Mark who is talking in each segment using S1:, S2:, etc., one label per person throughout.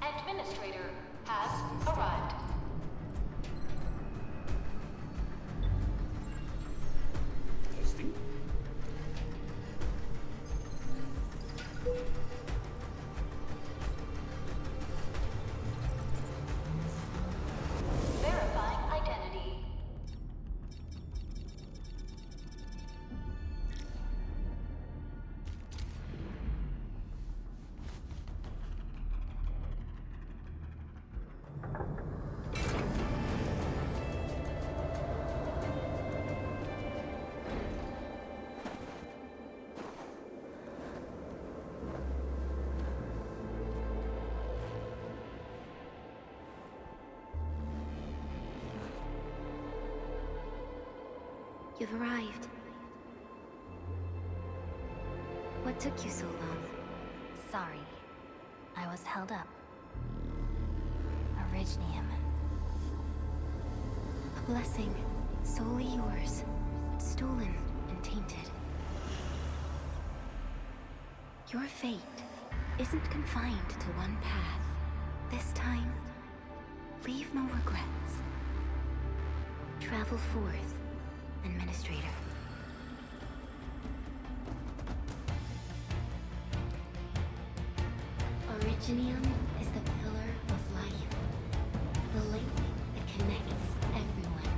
S1: Administrator has arrived.
S2: Testing.
S1: Verifying identity.
S3: You've arrived. What took you so long?
S4: Sorry. I was held up. Originium.
S3: A blessing, solely yours, but stolen and tainted. Your fate isn't confined to one path. This time, leave no regrets. Travel forth, Administrator. Originium is the pillar of life, the link that connects everyone.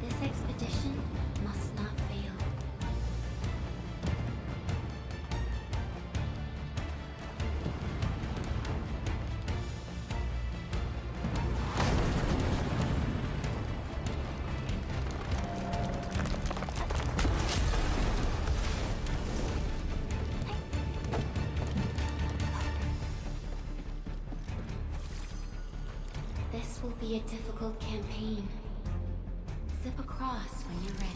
S3: This expedition must not fail. This will be a difficult campaign. Zip across when you're ready.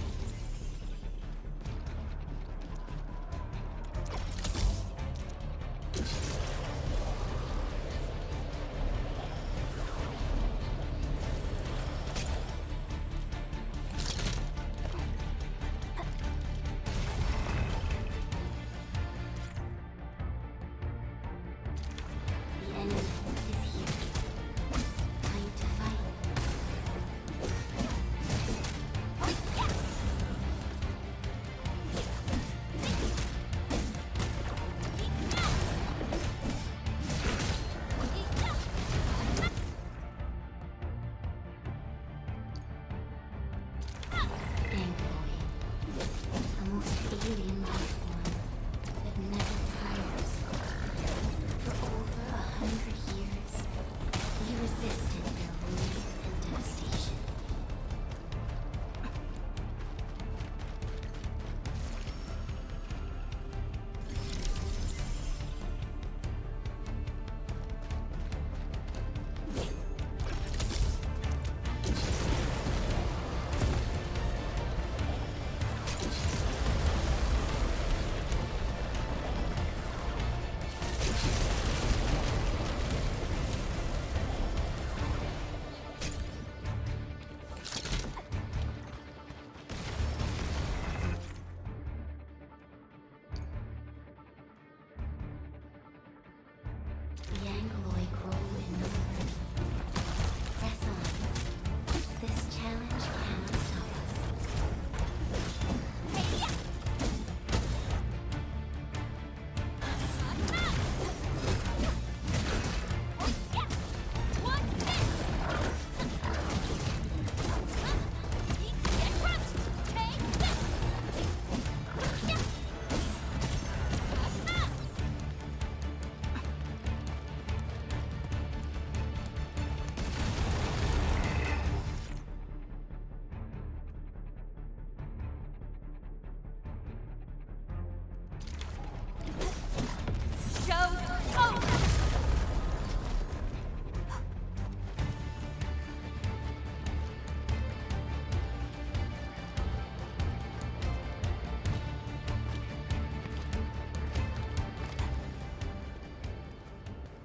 S3: The enemy is here. Time to fight. Angloy, a most alien life form that never tires. For over 100 years, we resisted their rule and devastation. The Angloy grow in number. Press on. This challenge cannot stop us.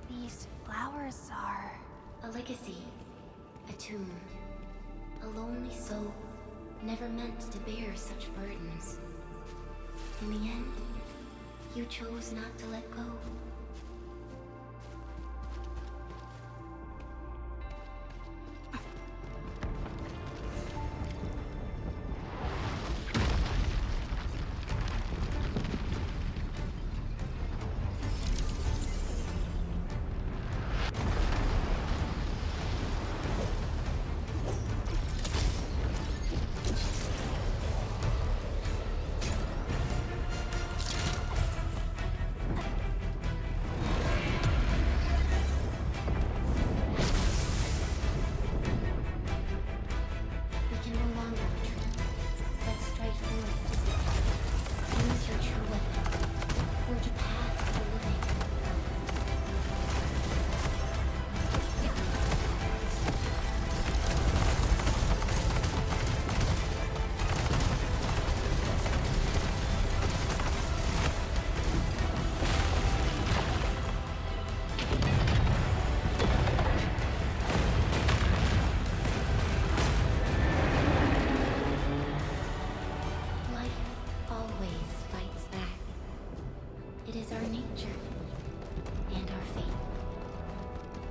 S4: These flowers are...
S3: A legacy, a tomb, a lonely soul, never meant to bear such burdens. In the end, you chose not to let go.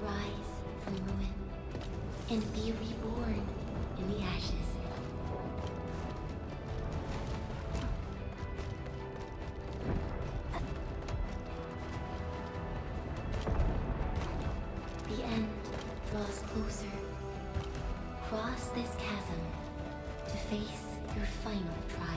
S3: rise from ruin and be reborn in the ashes. The end draws closer. Cross this chasm to face your final trial.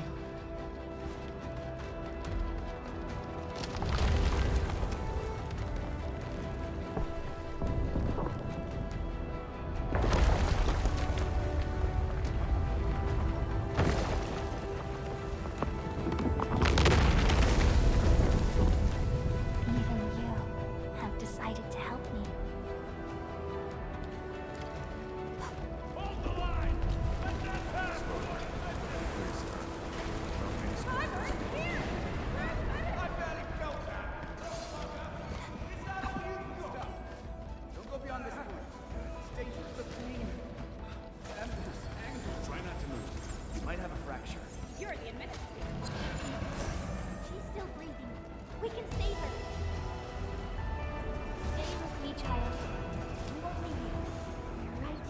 S4: Even you have decided to help me.
S2: Hold the line! Let that pass! I've had it felt that! Is that all you can go? Don't go beyond this point. It's dangerous to clean. Emphasis, anger. Try not to move. You might have a fracture.
S5: You're the administrator.
S4: She's still breathing. We can save her. Stay with me, child. We won't leave you. You're right.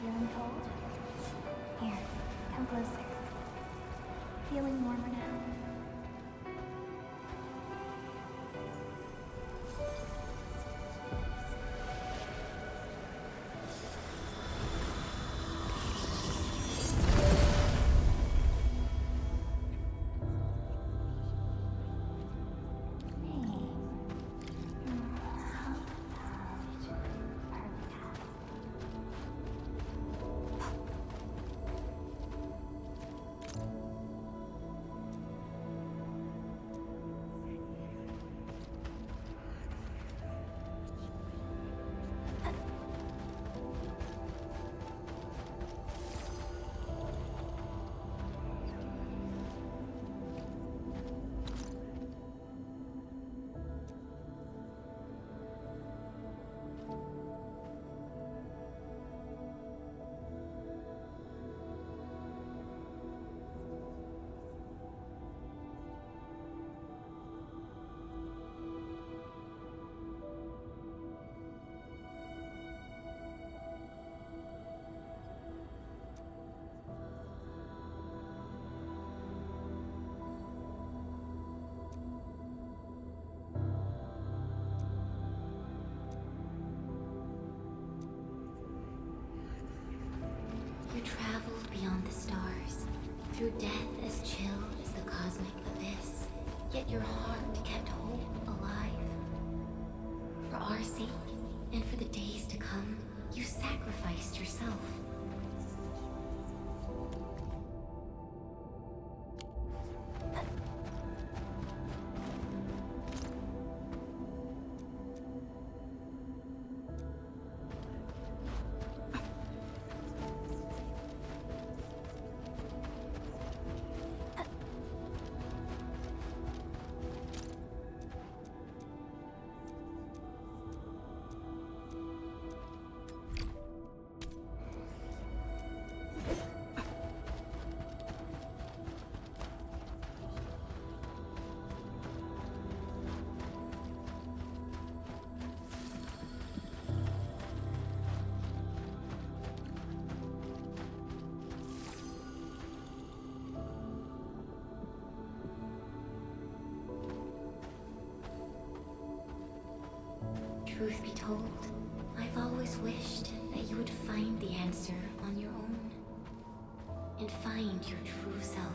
S4: Feeling cold? Here, come closer. Feeling warmer now?
S3: You traveled beyond the stars, through death as chill as the cosmic abyss. Yet your heart kept hope alive. For our sake, and for the days to come, you sacrificed yourself. Truth be told, I've always wished that you would find the answer on your own. And find your true self.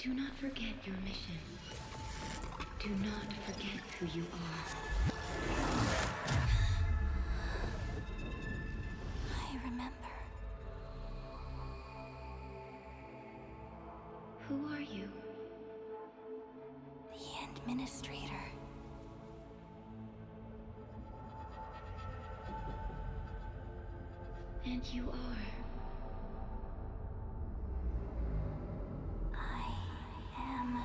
S3: Do not forget your mission. Do not forget who you are.
S4: I remember.
S3: Who are you?
S4: The Administrator.
S3: And you are.
S4: I am...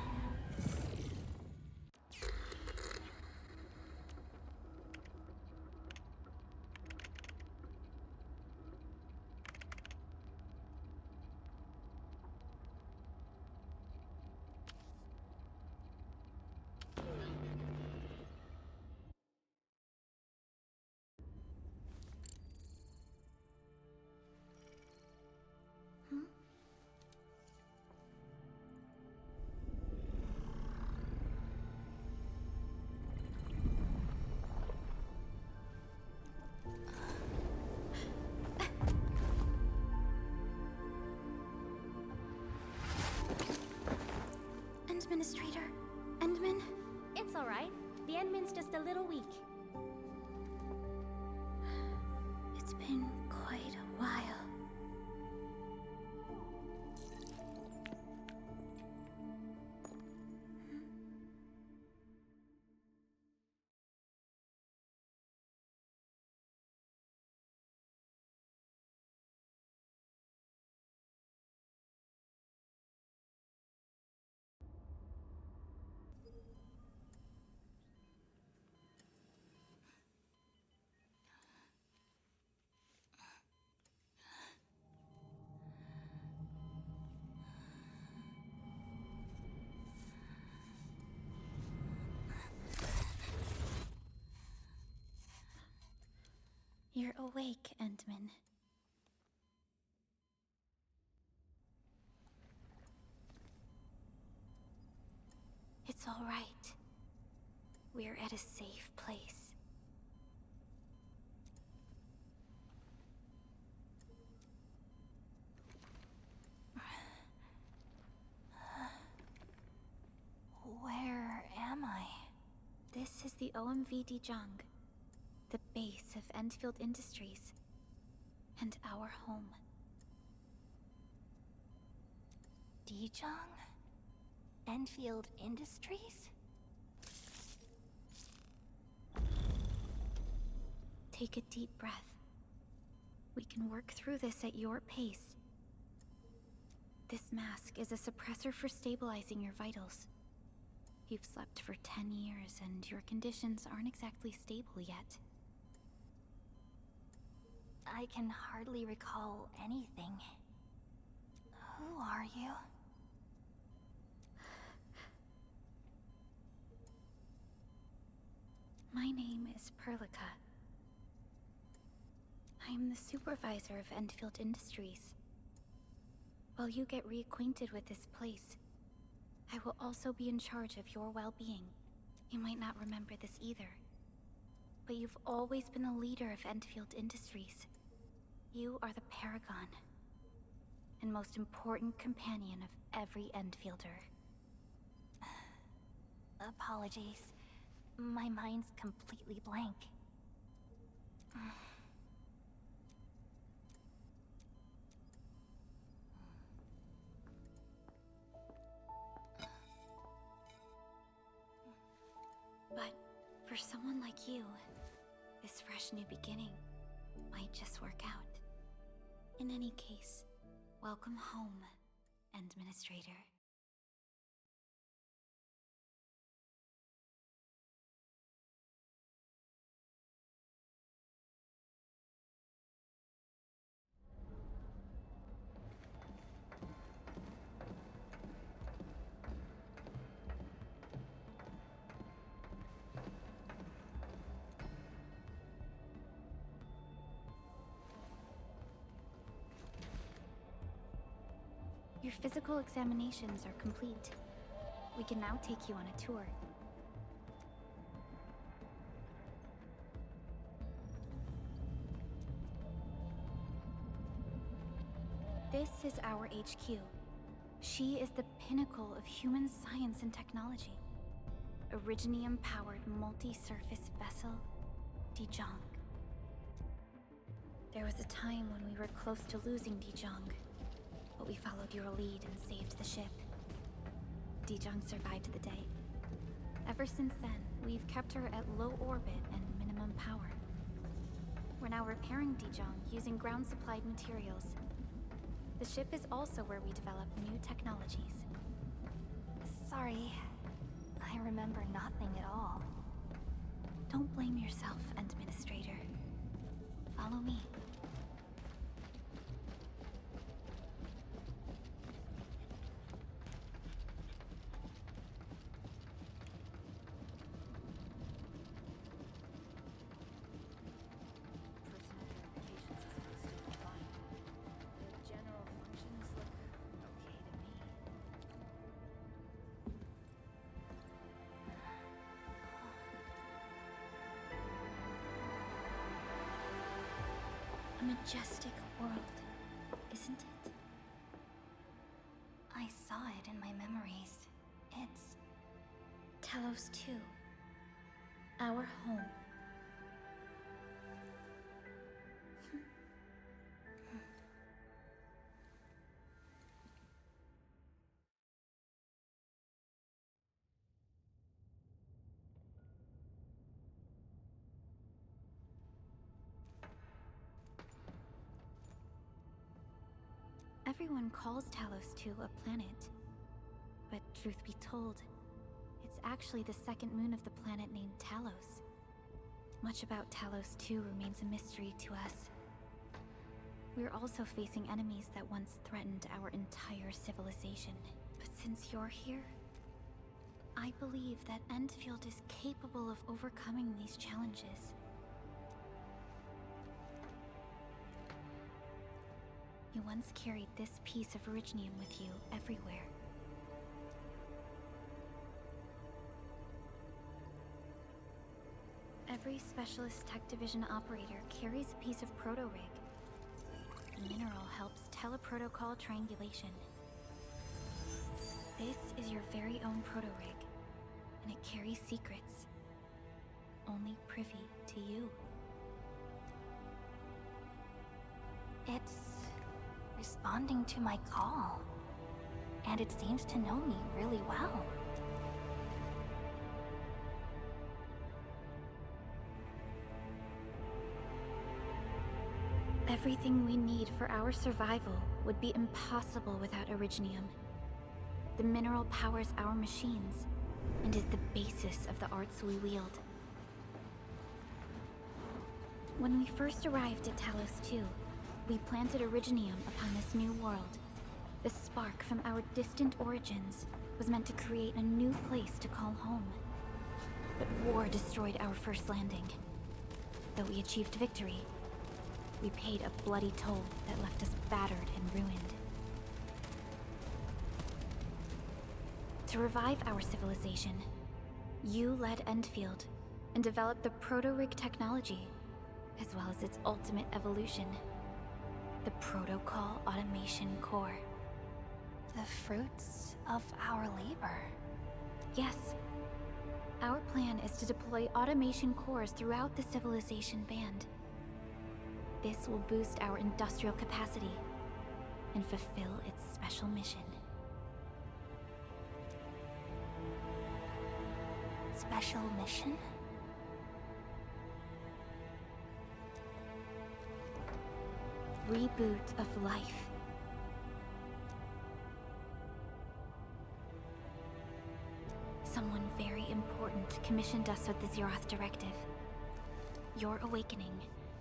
S4: Administrator? Endman?
S5: It's alright. The Endman's just a little weak.
S4: It's been quite a while. You're awake, Endman. It's all right. We're at a safe place. Where am I? This is the OMV Dijang, the base of Enfield Industries, and our home. Dijang? Enfield Industries? Take a deep breath. We can work through this at your pace. This mask is a suppressor for stabilizing your vitals. You've slept for 10 years, and your conditions aren't exactly stable yet. I can hardly recall anything. Who are you? My name is Perlica. I am the supervisor of Enfield Industries. While you get reacquainted with this place, I will also be in charge of your well-being. You might not remember this either, but you've always been a leader of Enfield Industries. You are the paragon, and most important companion of every Enfielder. Apologies. My mind's completely blank. But for someone like you, this fresh new beginning might just work out. In any case, welcome home, Administrator. Your physical examinations are complete. We can now take you on a tour. This is our HQ. She is the pinnacle of human science and technology. Originium-powered multi-surface vessel, Dijong. There was a time when we were close to losing Dijong, but we followed your lead and saved the ship. Dijong survived the day. Ever since then, we've kept her at low orbit and minimum power. We're now repairing Dijong using ground-supplied materials. The ship is also where we develop new technologies.
S6: Sorry, I remember nothing at all.
S4: Don't blame yourself, Administrator. Follow me. A majestic world, isn't it?
S6: I saw it in my memories. It's
S4: Talos 2. Our home. Everyone calls Talos 2 a planet. But truth be told, it's actually the second moon of the planet named Talos. Much about Talos 2 remains a mystery to us. We're also facing enemies that once threatened our entire civilization. But since you're here, I believe that Enfield is capable of overcoming these challenges. You once carried this piece of Originium with you everywhere. Every Specialist Tech Division operator carries a piece of proto-rig. The mineral helps teleprotocol triangulation. This is your very own proto-rig, and it carries secrets. Only privy to you.
S6: It's responding to my call. And it seems to know me really well.
S4: Everything we need for our survival would be impossible without Originium. The mineral powers our machines, and is the basis of the arts we wield. When we first arrived at Talos 2, we planted Originium upon this new world. The spark from our distant origins was meant to create a new place to call home. But war destroyed our first landing. Though we achieved victory, we paid a bloody toll that left us battered and ruined. To revive our civilization, you led Enfield and developed the proto-rig technology, as well as its ultimate evolution. The Protocol Automation Core.
S6: The fruits of our labor.
S4: Yes. Our plan is to deploy automation cores throughout the civilization band. This will boost our industrial capacity and fulfill its special mission.
S6: Special mission?
S4: Reboot of life. Someone very important commissioned us with the Zeroth Directive. Your awakening,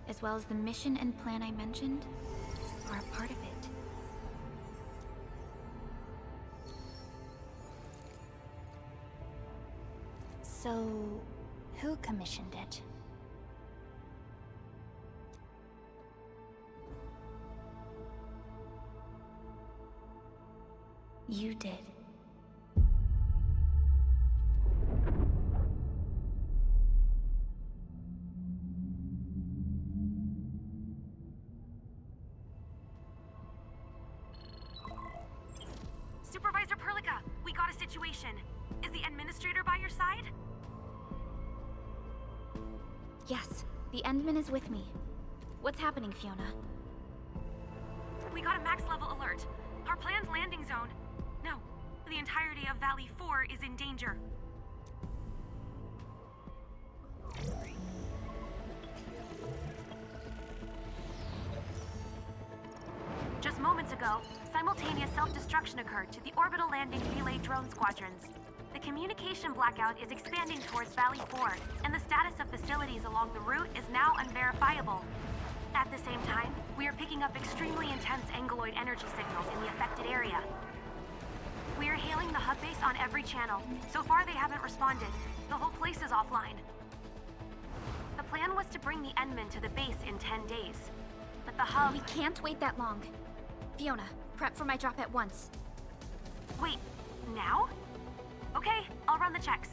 S4: as well as the mission and plan I mentioned, are a part of it.
S6: So, who commissioned it?
S4: You did.
S7: We got a situation. Is the administrator by your side?
S4: Yes, the Endman is with me. What's happening, Fiona?
S7: We got a max level alert. Our planned landing zone... No, the entirety of Valley 4 is in danger. Just moments ago, simultaneous self-destruction occurred to the orbital landing relay drone squadrons. The communication blackout is expanding towards Valley 4, and the status of facilities along the route is now unverifiable. At the same time, we are picking up extremely intense angeloid energy signals in the affected area. We are hailing the hub base on every channel. So far, they haven't responded. The whole place is offline. The plan was to bring the Endman to the base in 10 days. But the hub...
S4: We can't wait that long. Fiona, prep for my drop at once.
S7: Wait, now? Okay, I'll run the checks.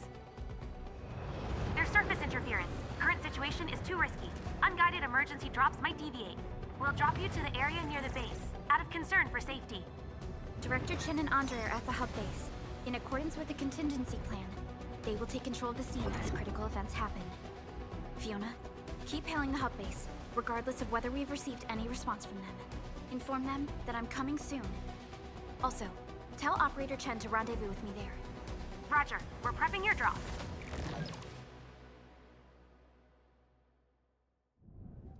S7: There's surface interference. Current situation is too risky. Unguided emergency drops might deviate. We'll drop you to the area near the base, out of concern for safety.
S4: Director Chen and Andre are at the hub base. In accordance with the contingency plan, they will take control of the scene as critical events happen. Fiona, keep hailing the hub base, regardless of whether we've received any response from them. Inform them that I'm coming soon. Also, tell Operator Chen to rendezvous with me there.
S7: Roger, we're prepping your drop.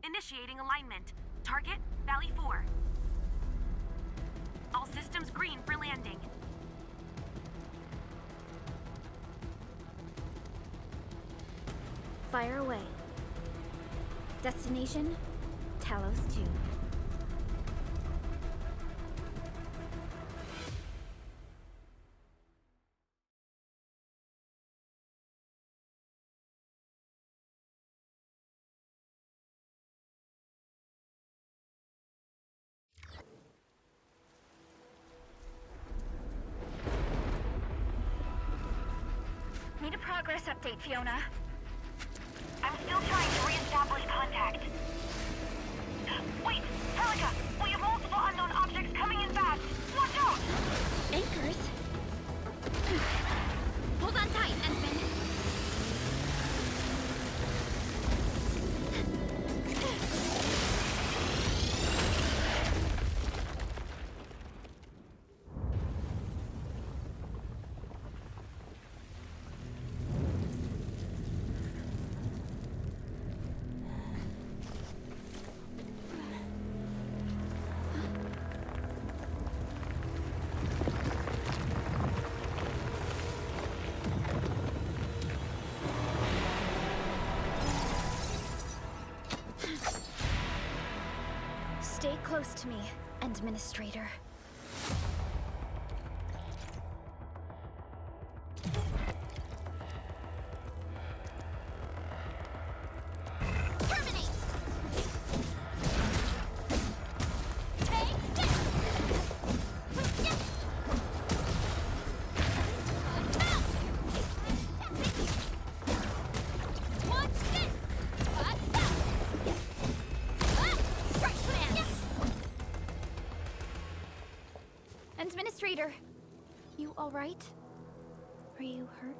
S7: Initiating alignment. Target, Valley 4. All systems green for landing.
S4: Fire away. Destination, Talos 2.
S6: Need a progress update, Fiona.
S7: I'm still trying to re-establish contact. Wait, Helica! We have multiple unknown objects coming in fast! Watch out!
S4: Anchors? Hold on tight, Endman. Stay close to me, Administrator.
S6: Terminate! Take this! Watch this!
S4: Administrator, you all right? Are you hurt?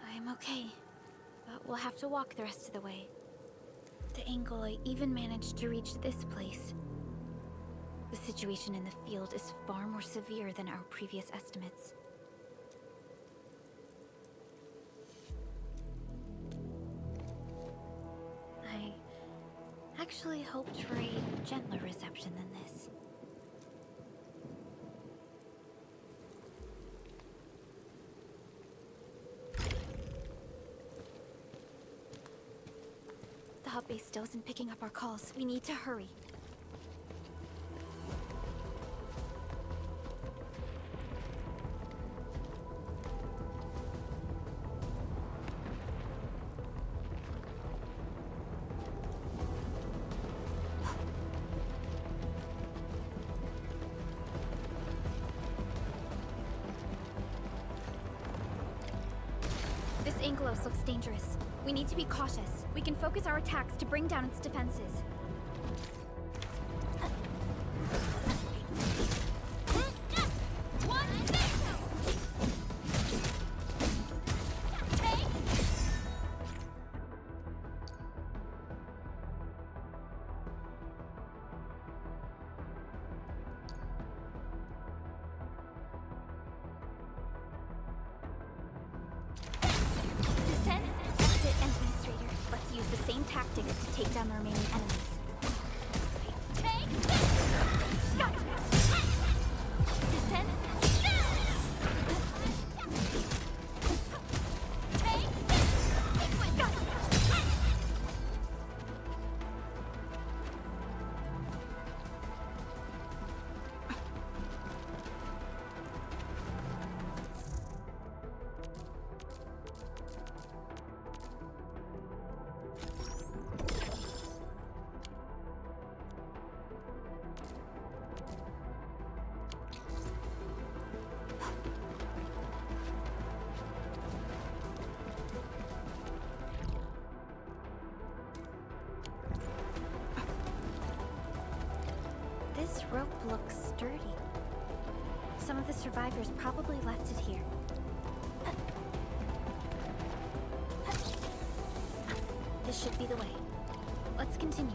S4: I'm okay. But we'll have to walk the rest of the way. The Angola even managed to reach this place. The situation in the field is far more severe than our previous estimates. I actually hoped for a gentler reception than this. The hub base still isn't picking up our calls. We need to hurry. Angelos looks dangerous. We need to be cautious. We can focus our attacks to bring down its defenses. Let's use the same tactics to take down the remaining enemies. Descend. This rope looks sturdy. Some of the survivors probably left it here. This should be the way. Let's continue.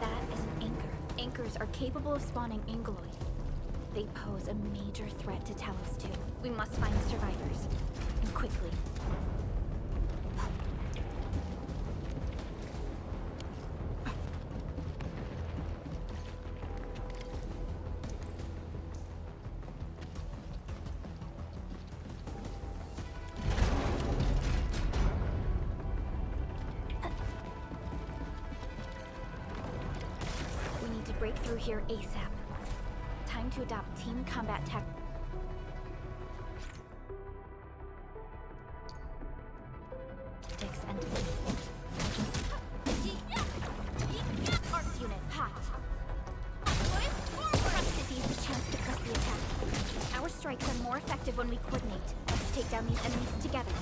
S4: That is an anchor. Anchors are capable of spawning Angeloid. They pose a major threat to Talos too. We must find the survivors. And quickly. Break through here ASAP. Time to adopt team combat tech. And Arts unit hot. Perhaps to seize the chance to press the attack. Our strikes are more effective when we coordinate. Let's take down these enemies together.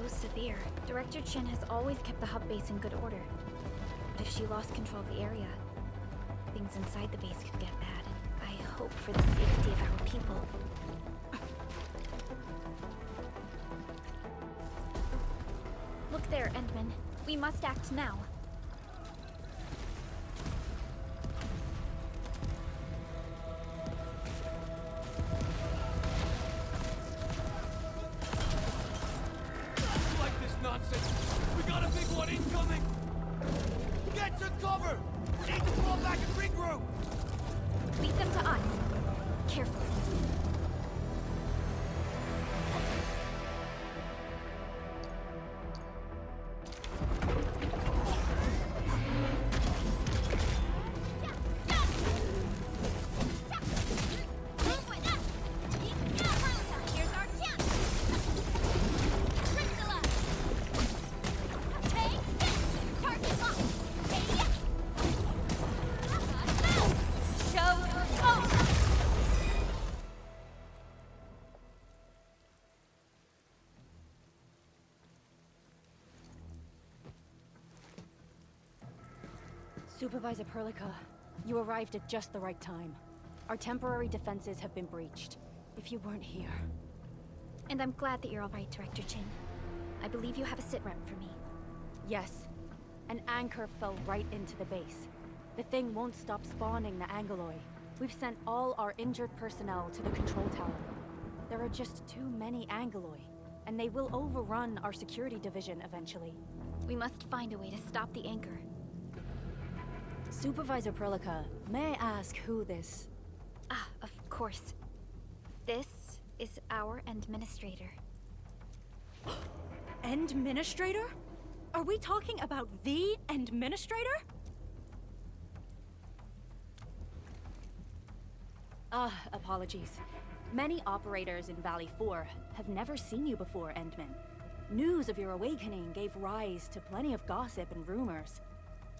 S4: Severe. Director Chen has always kept the hub base in good order. But if she lost control of the area, things inside the base could get bad. I hope for the safety of our people. Look there, Endman. We must act now.
S2: Nonsense! We got a big one incoming! Get to cover! We need to fall back and regroup!
S4: Lead them to us. Carefully.
S8: Supervisor Perlica, you arrived at just the right time. Our temporary defenses have been breached. If you weren't here...
S4: And I'm glad that you're all right, Director Chin. I believe you have a sitrep for me.
S8: Yes. An anchor fell right into the base. The thing won't stop spawning the Angeloi. We've sent all our injured personnel to the control tower. There are just too many Angeloi, and they will overrun our security division eventually.
S4: We must find a way to stop the anchor.
S8: Supervisor Perlica, may I ask who this...
S4: Ah, of course. This is our administrator.
S8: Administrator? Are we talking about the administrator? Apologies. Many operators in Valley 4 have never seen you before, Endman. News of your awakening gave rise to plenty of gossip and rumors.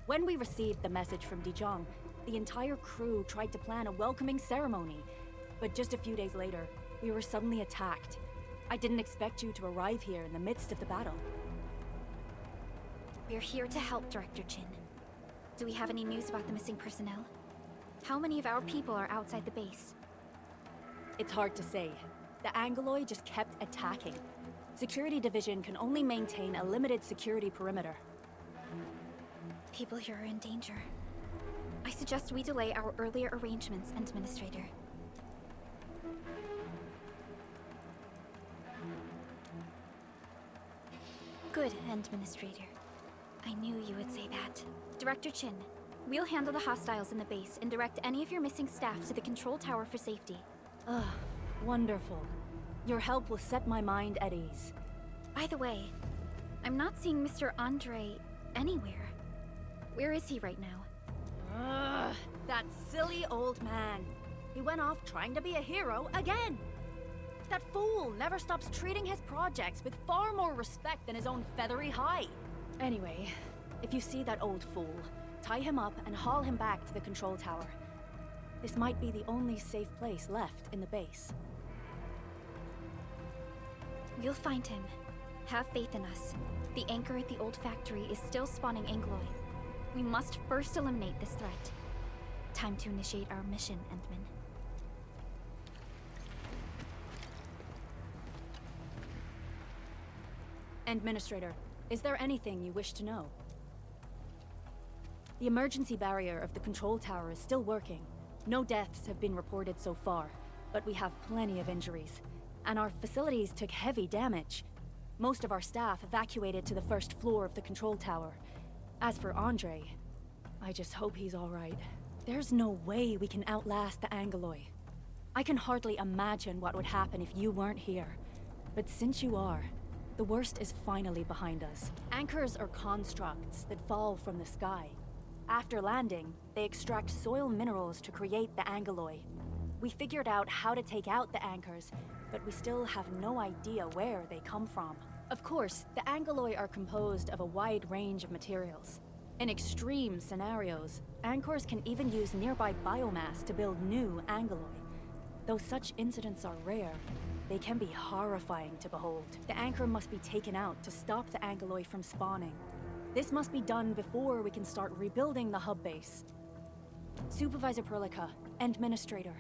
S8: When we received the message from Dijon, the entire crew tried to plan a welcoming ceremony. But just a few days later, we were suddenly attacked. I didn't expect you to arrive here in the midst of the battle.
S4: We're here to help, Director Chin. Do we have any news about the missing personnel? How many of our people are outside the base?
S8: It's hard to say. The Angoloi just kept attacking. Security Division can only maintain a limited security perimeter.
S4: People here are in danger. I suggest we delay our earlier arrangements, Administrator. Good, Administrator. I knew you would say that. Director Chin, we'll handle the hostiles in the base and direct any of your missing staff to the control tower for safety.
S8: Ugh, wonderful. Your help will set my mind at ease.
S4: By the way, I'm not seeing Mr. Andre anywhere. Where is he right now?
S8: Ugh, that silly old man. He went off trying to be a hero again. That fool never stops treating his projects with far more respect than his own feathery hide. Anyway, if you see that old fool, tie him up and haul him back to the control tower. This might be the only safe place left in the base.
S4: We'll find him. Have faith in us. The anchor at the old factory is still spawning Angoloi. We must first eliminate this threat. Time to initiate our mission, Endman.
S8: Administrator, is there anything you wish to know? The emergency barrier of the control tower is still working. No deaths have been reported so far, but we have plenty of injuries. And our facilities took heavy damage. Most of our staff evacuated to the first floor of the control tower. As for Andre, I just hope he's all right. There's no way we can outlast the Angoloi. I can hardly imagine what would happen if you weren't here. But since you are, the worst is finally behind us. Anchors are constructs that fall from the sky. After landing, they extract soil minerals to create the Angoloi. We figured out how to take out the anchors, but we still have no idea where they come from. Of course, the Angoloi are composed of a wide range of materials. In extreme scenarios, anchors can even use nearby biomass to build new Angoloi. Though such incidents are rare, they can be horrifying to behold. The anchor must be taken out to stop the Angoloi from spawning. This must be done before we can start rebuilding the hub base. Supervisor Perlica, Administrator,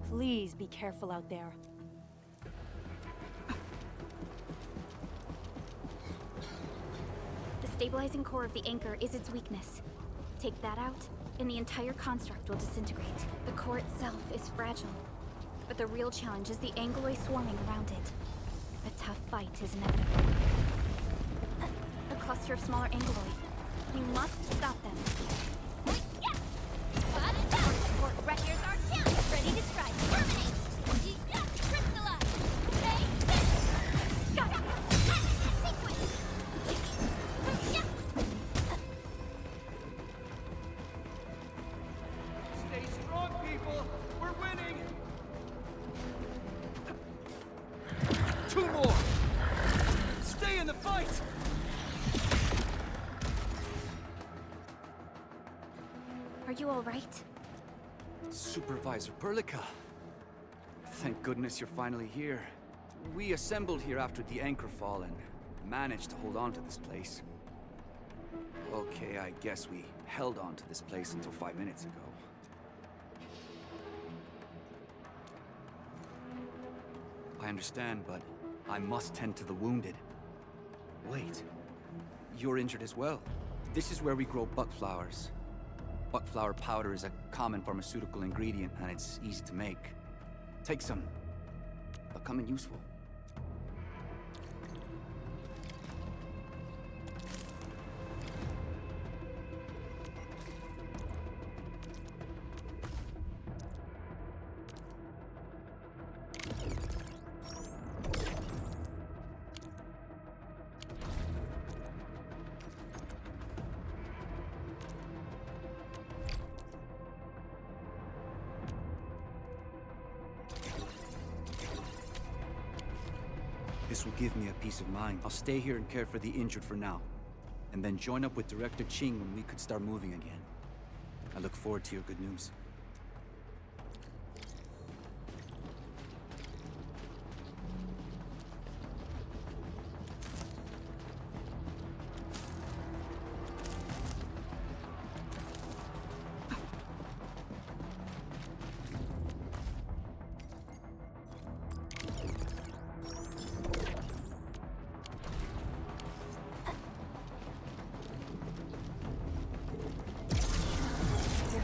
S8: please be careful out there.
S4: The stabilizing core of the anchor is its weakness. Take that out, and the entire construct will disintegrate. The core itself is fragile, but the real challenge is the Angoloi swarming around it. A tough fight is inevitable. A cluster of smaller Angoloi. We must stop them.
S5: Support wreckers are down, ready to strike. Terminate! Crystallize! Got it! Sequence!
S2: Stay strong, people! We're winning! 2 more! Stay in the fight!
S4: Are you all right?
S9: Supervisor Perlica. Thank goodness you're finally here. We assembled here after the anchor fall and managed to hold on to this place. Okay, I guess we held on to this place until 5 minutes ago. I understand, but I must tend to the wounded. Wait, you're injured as well. This is where we grow buckflowers. Buckflower powder is a common pharmaceutical ingredient, and it's easy to make. Take some. They'll come in useful. This will give me a peace of mind. I'll stay here and care for the injured for now, and then join up with Director Ching when we could start moving again. I look forward to your good news.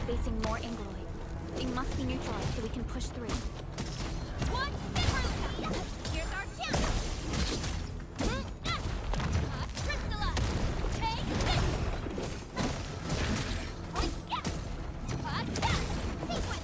S4: Facing more Angloid. They must be neutralized so we can push through.
S5: One, here's our chance! Crystallize! Take this! Sequence!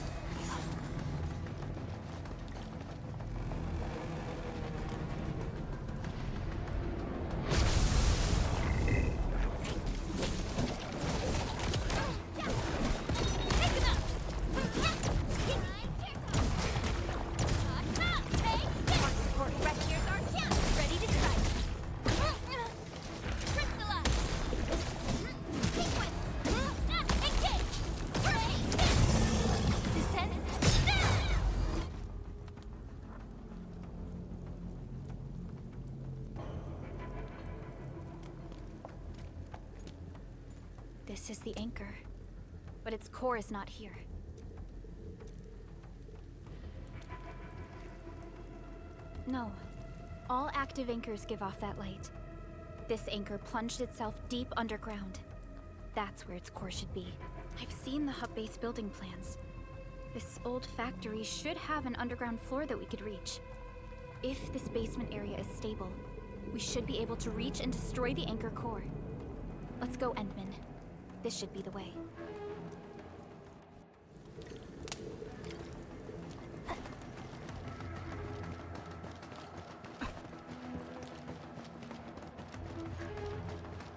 S4: This is the anchor, but its core is not here. No. All active anchors give off that light. This anchor plunged itself deep underground. That's where its core should be. I've seen the hub base building plans. This old factory should have an underground floor that we could reach. If this basement area is stable, we should be able to reach and destroy the anchor core. Let's go, Endman. This should be the way.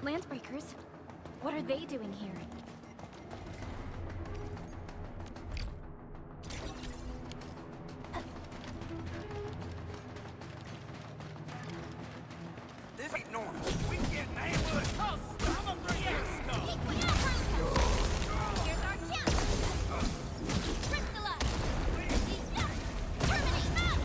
S4: Landbreakers? What are they doing here?
S2: This ain't normal. We get ambushed. Oh, stop them, fiasco!
S5: Here's our chance! Crystallize! Terminate!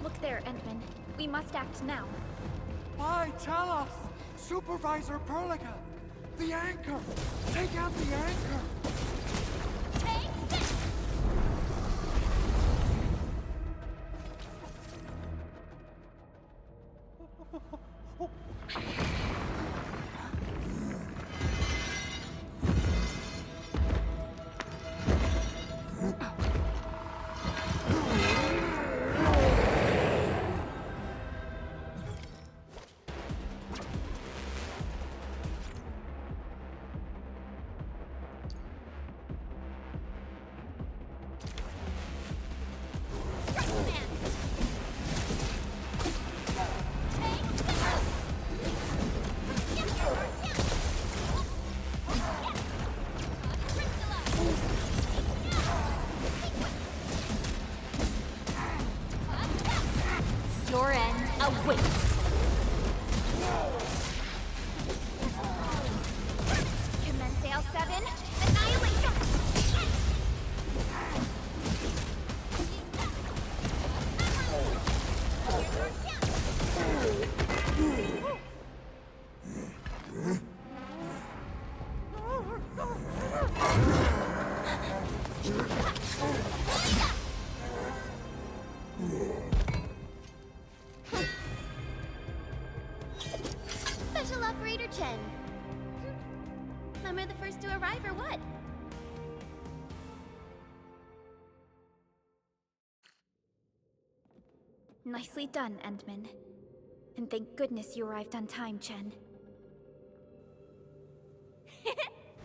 S4: Look there, Endman. We must act now.
S2: Why, tell us! Supervisor Perlica! The anchor! Take out the anchor!
S5: Take this!
S3: Your end awaits.
S5: Commence L7, annihilation! Special Operator Chen. Am I the first to arrive or what?
S4: Nicely done, Endman. And thank goodness you arrived on time, Chen.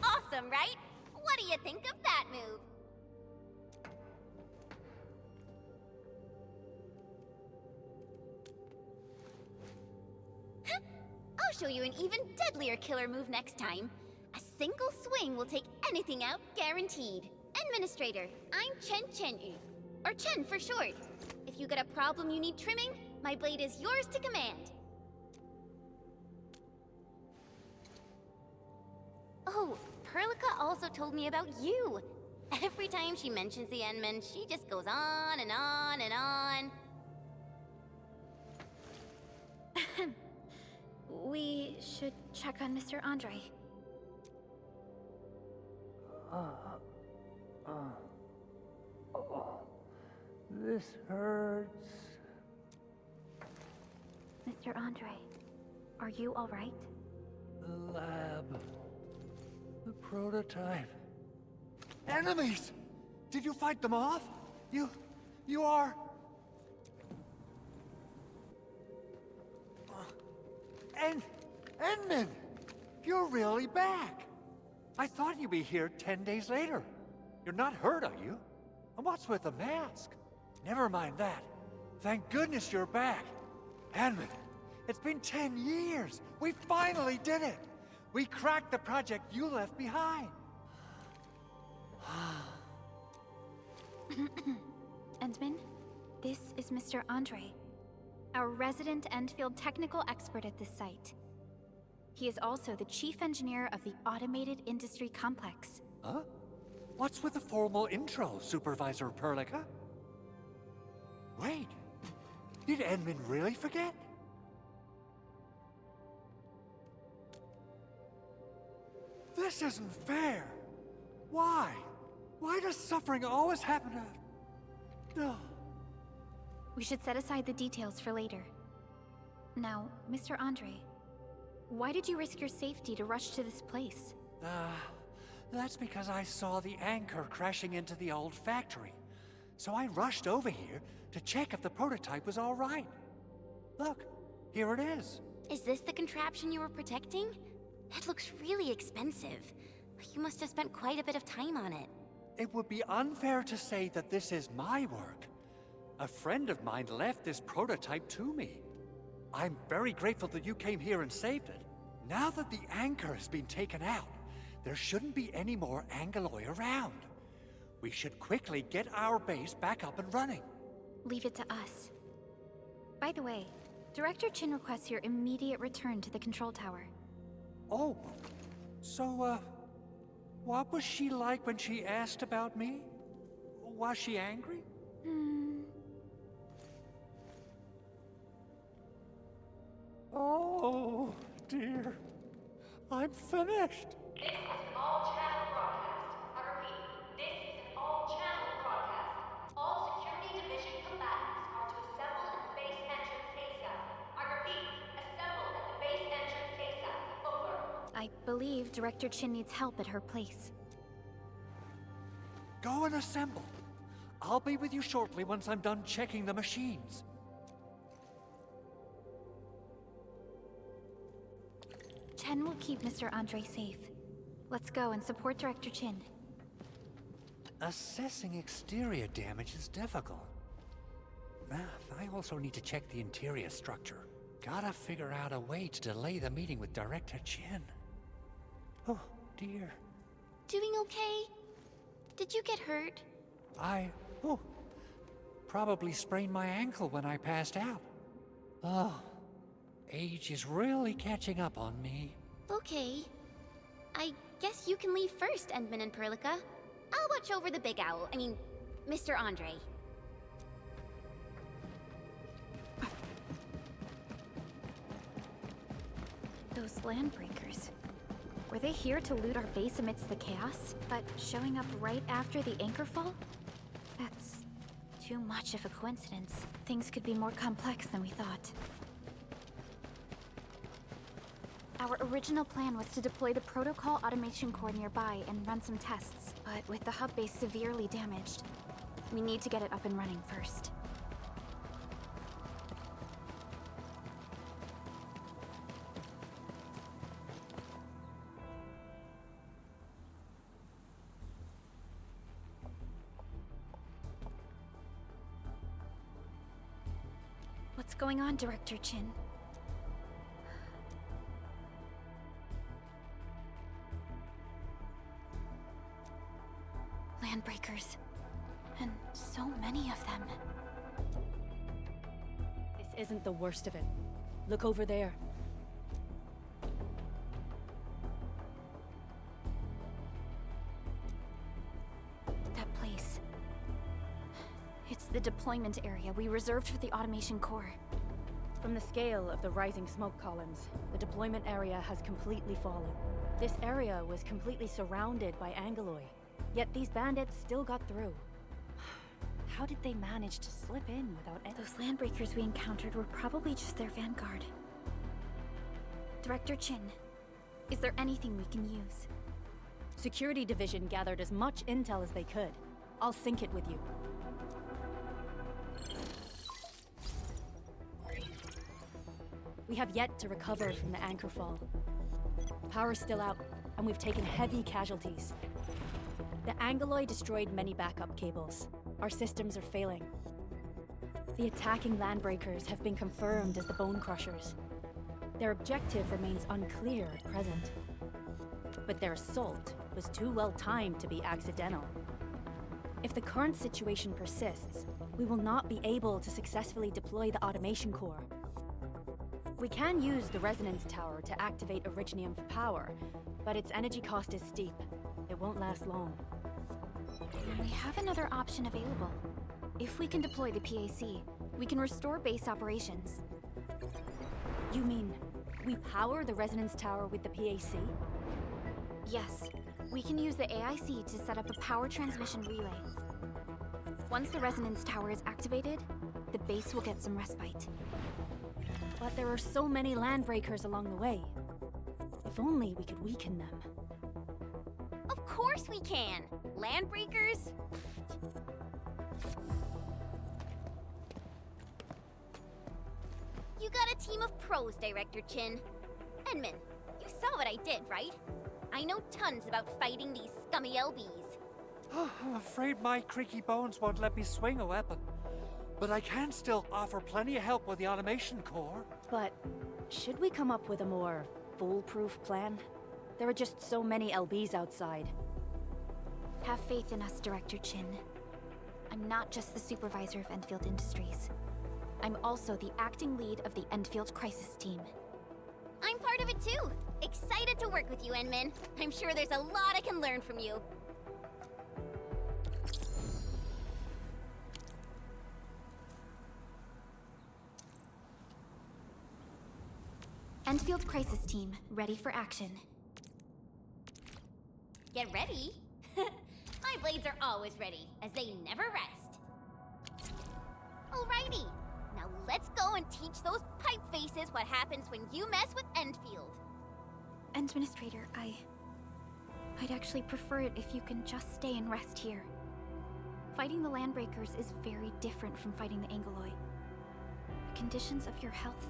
S5: Awesome, right? What do you think of that move? Oh I'll show you an even deadlier killer move next time. A single swing will take anything out, guaranteed. Administrator, I'm Chen, or Chen for short. If you got a problem you need trimming, my blade is yours to command. Oh, Perlica also told me about you. Every time she mentions the Endman, she just goes on and on and on.
S4: We should check on Mr. Andre.
S10: This hurts.
S4: Mr. Andre, are you all right?
S10: The lab. The prototype. Enemies! Did you fight them off? You are... Endman! You're really back! I thought you'd be here 10 days later. You're not hurt, are you? And what's with the mask? Never mind that. Thank goodness you're back. Endman, it's been 10 years. We finally did it. We cracked the project you left behind.
S4: Endman, this is Mr. Andre, our resident Enfield technical expert at this site. He is also the chief engineer of the Automated Industry Complex.
S10: Huh? What's with the formal intro, Supervisor Perlica? Wait, did Endman really forget? This isn't fair. Why? Why does suffering always happen to... No.
S4: We should set aside the details for later. Now, Mr. Andre, why did you risk your safety to rush to this place?
S10: That's because I saw the anchor crashing into the old factory. So I rushed over here to check if the prototype was all right. Look, here it is.
S5: Is this the contraption you were protecting? It looks really expensive. You must have spent quite a bit of time on it.
S10: It would be unfair to say that this is my work. A friend of mine left this prototype to me. I'm very grateful that you came here and saved it. Now that the anchor has been taken out, there shouldn't be any more Angeloi around. We should quickly get our base back up and running.
S4: Leave it to us. By the way, Director Chin requests your immediate return to the control tower.
S10: Oh, so, what was she like when she asked about me? Was she angry? Oh, dear. I'm finished.
S1: This is an all-channel broadcast. I repeat, this is an all-channel broadcast. All security division combatants are to assemble at the base entrance ASAP. I repeat, assemble at the base entrance ASAP. Over.
S4: I believe Director Chin needs help at her place.
S10: Go and assemble. I'll be with you shortly once I'm done checking the machines.
S4: Chen will keep Mr. Andre safe. Let's go and support Director Chin.
S10: Assessing exterior damage is difficult. I also need to check the interior structure. Gotta figure out a way to delay the meeting with Director Chin. Oh, dear.
S5: Doing okay? Did you get hurt?
S10: Probably sprained my ankle when I passed out. Oh, age is really catching up on me.
S5: Okay. I guess you can leave first, Endman and Perlica. I'll watch over the Big Owl. I mean, Mr. Andre.
S4: Those landbreakers. Were they here to loot our base amidst the chaos, but showing up right after the anchor fall? That's too much of a coincidence. Things could be more complex than we thought. Our original plan was to deploy the protocol automation core nearby and run some tests, but with the hub base severely damaged, we need to get it up and running first. What's going on, Director Chin? Landbreakers. And so many of them.
S8: This isn't the worst of it. Look over there.
S4: That place. It's the deployment area we reserved for the automation core.
S8: From the scale of the rising smoke columns, the deployment area has completely fallen. This area was completely surrounded by Angeloi, yet these bandits still got through. How did they manage to slip in without any—
S4: Those landbreakers we encountered were probably just their vanguard. Director Chin, is there anything we can use?
S8: Security Division gathered as much intel as they could. I'll sync it with you. We have yet to recover from the anchor fall. Power's still out, and we've taken heavy casualties. The Angeloi destroyed many backup cables. Our systems are failing. The attacking landbreakers have been confirmed as the Bone Crushers. Their objective remains unclear at present. But their assault was too well timed to be accidental. If the current situation persists, we will not be able to successfully deploy the automation core. We can use the resonance tower to activate Originium for power, but its energy cost is steep. It won't last long.
S4: We have another option available. If we can deploy the PAC, we can restore base operations.
S8: You mean, we power the resonance tower with the PAC?
S4: Yes, we can use the AIC to set up a power transmission relay. Once the resonance tower is activated, the base will get some respite.
S8: But there are so many landbreakers along the way. If only we could weaken them.
S5: Of course we can! Landbreakers? You got a team of pros, Director Chin. Edmund, you saw what I did, right? I know tons about fighting these scummy LBs.
S10: I'm afraid my creaky bones won't let me swing a weapon. But I can still offer plenty of help with the automation core.
S8: But should we come up with a more foolproof plan? There are just so many LBs outside.
S4: Have faith in us, Director Chin. I'm not just the supervisor of Enfield Industries. I'm also the acting lead of the Enfield Crisis Team.
S5: I'm part of it too. Excited to work with you, Enmin. I'm sure there's a lot I can learn from you.
S4: Enfield Crisis Team, ready for action.
S5: Get ready? My blades are always ready, as they never rest. Alrighty, now let's go and teach those pipe faces what happens when you mess with Enfield.
S4: Administrator, I'd actually prefer it if you can just stay and rest here. Fighting the Landbreakers is very different from fighting the Angeloi. The conditions of your health.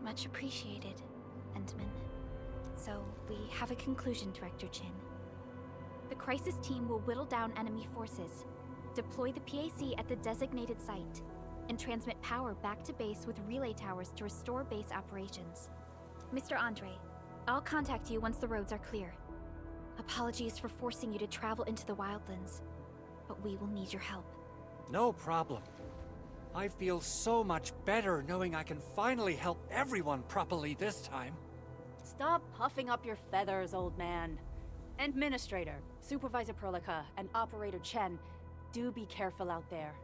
S4: Much appreciated, Entman. So, we have a conclusion, Director Chin. The Crisis Team will whittle down enemy forces, deploy the PAC at the designated site, and transmit power back to base with relay towers to restore base operations. Mr. Andre, I'll contact you once the roads are clear. Apologies for forcing you to travel into the wildlands, but we will need your help.
S10: No problem. I feel so much better knowing I can finally help everyone properly this time.
S8: Stop puffing up your feathers, old man. Administrator, Supervisor Perlica, and Operator Chen, do be careful out there.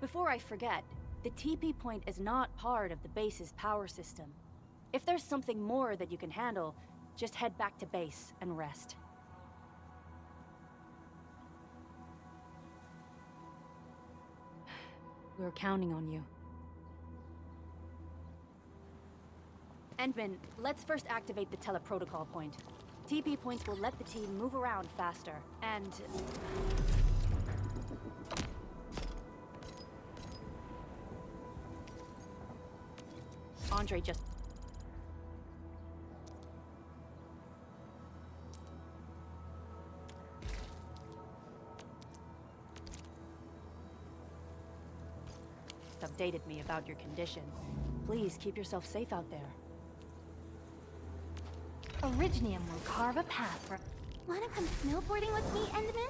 S8: Before I forget, the TP point is not part of the base's power system. If there's something more that you can handle, just head back to base and rest. We're counting on you. Endman, let's first activate the teleprotocol point. TP points will let the team move around faster, and... Andre just... updated me about your condition. Please keep yourself safe out there.
S6: Originium will carve a path for...
S5: Wanna come snowboarding with me, Enderman?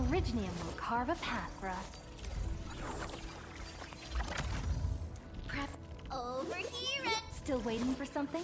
S6: Originium will carve a path for us. Prep.
S5: Over here and...
S6: Still waiting for something?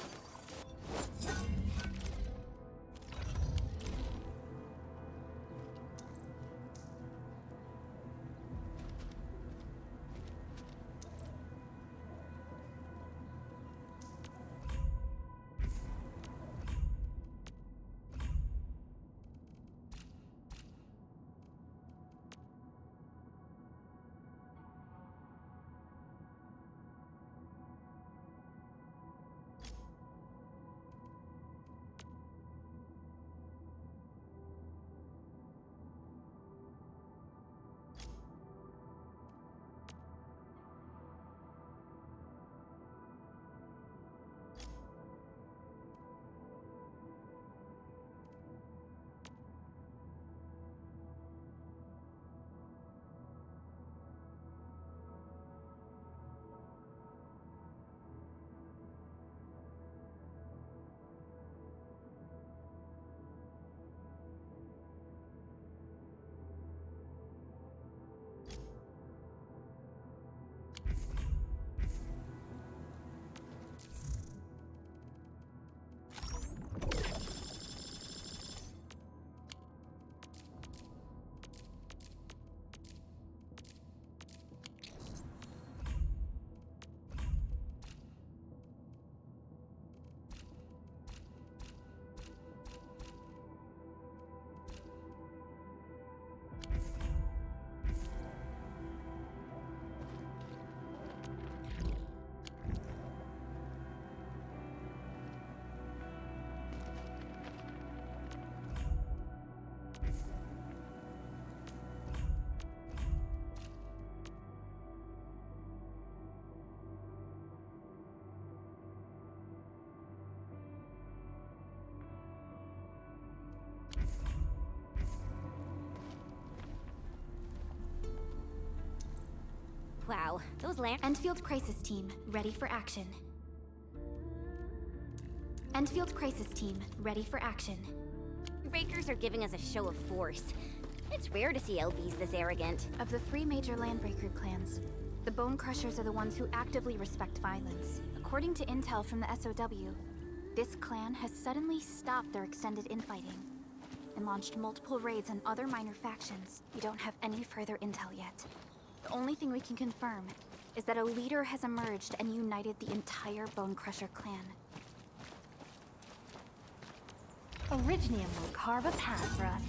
S5: Wow, those lamps...
S4: Enfield Crisis Team, ready for action. Enfield Crisis Team, ready for action.
S5: Breakers are giving us a show of force. It's rare to see LBs this arrogant.
S4: Of the 3 major Landbreaker clans, the Bone Crushers are the ones who actively respect violence. According to intel from the SOW, this clan has suddenly stopped their extended infighting and launched multiple raids on other minor factions. We don't have any further intel yet. The only thing we can confirm is that a leader has emerged and united the entire Bone Crusher clan.
S6: Originium will carve a path for us.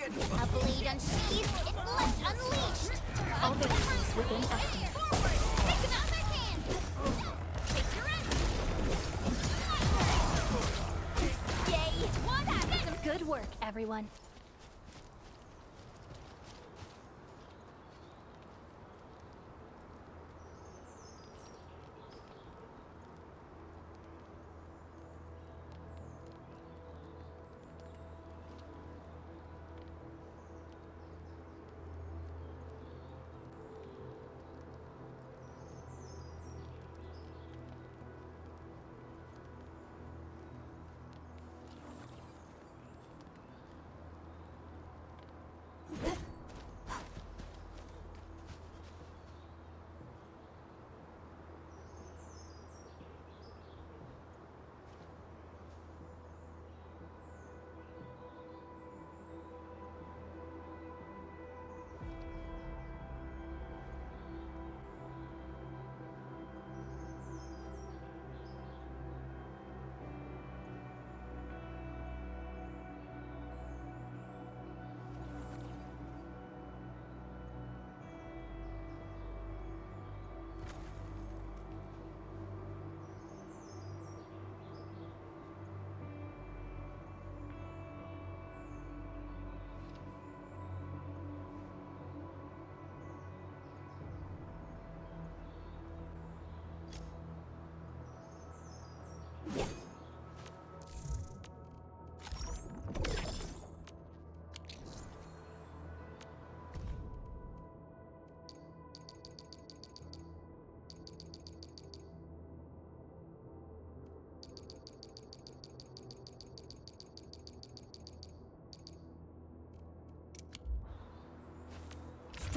S5: A blade unsheathed, it's left unleashed!
S4: All victories within estimate.
S5: Take another chance! Take your end! Yay! What happened?
S4: Good work, everyone.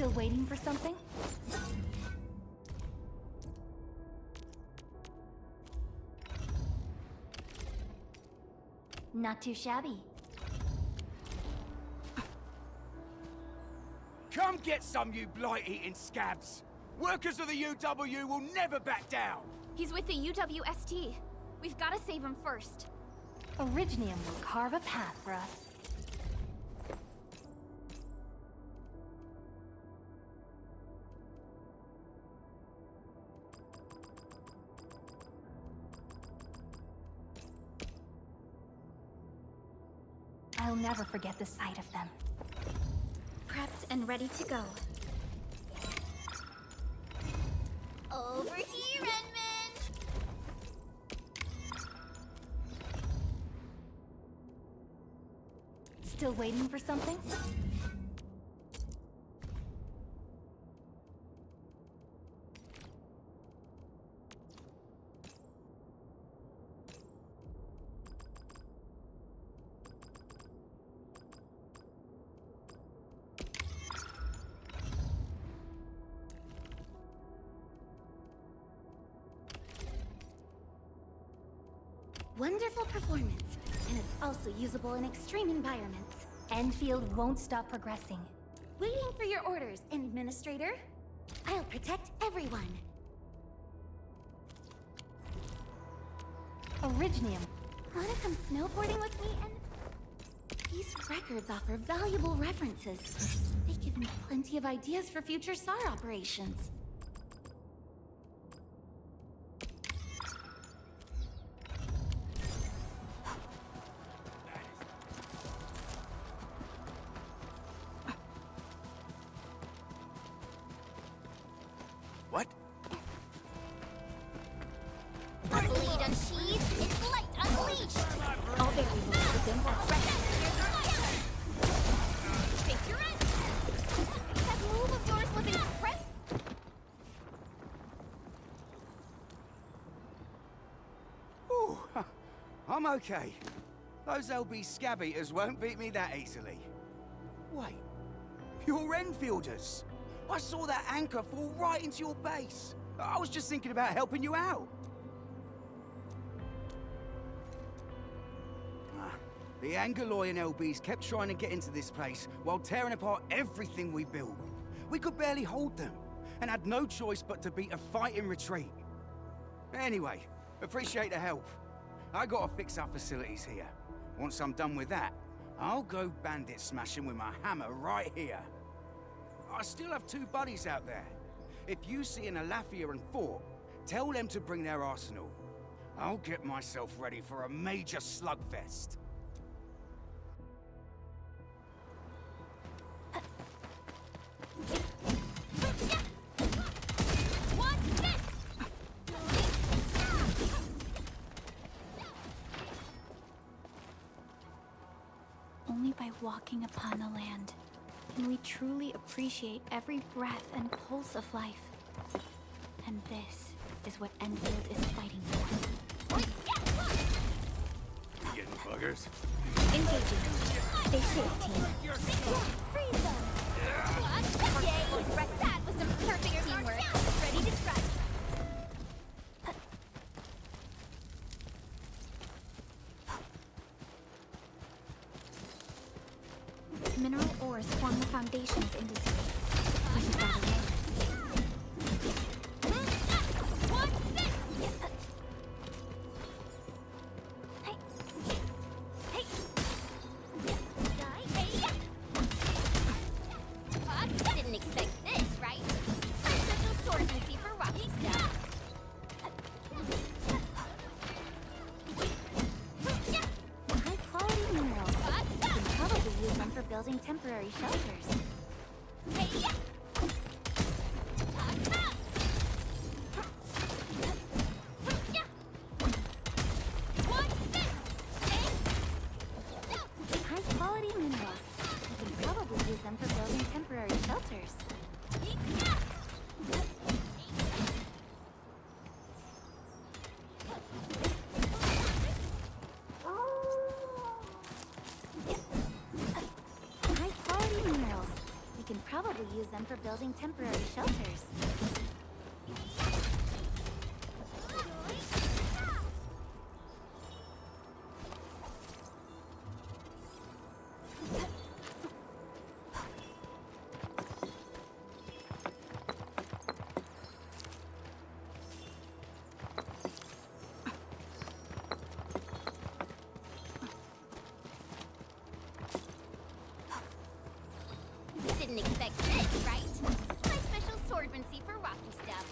S6: Still waiting for something? Not too shabby.
S2: Come get some, you blight-eating scabs! Workers of the UW will never back down!
S5: He's with the UWST. We've got to save him first.
S6: Originium will carve a path for us. I'll never forget the sight of them.
S4: Prepped and ready to go.
S5: Over here, Edmund!
S6: Still waiting for something?
S3: Wonderful performance, and it's also usable in extreme environments.
S6: Enfield won't stop progressing.
S3: Waiting for your orders, Administrator. I'll protect everyone.
S6: Originium.
S3: Wanna come snowboarding with me? And these records offer valuable references. They give me plenty of ideas for future SAR operations.
S2: What?
S5: Blade unsheathed, it's light unleashed!
S6: All variables within us.
S5: Face your end! That move of yours was incredible!
S2: Ooh, I'm okay. Those LB scab eaters won't beat me that easily. Wait, you're Enfielders! I saw that anchor fall right into your base. I was just thinking about helping you out. The Angaloy and LBs kept trying to get into this place while tearing apart everything we built. We could barely hold them, and had no choice but to beat a fighting retreat. Anyway, appreciate the help. I gotta fix our facilities here. Once I'm done with that, I'll go bandit smashing with my hammer right here. I still have 2 buddies out there. If you see an Alafia and Fort, tell them to bring their arsenal. I'll get myself ready for a major slugfest.
S5: What's this?
S4: Only by walking upon the land can we truly appreciate every breath and pulse of life. And this is what Enfield is fighting for.
S2: Getting buggers?
S4: Engaging. Stay safe, team.
S5: Freeze them! What? Yay! That was some perfect teamwork. Ready to strike.
S4: Mineral ores form the foundation of industry. We should gather in.
S5: What's this?
S4: Hey.
S5: Hey! Die! Hey! I didn't expect this, right? Essential swordsmancy for rocky stuff.
S3: High-quality minerals. You can probably use them for building temporary shelters.
S5: Hey! What's this?
S3: High-quality minerals. You can probably use them for building temporary shelters. High-quality minerals.
S6: use them for building temporary shelters.
S5: You didn't expect this, right? My special swordmancy for rocky stuff.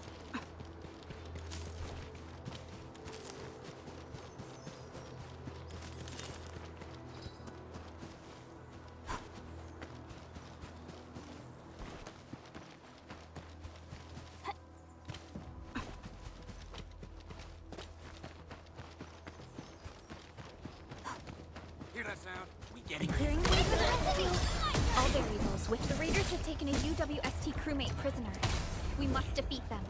S2: Hear that sound? We getting
S6: Clearing the way for the rescue. All variables with the raiders have taken a UWST crewmate prisoner. We must defeat them.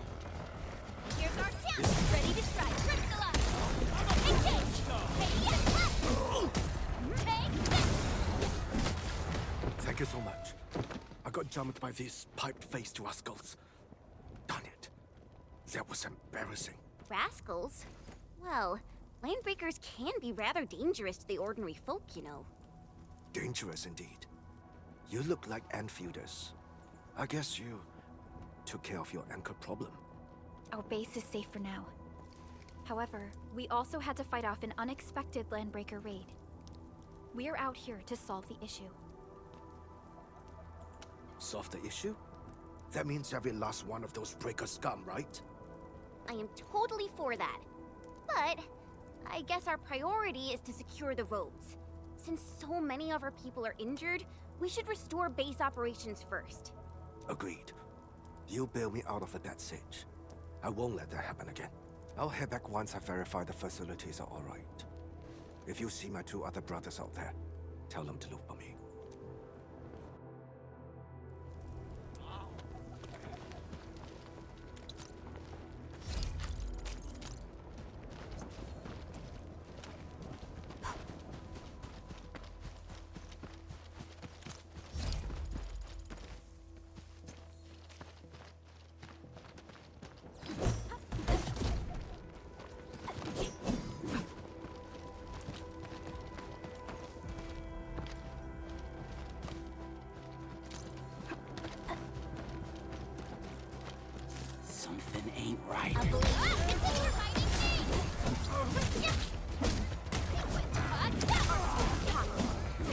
S5: Here's our chance. Ready to strike. Crystallize. Engage. Hey, Make this.
S11: Thank you so much. I got jumped by these piped-faced rascals. Darn it. That was embarrassing.
S5: Rascals? Well, landbreakers can be rather dangerous to the ordinary folk, you know.
S11: Dangerous indeed. You look like Anfielders. I guess you took care of your anchor problem.
S4: Our base is safe for now. However, we also had to fight off an unexpected landbreaker raid. We are out here to solve the issue.
S11: Solve the issue? That means every last one of those breaker scum, right?
S5: I am totally for that. But I guess our priority is to secure the roads. Since so many of our people are injured, we should restore base operations first.
S11: Agreed. You bail me out of a death sitch. I won't let that happen again. I'll head back once I verify the facilities are alright. If you see my two other brothers out there, tell them to look for me.
S2: Something ain't right.
S5: Continue fighting me!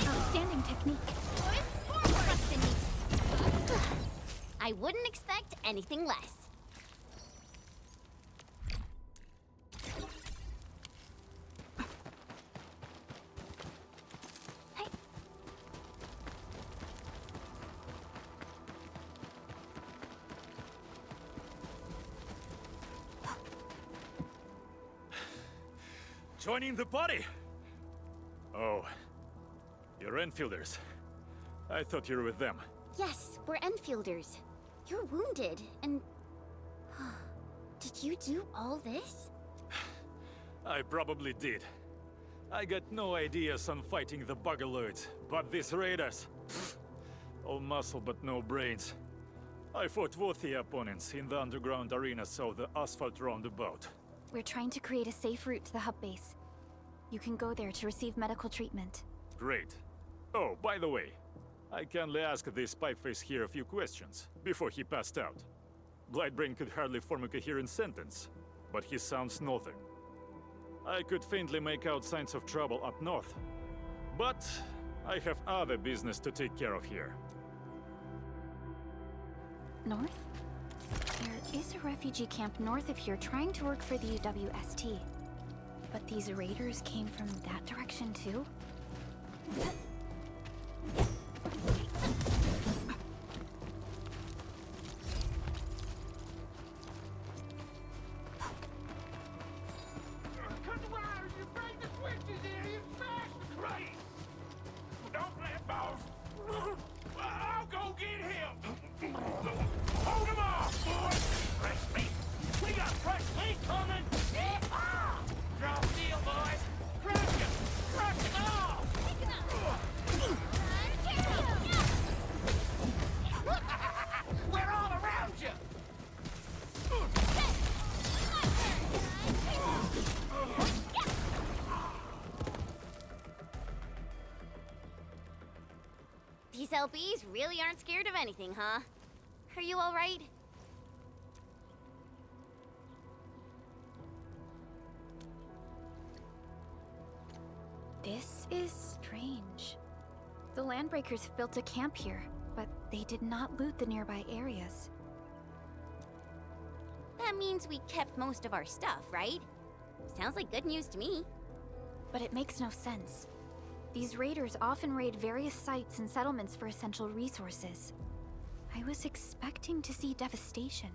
S4: Outstanding technique.
S5: Trust in me. I wouldn't expect anything less.
S12: Joining the party? Oh, you're Enfielders. I thought you were with them.
S5: Yes, we're Enfielders. You're wounded, and... Did you do all this?
S12: I probably did. I got no ideas on fighting the Buggerloids, but these raiders... pfft, all muscle but no brains. I fought worthy opponents in the underground arenas of the asphalt roundabout.
S4: We're trying to create a safe route to the hub base. You can go there to receive medical treatment.
S12: Great. Oh, by the way, I kindly asked this pipeface here a few questions before he passed out. Blightbrain could hardly form a coherent sentence, but he sounds northern. I could faintly make out signs of trouble up north, but I have other business to take care of here.
S4: North? There is a refugee camp north of here trying to work for the UWST. But these raiders came from that direction too?
S2: Cut the wires! You break the switches here! You smash the crate! Don't let boss! I'll go get him! Hold him off, boys! Fresh meat! We got fresh meat coming! Yeah! Drop deal, boys! Crush him! Crush him off!
S5: Pick him up! LBs really aren't scared of anything, huh? Are you alright?
S4: This is strange. The Landbreakers have built a camp here, but they did not loot the nearby areas.
S5: That means we kept most of our stuff, right? Sounds like good news to me.
S4: But it makes no sense. These raiders often raid various sites and settlements for essential resources. I was expecting to see devastation.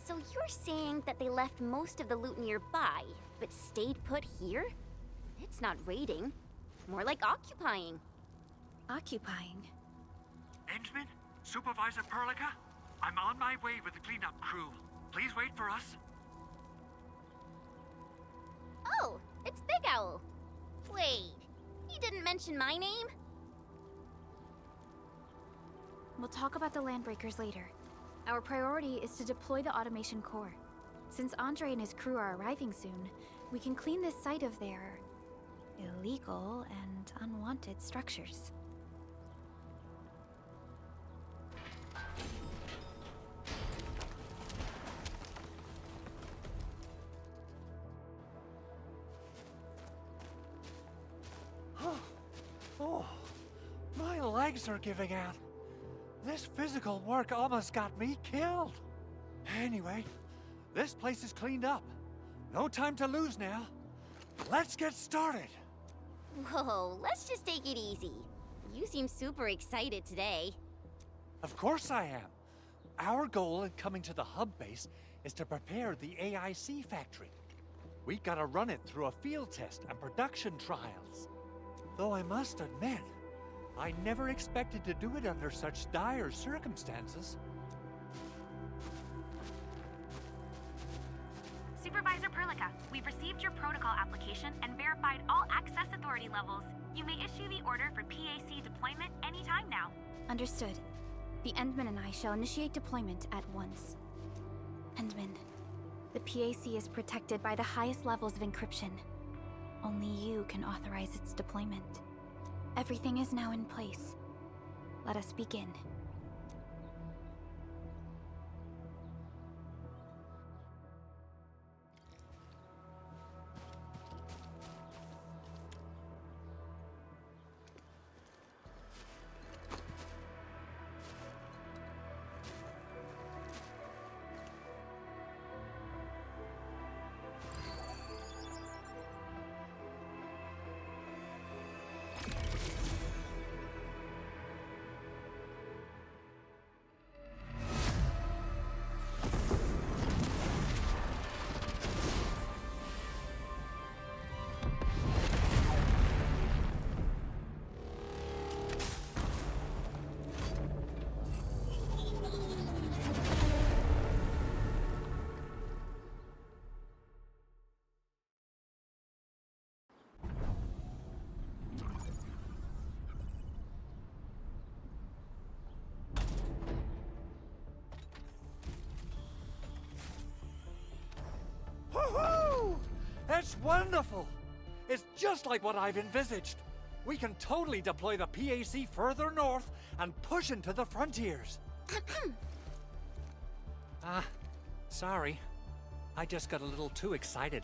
S5: So you're saying that they left most of the loot nearby, but stayed put here? It's not raiding. More like occupying.
S4: Occupying?
S10: Endman? Supervisor Perlica? I'm on my way with the cleanup crew. Please wait for us.
S5: Oh, it's Big Owl. Wait, he didn't mention my name?
S4: We'll talk about the Landbreakers later. Our priority is to deploy the automation core. Since Andre and his crew are arriving soon, we can clean this site of their illegal and unwanted structures.
S10: Oh, my legs are giving out. This physical work almost got me killed. Anyway, this place is cleaned up. No time to lose now. Let's get started.
S5: Whoa, let's just take it easy. You seem super excited today.
S10: Of course I am. Our goal in coming to the hub base is to prepare the AIC factory. We gotta run it through a field test and production trials. Though I must admit, I never expected to do it under such dire circumstances.
S7: Supervisor Perlica, we've received your protocol application and verified all access authority levels. You may issue the order for PAC deployment anytime now.
S4: Understood. The Endman and I shall initiate deployment at once. Endman, the PAC is protected by the highest levels of encryption. Only you can authorize its deployment. Everything is now in place. Let us begin.
S10: Woohoo! That's wonderful! It's just like what I've envisaged. We can totally deploy the PAC further north and push into the frontiers. Sorry. I just got a little too excited.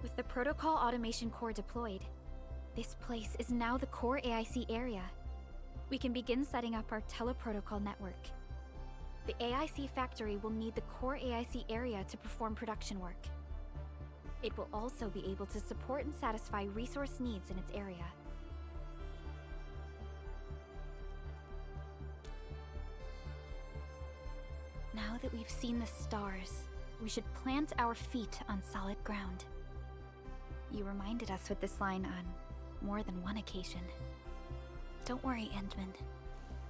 S4: With the protocol automation core deployed, this place is now the core AIC area. We can begin setting up our teleprotocol network. The AIC factory will need the core AIC area to perform production work. It will also be able to support and satisfy resource needs in its area. Now that we've seen the stars, we should plant our feet on solid ground. You reminded us with this line on more than one occasion. Don't worry, Endman.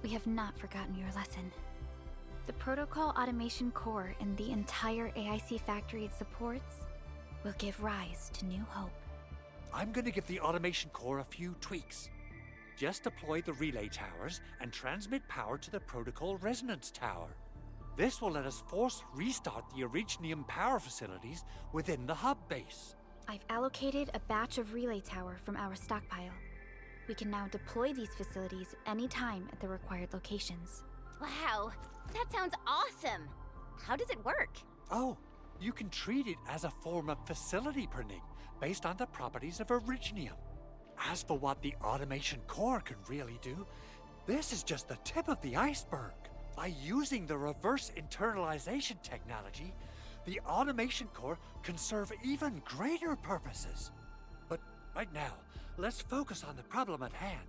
S4: We have not forgotten your lesson. The protocol automation core and the entire AIC factory it supports will give rise to new hope.
S10: I'm gonna give the automation core a few tweaks. Just deploy the relay towers and transmit power to the protocol resonance tower. This will let us force restart the Originium power facilities within the hub base.
S4: I've allocated a batch of relay tower from our stockpile. We can now deploy these facilities anytime at the required locations.
S5: Wow, that sounds awesome! How does it work?
S10: Oh, you can treat it as a form of facility printing based on the properties of Originium. As for what the automation core can really do, this is just the tip of the iceberg. By using the reverse internalization technology, the automation core can serve even greater purposes. But right now, let's focus on the problem at hand.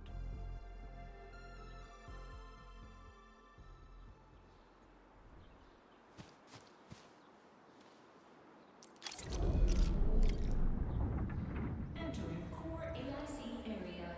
S13: Entering core AIC area.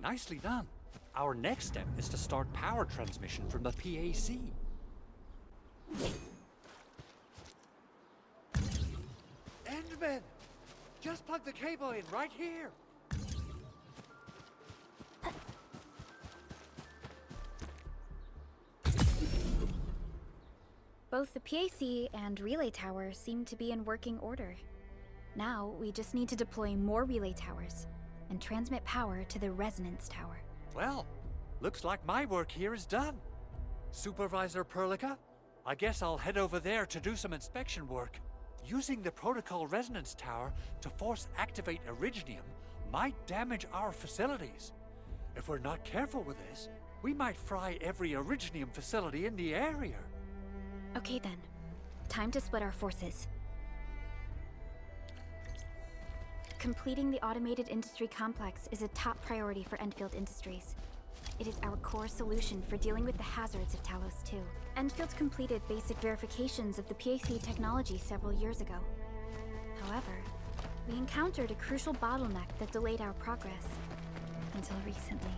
S10: Nicely done. Our next step is to start power transmission from the PAC. Endman! Just plug the cable in right here!
S4: Both the PAC and relay tower seem to be in working order. Now, we just need to deploy more relay towers and transmit power to the resonance tower.
S10: Well, looks like my work here is done. Supervisor Perlica, I guess I'll head over there to do some inspection work. Using the protocol resonance tower to force activate Originium might damage our facilities. If we're not careful with this, we might fry every Originium facility in the area.
S4: Okay then, time to split our forces. Completing the automated industry complex is a top priority for Enfield Industries. It is our core solution for dealing with the hazards of Talos 2. Enfield completed basic verifications of the PAC technology several years ago. However, we encountered a crucial bottleneck that delayed our progress until recently.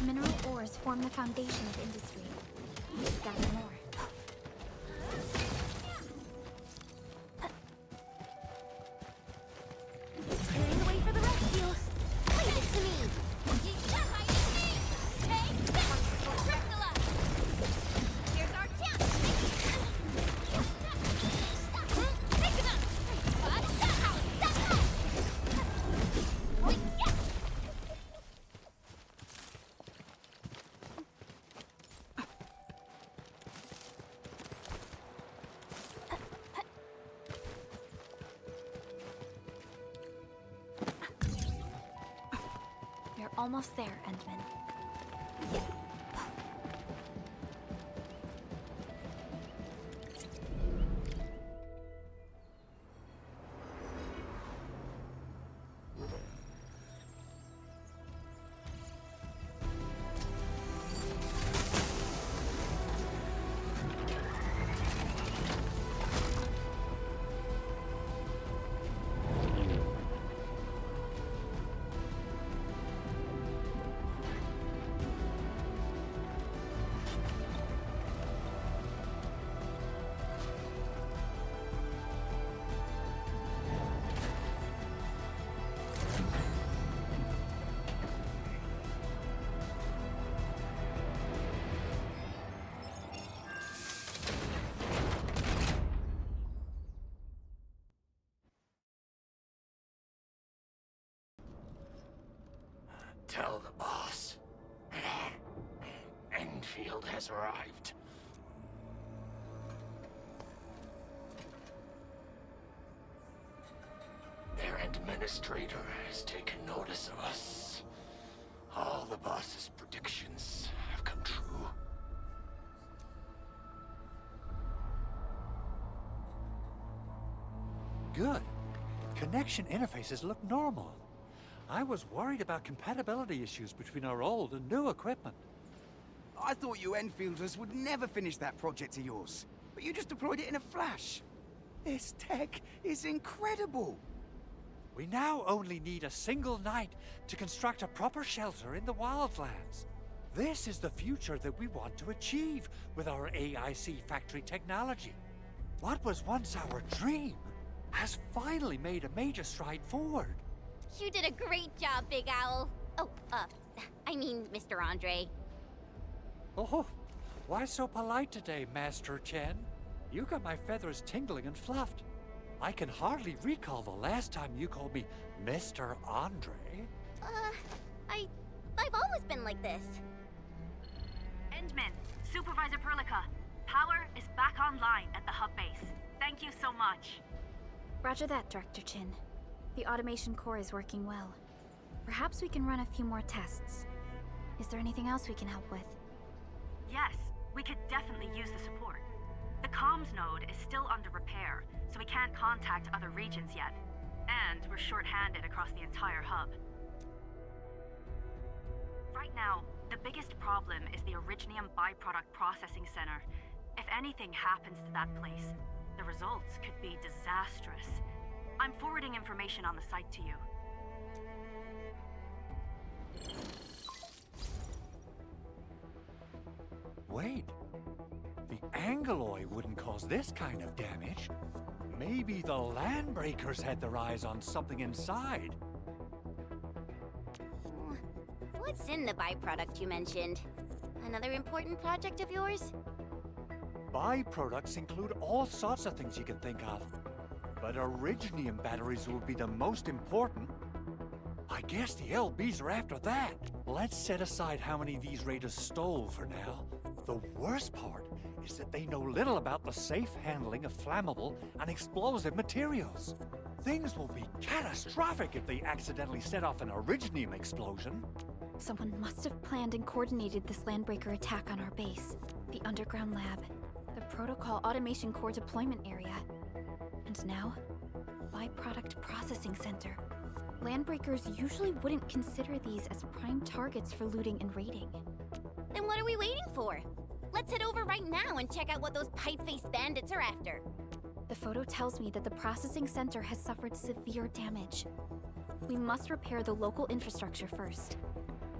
S4: Mineral ores form the foundation of industry. We should gather more.
S5: Clearing the way for the rescue. Leave it to me. Take this, Dracula. Here's our chance. Take it up.
S4: We're almost there, Endman.
S14: Tell the boss. Enfield has arrived. Their administrator has taken notice of us. All the boss's predictions have come true.
S10: Good. Connection interfaces look normal. I was worried about compatibility issues between our old and new equipment.
S15: I thought you Enfielders would never finish that project of yours, but you just deployed it in a flash. This tech is incredible.
S10: We now only need a single night to construct a proper shelter in the wildlands. This is the future that we want to achieve with our AIC factory technology. What was once our dream has finally made a major stride forward.
S5: You did a great job, Big Owl. Oh, I mean, Mr. Andre.
S10: Oh, why so polite today, Master Chen? You got my feathers tingling and fluffed. I can hardly recall the last time you called me Mr. Andre.
S5: I've always been like this.
S7: Endman, Supervisor Perlica, power is back online at the hub base. Thank you so much.
S4: Roger that, Director Chin. The automation core is working well. Perhaps we can run a few more tests. Is there anything else we can help with?
S7: Yes, we could definitely use the support. The comms node is still under repair, so we can't contact other regions yet. And we're short-handed across the entire hub. Right now, the biggest problem is the Originium byproduct processing center. If anything happens to that place, the results could be disastrous. I'm forwarding information on the site to you.
S10: Wait, the Angeloy wouldn't cause this kind of damage. Maybe the Landbreakers had their eyes on something inside.
S5: What's in the byproduct you mentioned? Another important project of yours?
S10: Byproducts include all sorts of things you can think of. But Originium batteries will be the most important. I guess the LBs are after that. Let's set aside how many these raiders stole for now. The worst part is that they know little about the safe handling of flammable and explosive materials. Things will be catastrophic if they accidentally set off an Originium explosion.
S4: Someone must have planned and coordinated this Landbreaker attack on our base. The underground lab, the Protocol Automation Core deployment area, and now, Byproduct Processing Center. Landbreakers usually wouldn't consider these as prime targets for looting and raiding.
S5: Then what are we waiting for? Let's head over right now and check out what those pipe-faced bandits are after.
S4: The photo tells me that the processing center has suffered severe damage. We must repair the local infrastructure first.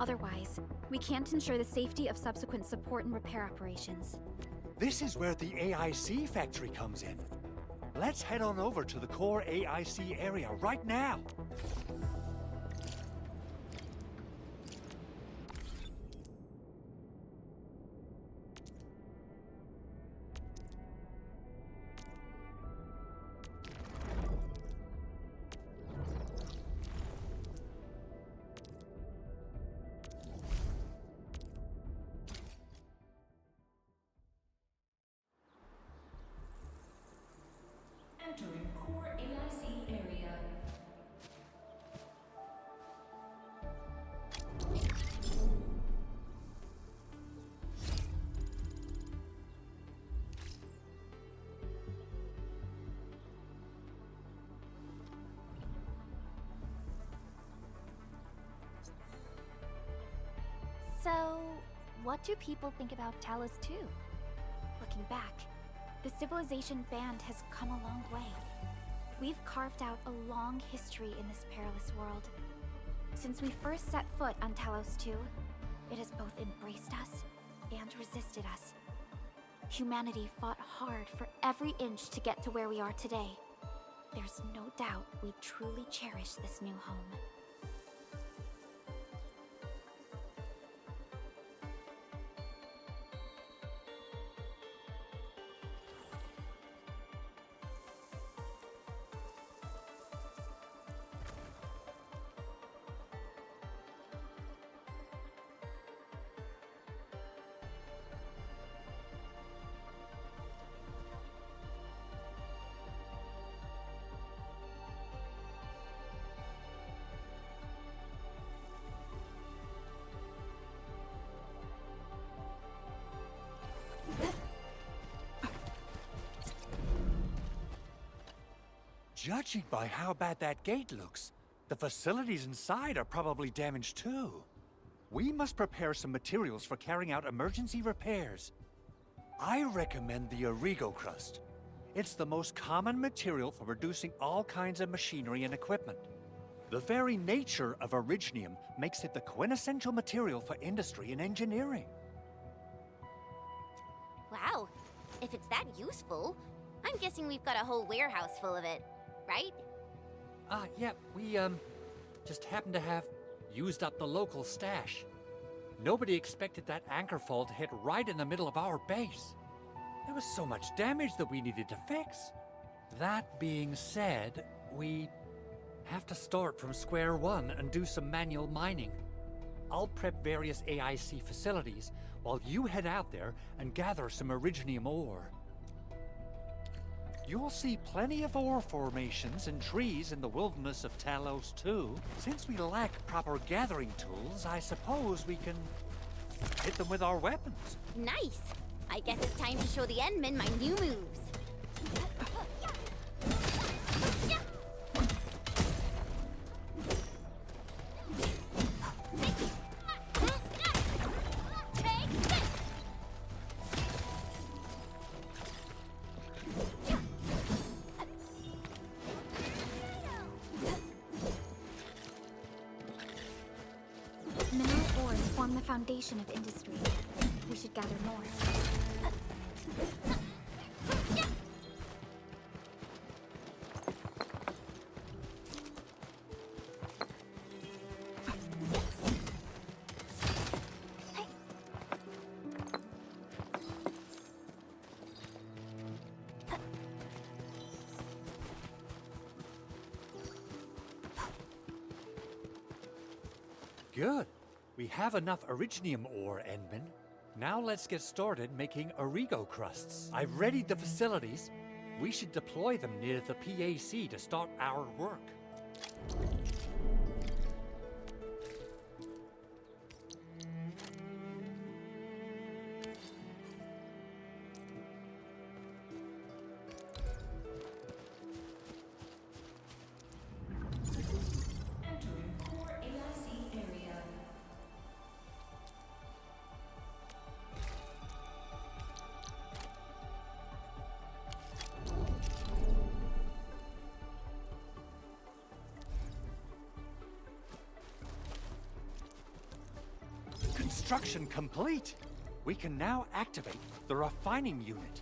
S4: Otherwise, we can't ensure the safety of subsequent support and repair operations.
S10: This is where the AIC factory comes in. Let's head on over to the core AIC area right now.
S13: Entering core AIC area.
S4: So, what do people think about Talos 2? Looking back, the Civilization Band has come a long way. We've carved out a long history in this perilous world. Since we first set foot on Talos 2, it has both embraced us and resisted us. Humanity fought hard for every inch to get to where we are today. There's no doubt we truly cherish this new home.
S10: Judging by how bad that gate looks, the facilities inside are probably damaged too. We must prepare some materials for carrying out emergency repairs. I recommend the Origo crust. It's the most common material for producing all kinds of machinery and equipment. The very nature of originium makes it the quintessential material for industry and engineering.
S5: Wow. If it's that useful, I'm guessing we've got a whole warehouse full of it, right?
S10: Yeah, we, just happen to have used up the local stash. Nobody expected that anchor fall to hit right in the middle of our base. There was so much damage that we needed to fix. That being said, we have to start from square one and do some manual mining. I'll prep various AIC facilities while you head out there and gather some originium ore. You'll see plenty of ore formations and trees in the wilderness of Talos too. Since we lack proper gathering tools, I suppose we can hit them with our weapons.
S5: Nice. I guess it's time to show the Endmen my new moves.
S4: Mineral ores form the foundation of industry. We should gather more.
S10: Good. We have enough originium ore, Endman. Now let's get started making Origo crusts. I've readied the facilities. We should deploy them near the PAC to start our work.
S13: Entering core AIC area.
S10: Construction complete. We can now activate the refining unit.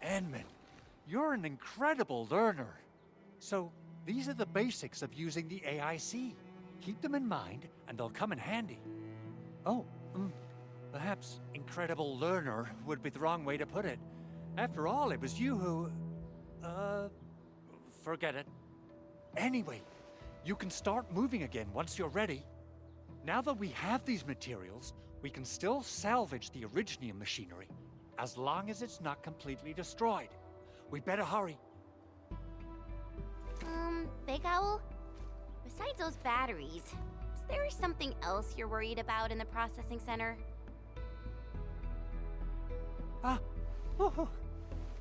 S10: Endman, you're an incredible learner. So, these are the basics of using the AIC. Keep them in mind, and they'll come in handy. Oh, perhaps incredible learner would be the wrong way to put it. After all, it was you who... forget it. Anyway, you can start moving again once you're ready. Now that we have these materials, we can still salvage the originium machinery, as long as it's not completely destroyed. We better hurry.
S5: Big Owl? Besides those batteries, is there something else you're worried about in the processing center?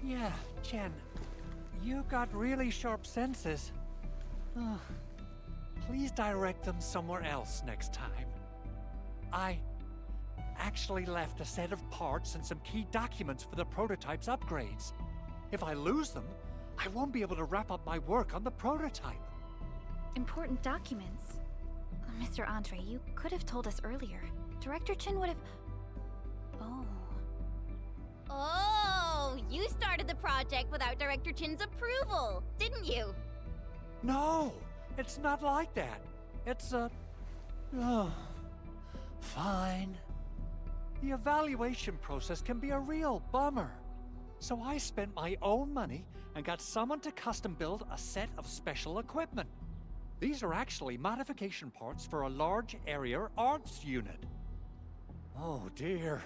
S10: Yeah, Chen. You got really sharp senses. Please direct them somewhere else next time. I actually left a set of parts and some key documents for the prototype's upgrades. If I lose them, I won't be able to wrap up my work on the prototype.
S4: Important documents. Mr. Andre, you could have told us earlier. Director Chin would have... Oh.
S5: Oh, you started the project without Director Chin's approval, didn't you?
S10: No, it's not like that. It's fine. The evaluation process can be a real bummer. So I spent my own money and got someone to custom build a set of special equipment. These are actually modification parts for a large area arts unit. Oh dear.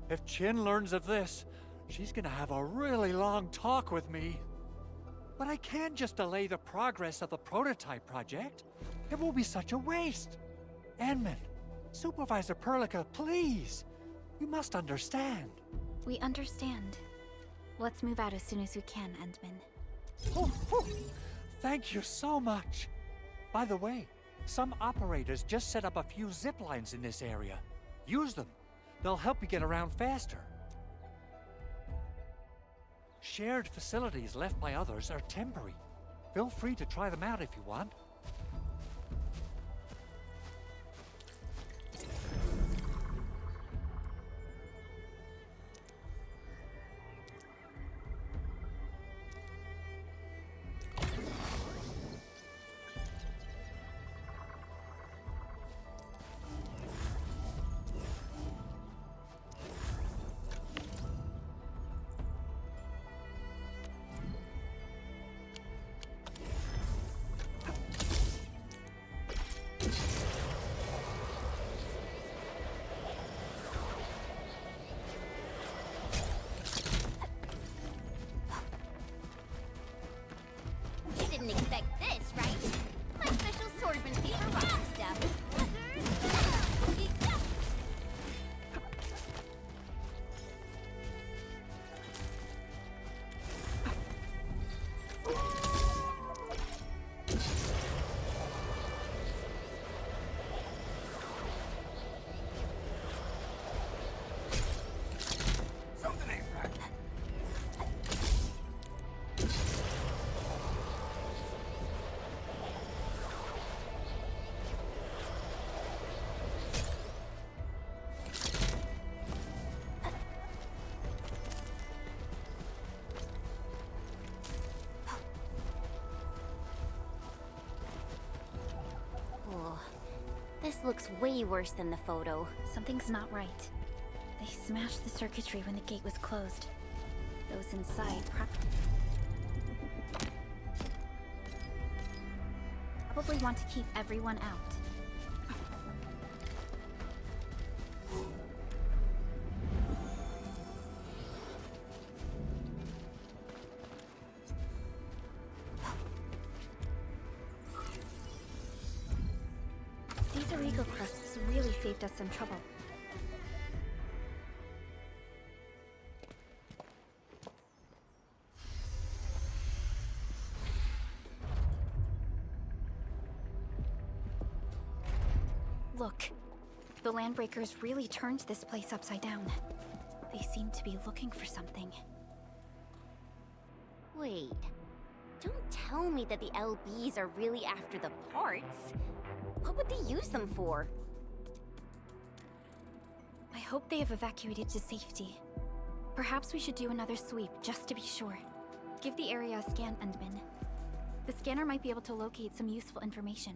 S10: If Chin learns of this, she's gonna have a really long talk with me. But I can't just delay the progress of the prototype project. It will be such a waste. Enman, Supervisor Perlica, please. You must understand.
S4: We understand. Let's move out as soon as we can, Endman.
S10: Oh, thank you so much. By the way, some operators just set up a few zip lines in this area. Use them. They'll help you get around faster. Shared facilities left by others are temporary. Feel free to try them out if you want.
S5: You didn't expect this, right? My special swordmancy for rock stuff.
S15: Something ain't right.
S5: Oh, this looks way worse than the photo.
S4: Something's not right. They smashed the circuitry when the gate was closed. Those inside probably want to keep everyone out. These Origo crusts really saved us some trouble. Look, the Landbreakers really turned this place upside down. They seem to be looking for something.
S5: Wait, don't tell me that the LBs are really after the parts. What would they use them for?
S4: I hope they have evacuated to safety. Perhaps we should do another sweep, just to be sure. Give the area a scan, Endman. The scanner might be able to locate some useful information.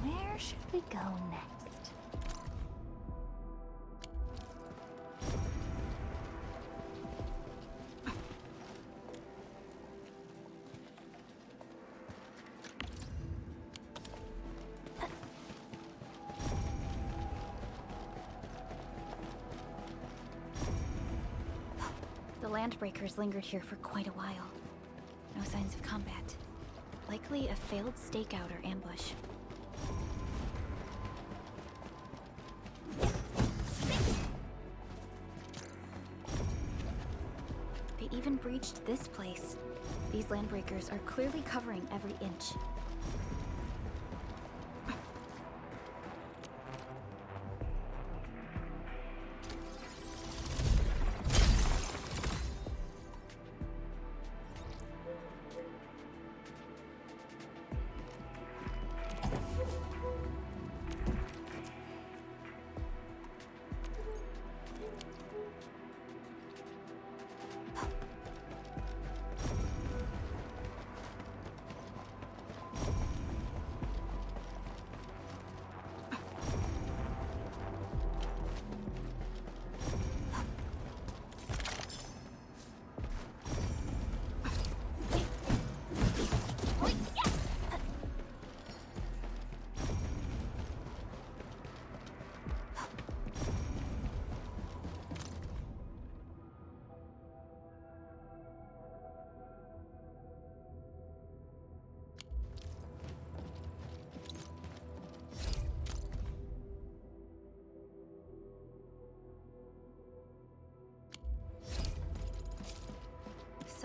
S6: Where should we go next?
S4: The Landbreakers lingered here for quite a while. No signs of combat. Likely a failed stakeout or ambush. They even breached this place. These Landbreakers are clearly covering every inch.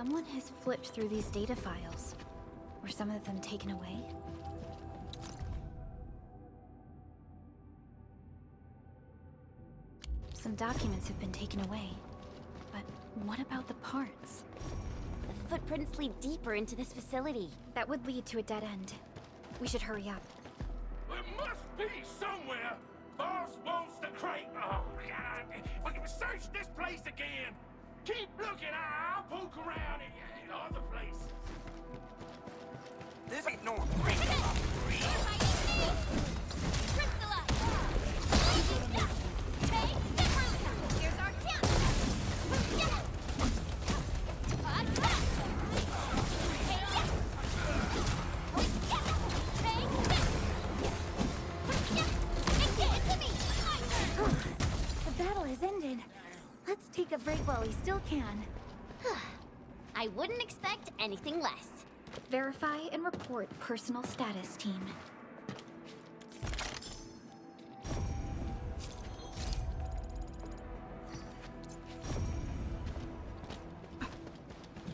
S4: Someone has flipped through these data files. Were some of them taken away? Some documents have been taken away. But what about the parts?
S5: The footprints lead deeper into this facility.
S4: That would lead to a dead end. We should hurry up.
S14: There must be somewhere. Boss wants the crate. Oh, God. We can search this place again. Keep looking. I'll poke around in other places.
S15: This ain't normal.
S4: The battle has ended. Let's take a break while we still can.
S5: I wouldn't expect anything less.
S4: Verify and report personal status, team.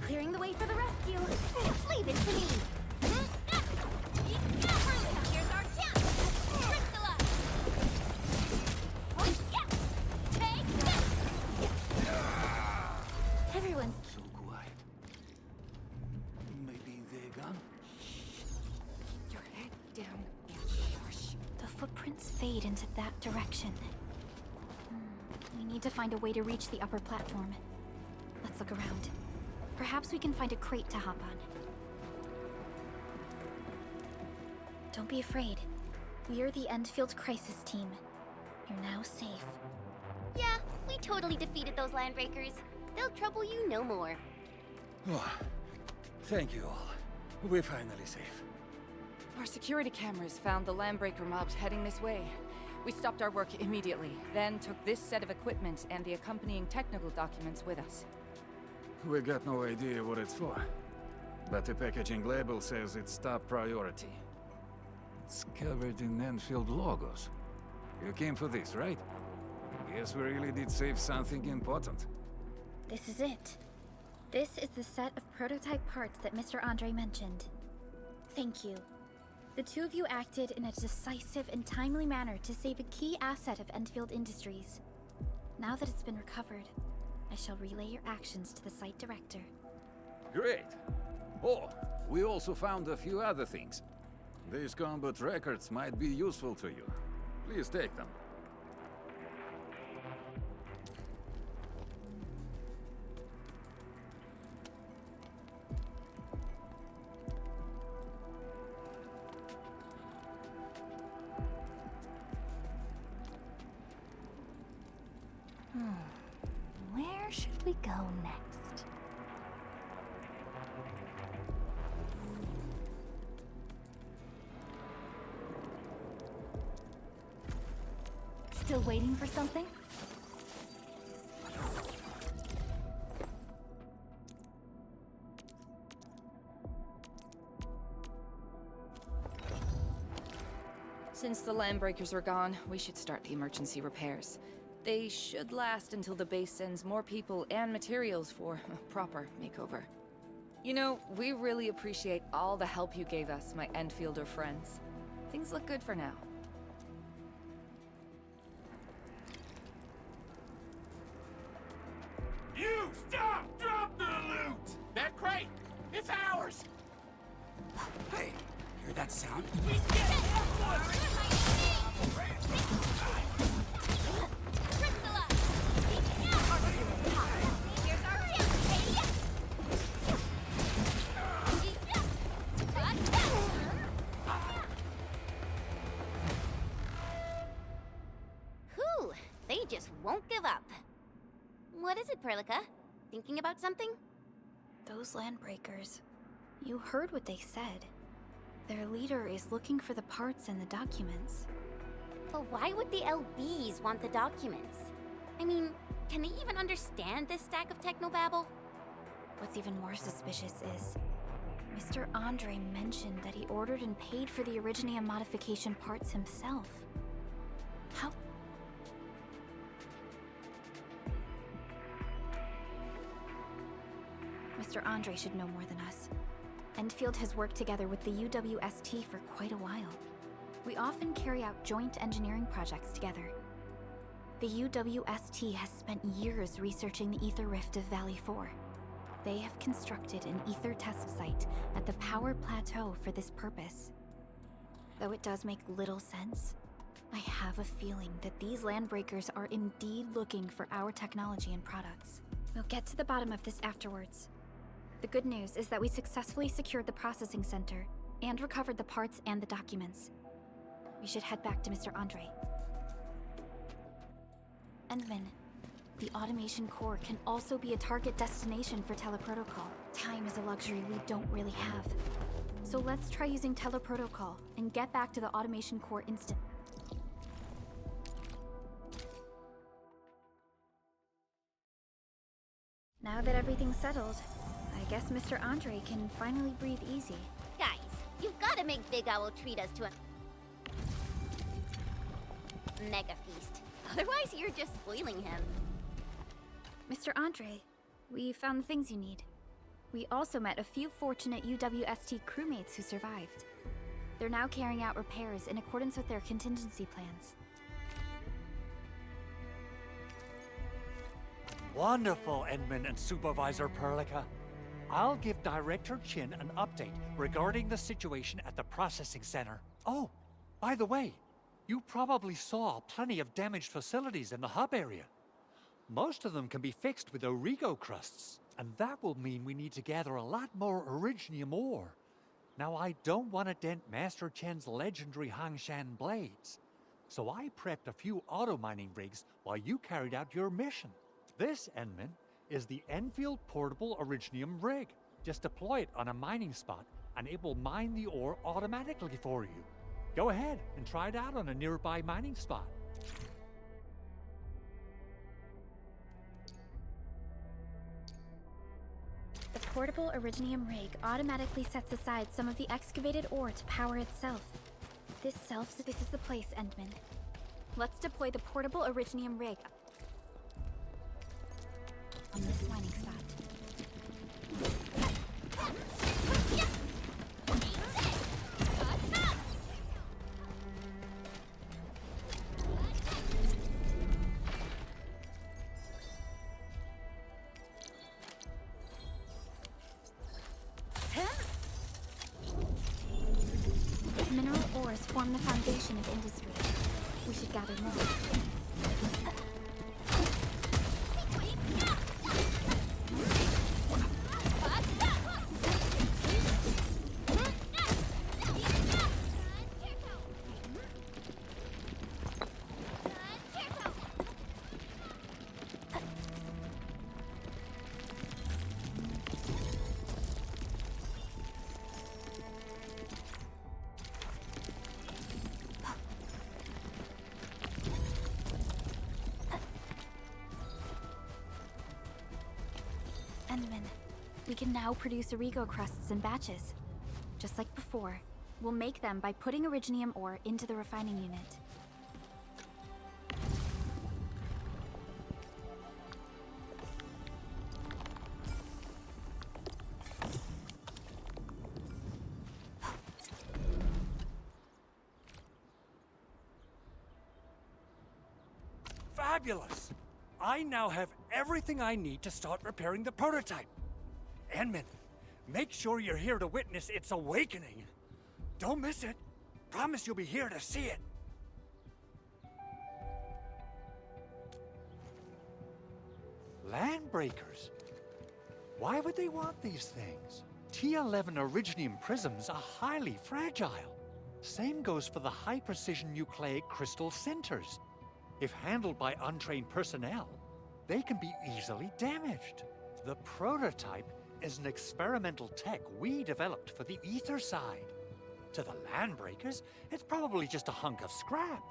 S5: Clearing the way for the rescue. Leave it to me. Here's our chance. Priscilla. Take this.
S4: Everyone's
S2: So quiet. Maybe they're gone?
S8: Your head down and shush.
S4: The footprints fade into that direction. We need to find a way to reach the upper platform. Let's look around. Perhaps we can find a crate to hop on. Don't be afraid. We are the Enfield Crisis Team. You're now safe.
S5: Yeah, we totally defeated those landbreakers. They'll trouble you no more.
S2: Oh, thank you all. We're finally safe.
S8: Our security cameras found the Landbreaker mobs heading this way. We stopped our work immediately, then took this set of equipment and the accompanying technical documents with us.
S12: We got no idea what it's for. But the packaging label says it's top priority. It's covered in Enfield logos. You came for this, right? Guess we really did save something important.
S4: This is it. This is the set of prototype parts that Mr. Andre mentioned. Thank you. The two of you acted in a decisive and timely manner to save a key asset of Enfield Industries. Now that it's been recovered, I shall relay your actions to the site director.
S12: Great. Oh, we also found a few other things. These combat records might be useful to you. Please take them.
S6: Where should we go next?
S4: Still waiting for something?
S8: Since the Landbreakers are gone, we should start the emergency repairs. They should last until the base sends more people and materials for a proper makeover. You know, we really appreciate all the help you gave us, my Enfielder friends. Things look good for now.
S14: You stop! Drop the loot! That crate! It's ours!
S15: Hey, hear that sound?
S5: Whew, they just won't give up. What is it, Perlica? Thinking about something?
S4: Those Landbreakers. You heard what they said. Their leader is looking for the parts and the documents.
S5: But why would the LBs want the documents? I mean, can they even understand this stack of technobabble?
S4: What's even more suspicious is Mr. Andre mentioned that he ordered and paid for the Originium modification parts himself. How? Mr. Mr. Andre should know more than us. Enfield has worked together with the UWST for quite a while. We often carry out joint engineering projects together. The UWST has spent years researching the ether rift of Valley 4. They have constructed an ether test site at the power plateau for this purpose. Though it does make little sense, I have a feeling that these landbreakers are indeed looking for our technology and products. We'll get to the bottom of this afterwards. The good news is that we successfully secured the processing center and recovered the parts and the documents. We should head back to Mr. Andre. Endman, the automation core can also be a target destination for teleprotocol. Time is a luxury we don't really have. So let's try using teleprotocol and get back to the automation core instant. Now that everything's settled, I guess Mr. Andre can finally breathe easy.
S5: Guys, you've got to make Big Owl treat us to a mega feast. Otherwise, you're just spoiling him.
S4: Mr. Andre, we found the things you need. We also met a few fortunate UWST crewmates who survived. They're now carrying out repairs in accordance with their contingency plans.
S10: Wonderful, Edmund and Supervisor Perlica. I'll give Director Chin an update regarding the situation at the processing center. Oh, by the way, you probably saw plenty of damaged facilities in the hub area. Most of them can be fixed with Origo crusts, and that will mean we need to gather a lot more Originium ore. Now, I don't want to dent Master Chen's legendary Hangshan blades, so I prepped a few auto-mining rigs while you carried out your mission. This, Enman, is the Enfield Portable Originium rig. Just deploy it on a mining spot, and it will mine the ore automatically for you. Go ahead and try it out on a nearby mining spot.
S4: The portable Originium rig automatically sets aside some of the excavated ore to power itself. This is the place, Endman. Let's deploy the portable Originium rig on this mining spot. Mineral ores form the foundation of industry. We should gather more. We can now produce Origo crusts in batches. Just like before, we'll make them by putting Originium ore into the refining unit.
S10: Fabulous! I now have everything I need to start repairing the prototype. Enman, make sure you're here to witness its awakening. Don't miss it. Promise you'll be here to see it. Landbreakers? Why would they want these things? T11 Originium prisms are highly fragile. Same goes for the high-precision nucleic crystal centers. If handled by untrained personnel, they can be easily damaged. The prototype is an experimental tech we developed for the ether side. To the Landbreakers, it's probably just a hunk of scrap.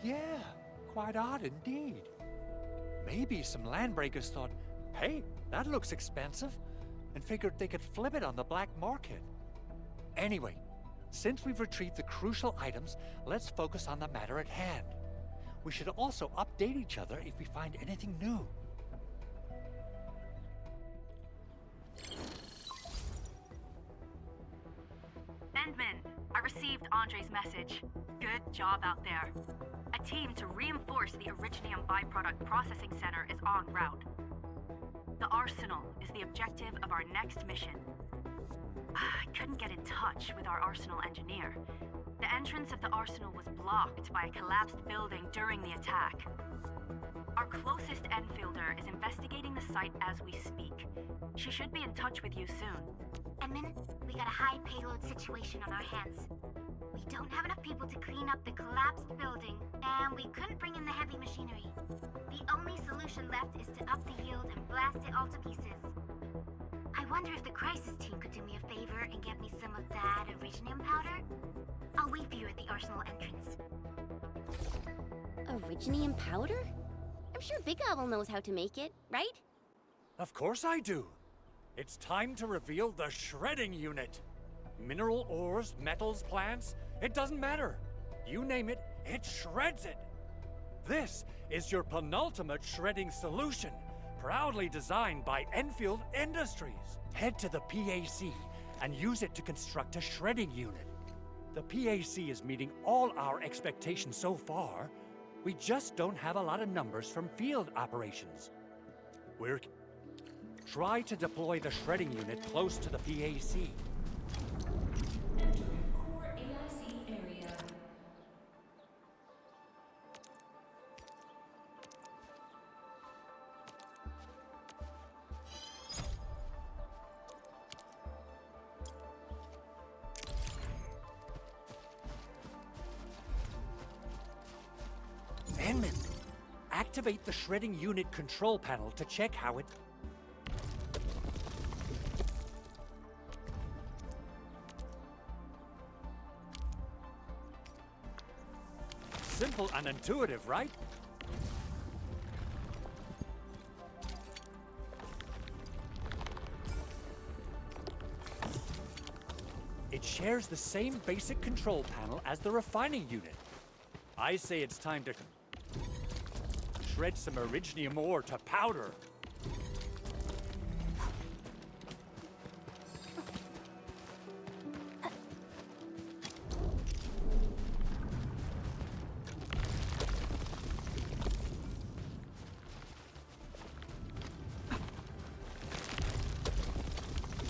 S10: Yeah, quite odd indeed. Maybe some Landbreakers thought, hey, that looks expensive, and figured they could flip it on the black market. Anyway, since we've retrieved the crucial items, let's focus on the matter at hand. We should also update each other if we find anything new.
S7: Endman, I received Andre's message. Good job out there. A team to reinforce the Originium byproduct processing center is en route. The Arsenal is the objective of our next mission. I couldn't get in touch with our Arsenal engineer. The entrance of the Arsenal was blocked by a collapsed building during the attack. Our closest Enfielder is investigating the site as we speak. She should be in touch with you soon.
S3: Edmund, we got a high payload situation on our hands. We don't have enough people to clean up the collapsed building, and we couldn't bring in the heavy machinery. The only solution left is to up the yield and blast it all to pieces. I wonder if the crisis team could do me a favor and get me some of that Originium powder? I'll wait for you at the Arsenal entrance.
S5: Originium powder? I'm sure Big Owl knows how to make it, right?
S10: Of course I do. It's time to reveal the shredding unit. Mineral ores, metals, plants, it doesn't matter. You name it, it shreds it. This is your penultimate shredding solution, proudly designed by Enfield Industries. Head to the PAC and use it to construct a shredding unit. The PAC is meeting all our expectations so far. We just don't have a lot of numbers from field operations. Try to deploy the shredding unit close to the PAC.
S13: Entering core AIC area.
S10: Edmund, activate the shredding unit control panel to check how it... Simple and intuitive, right? It shares the same basic control panel as the refining unit. I say it's time to shred some Originium ore to powder.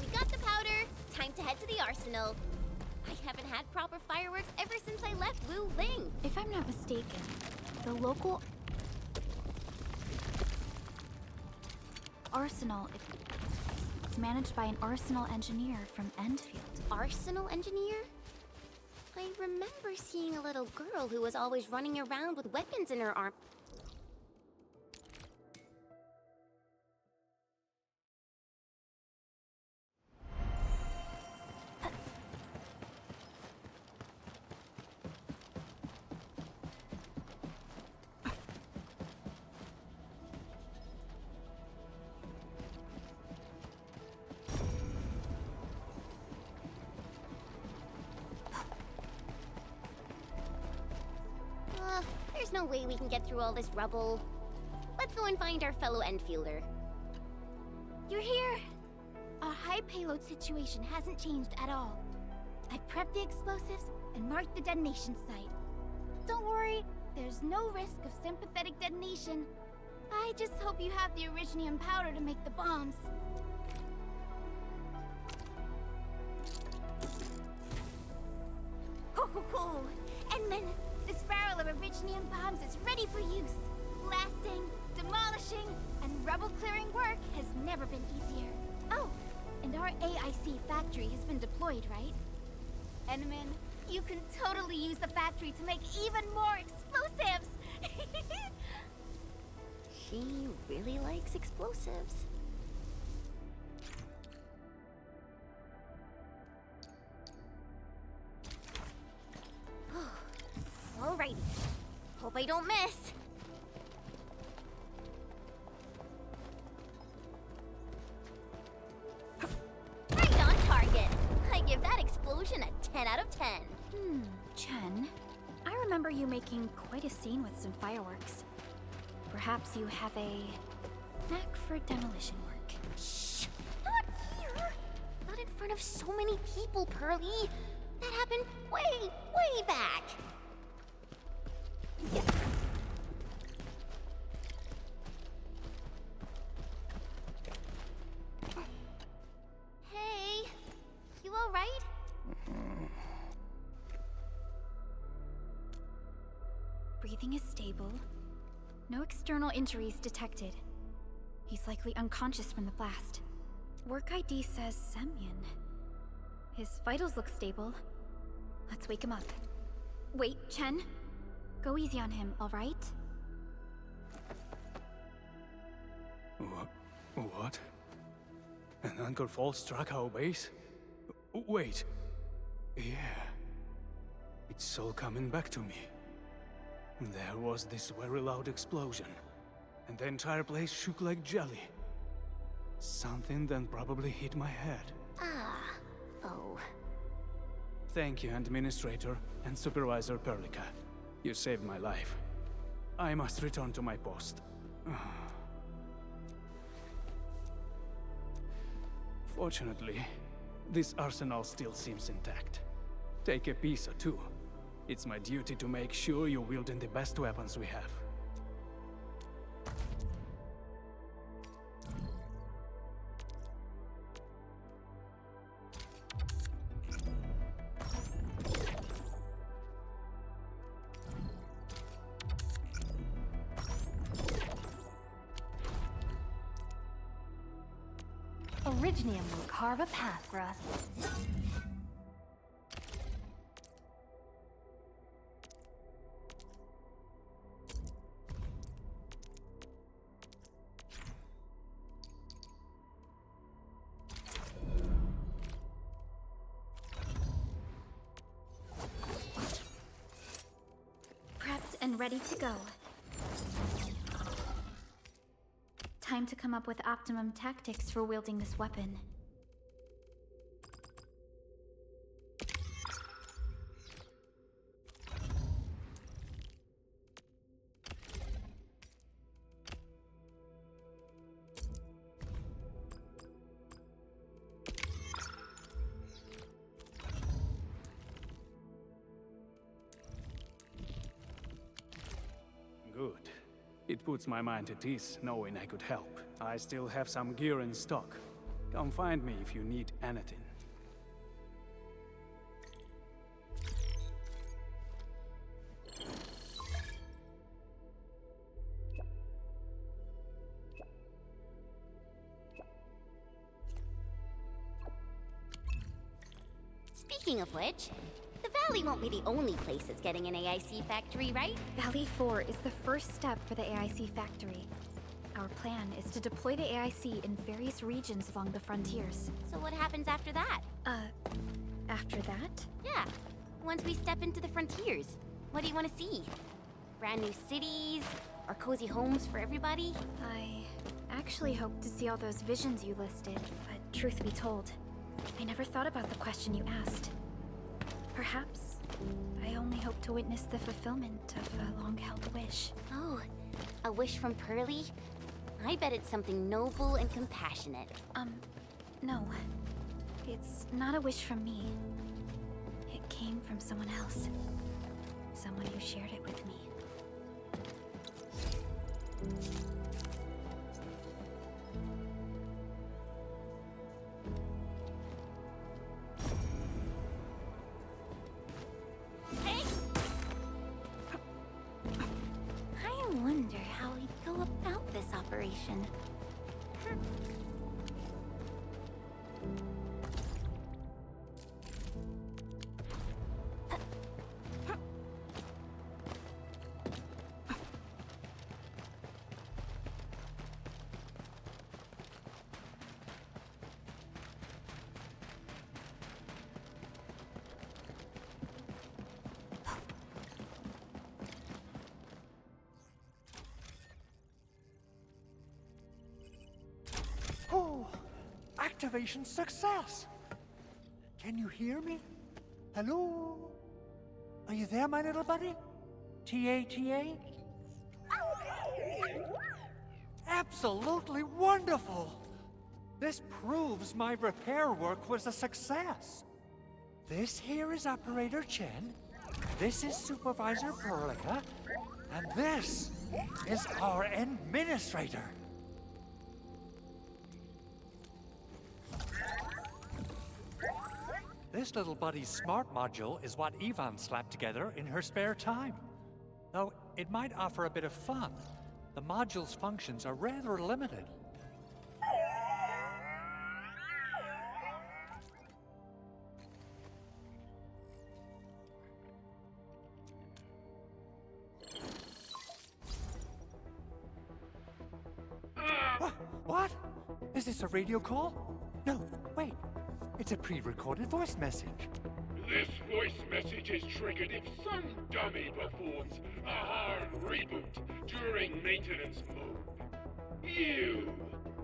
S5: We got the powder. Time to head to the Arsenal. I haven't had proper fireworks ever since I left Wu Ling.
S4: If I'm not mistaken, the local Arsenal, it's managed by an Arsenal engineer from Enfield.
S5: Arsenal engineer? I remember seeing a little girl who was always running around with weapons in her arm. There's no way we can get through all this rubble. Let's go and find our fellow Enfielder.
S3: You're here! Our high payload situation hasn't changed at all. I've prepped the explosives and marked the detonation site. Don't worry, there's no risk of sympathetic detonation. I just hope you have the Originium powder to make the bombs. Ho ho ho! Edmund, this barrel of Originium bombs is ready for use. Blasting, demolishing, and rubble-clearing work has never been easier. Oh, and our AIC factory has been deployed, right? Edmund, you can totally use the factory to make even more explosives!
S5: She really likes explosives. Alrighty. Hope I don't miss. Right on target. I give that explosion a 10 out of 10.
S4: Chen, I remember you making quite a scene with some fireworks. Perhaps you have a knack for demolition work.
S5: Shh! Not here! Not in front of so many people, Pearly. That happened way, way back. Hey, you all right?
S4: Breathing is stable. No external injuries detected. He's likely unconscious from the blast. Work ID says Semyon. His vitals look stable. Let's wake him up. Wait, Chen. Go easy on him, all right?
S2: What? An anchor fault struck our base? Wait. Yeah. It's all coming back to me. There was this very loud explosion, and the entire place shook like jelly. Something then probably hit my head.
S5: Ah. Oh.
S2: Thank you, Administrator and Supervisor Perlica. You saved my life. I must return to my post. Fortunately, this arsenal still seems intact. Take a piece or two. It's my duty to make sure you're wielding the best weapons we have.
S6: Originium will carve a path for us.
S4: Prepped and ready to go. Time to come up with optimum tactics for wielding this weapon.
S2: Good. It puts my mind at ease knowing I could help. I still have some gear in stock. Come find me if you need anything.
S5: Speaking of which, the Valley won't be the only place that's getting an AIC factory, right?
S4: Valley 4 is the first step for the AIC factory. Our plan is to deploy the AIC in various regions along the frontiers.
S5: So what happens after that?
S4: After that?
S5: Yeah, once we step into the frontiers, what do you want to see? Brand new cities? Or cozy homes for everybody?
S4: I actually hoped to see all those visions you listed, but truth be told, I never thought about the question you asked. Perhaps I only hope to witness the fulfillment of a long-held wish.
S5: Oh, a wish from Pearly? I bet it's something noble and compassionate.
S4: No. It's not a wish from me. It came from someone else. Someone who shared it with me.
S5: Hey!
S6: I wonder how we'd go about this operation.
S10: Oh, activation success! Can you hear me? Hello? Are you there, my little buddy? TATA? Absolutely wonderful! This proves my repair work was a success. This here is Operator Chen, this is Supervisor Perlica, and this is our Administrator. This little buddy's smart module is what Yvonne slapped together in her spare time. Though it might offer a bit of fun, the module's functions are rather limited. What? Is this a radio call? No, wait. It's a pre-recorded voice message.
S14: This voice message is triggered if some dummy performs a hard reboot during maintenance mode. You!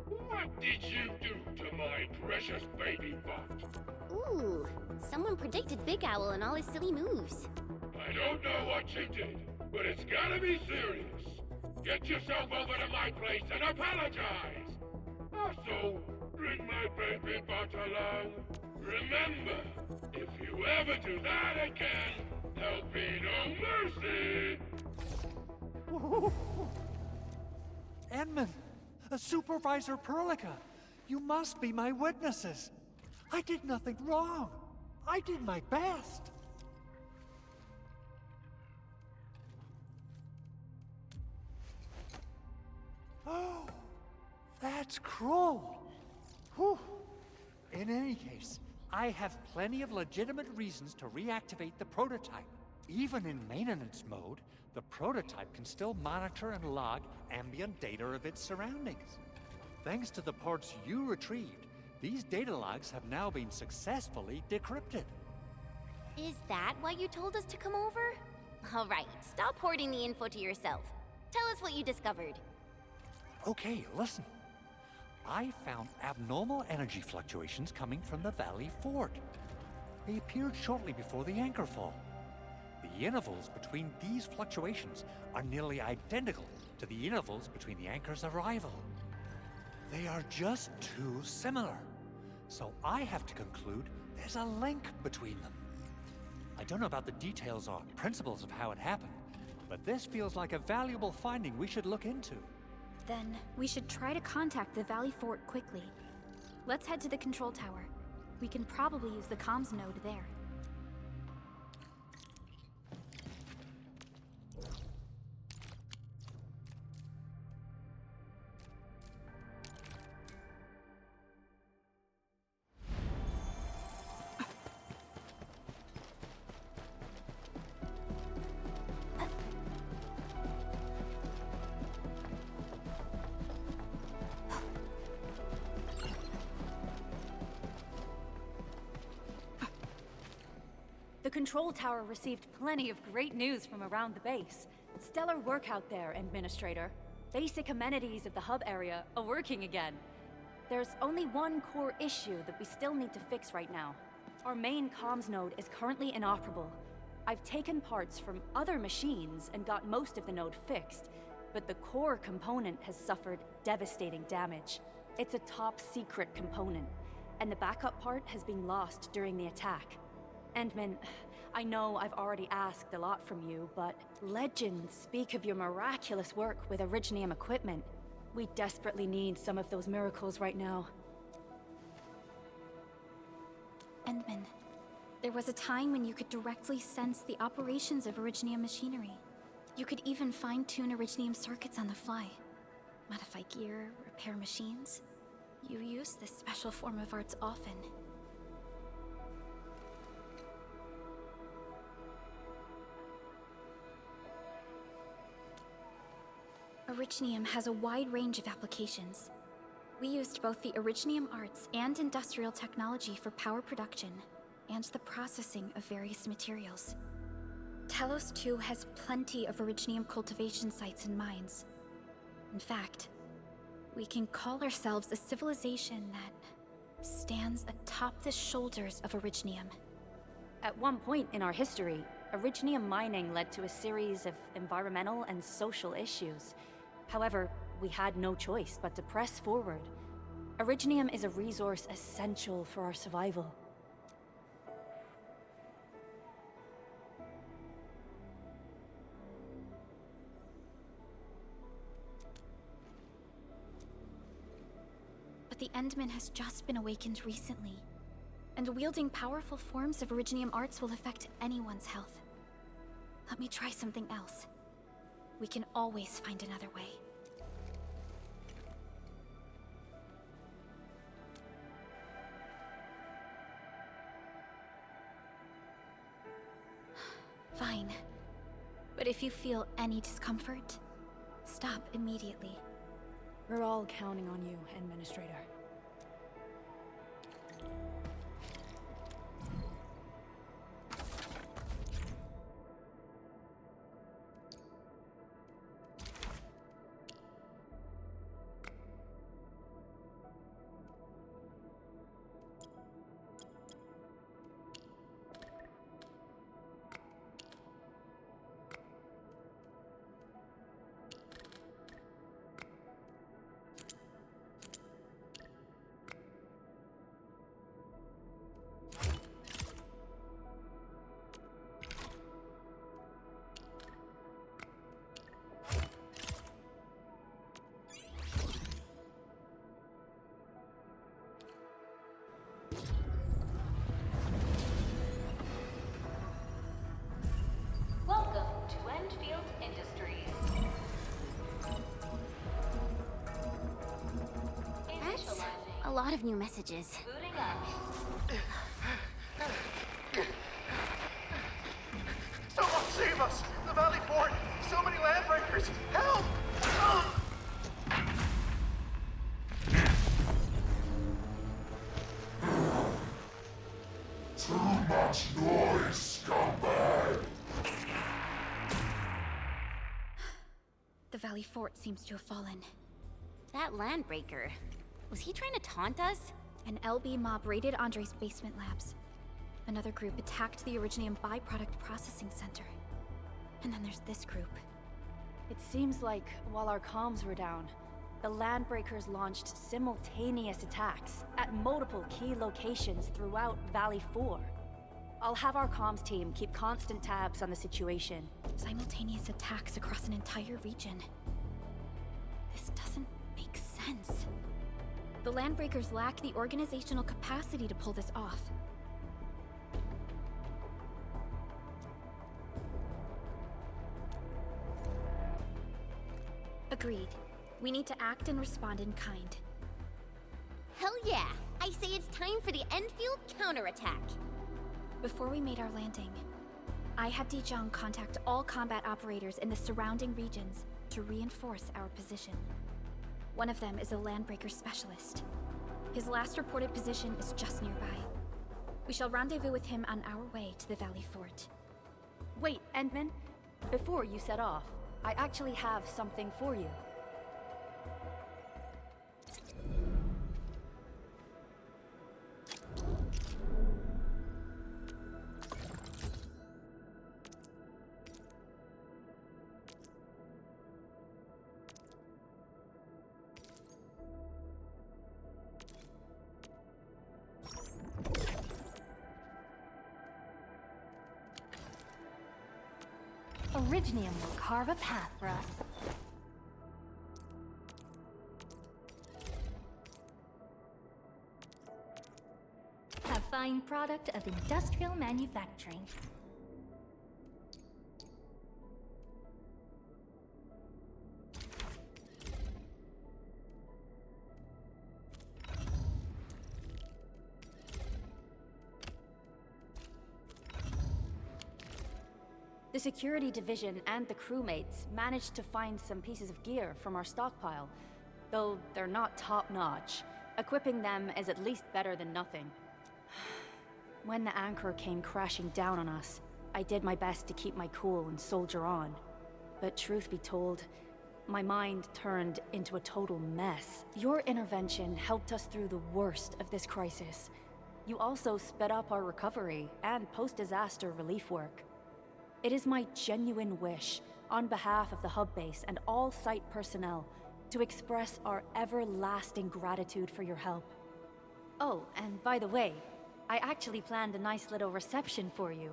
S14: What did you do to my precious baby butt?
S5: Ooh, someone predicted Big Owl and all his silly moves.
S14: I don't know what you did, but it's gotta be serious. Get yourself over to my place and apologize! Also, bring my baby butt along. Remember, if you ever do that again, there'll be no mercy!
S10: Edmund, Supervisor Perlica, you must be my witnesses. I did nothing wrong. I did my best. Oh, that's cruel. Whew. In any case, I have plenty of legitimate reasons to reactivate the prototype. Even in maintenance mode, the prototype can still monitor and log ambient data of its surroundings. Thanks to the parts you retrieved, these data logs have now been successfully decrypted.
S5: Is that why you told us to come over? All right, stop hoarding the info to yourself. Tell us what you discovered.
S10: Okay, listen. I found abnormal energy fluctuations coming from the Valley Fort. They appeared shortly before the anchor fall. The intervals between these fluctuations are nearly identical to the intervals between the anchor's arrival. They are just too similar. So I have to conclude there's a link between them. I don't know about the details or principles of how it happened, but this feels like a valuable finding we should look into.
S4: Then we should try to contact the Valley Fort quickly. Let's head to the control tower. We can probably use the comms node there.
S8: The control tower received plenty of great news from around the base. Stellar work out there, Administrator. Basic amenities of the hub area are working again. There's only one core issue that we still need to fix right now. Our main comms node is currently inoperable. I've taken parts from other machines and got most of the node fixed, but the core component has suffered devastating damage. It's a top secret component, and the backup part has been lost during the attack. Endman, I know I've already asked a lot from you, but legends speak of your miraculous work with Originium equipment. We desperately need some of those miracles right now.
S4: Endman, there was a time when you could directly sense the operations of Originium machinery. You could even fine-tune Originium circuits on the fly. Modify gear, repair machines. You use this special form of arts often. Originium has a wide range of applications. We used both the Originium arts and industrial technology for power production, and the processing of various materials. Telos 2 has plenty of Originium cultivation sites and mines. In fact, we can call ourselves a civilization that stands atop the shoulders of Originium.
S8: At one point in our history, Originium mining led to a series of environmental and social issues. However, we had no choice but to press forward. Originium is a resource essential for our survival.
S4: But the Endman has just been awakened recently, and wielding powerful forms of Originium arts will affect anyone's health. Let me try something else. We can always find another way. Fine. But if you feel any discomfort, stop immediately.
S8: We're all counting on you, Administrator.
S1: Welcome to Enfield Industries.
S5: That's a lot of new messages.
S1: Booting up.
S16: Someone save us! The Valley Fort! So many landbreakers! Help!
S14: Too much noise, scumbag!
S4: The Valley Fort seems to have fallen.
S5: That landbreaker, was he trying to taunt us?
S4: An LB mob raided Andre's basement labs. Another group attacked the Originium byproduct processing center. And then there's this group.
S8: It seems like while our comms were down, the Landbreakers launched simultaneous attacks at multiple key locations throughout Valley 4. I'll have our comms team keep constant tabs on the situation.
S4: Simultaneous attacks across an entire region. This doesn't make sense. The Landbreakers lack the organizational capacity to pull this off. Agreed. We need to act and respond in kind.
S5: Hell yeah! I say it's time for the Enfield counterattack.
S4: Before we made our landing, I had Dijong contact all combat operators in the surrounding regions to reinforce our position. One of them is a Landbreaker specialist. His last reported position is just nearby. We shall rendezvous with him on our way to the Valley Fort.
S8: Wait, Endman. Before you set off, I actually have something for you.
S6: Originium will carve a path for us. A fine product of industrial manufacturing.
S8: The security division and the crewmates managed to find some pieces of gear from our stockpile, though they're not top-notch. Equipping them is at least better than nothing. When the anchor came crashing down on us, I did my best to keep my cool and soldier on. But truth be told, my mind turned into a total mess. Your intervention helped us through the worst of this crisis. You also sped up our recovery and post-disaster relief work. It is my genuine wish, on behalf of the hub base and all site personnel, to express our everlasting gratitude for your help. Oh, and by the way, I actually planned a nice little reception for you.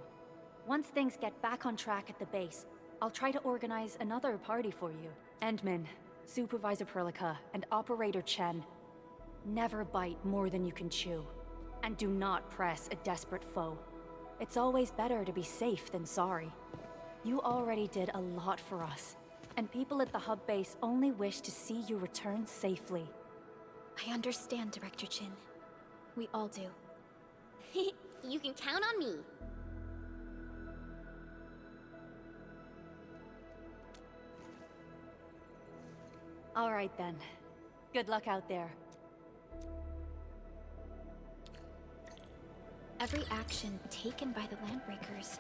S8: Once things get back on track at the base, I'll try to organize another party for you. Endman, Supervisor Perlica, and Operator Chen, never bite more than you can chew. And do not press a desperate foe. It's always better to be safe than sorry. You already did a lot for us, and people at the hub base only wish to see you return safely.
S4: I understand, Director Chin. We all do.
S5: You can count on me.
S8: All right then. Good luck out there.
S4: Every action taken by the Landbreakers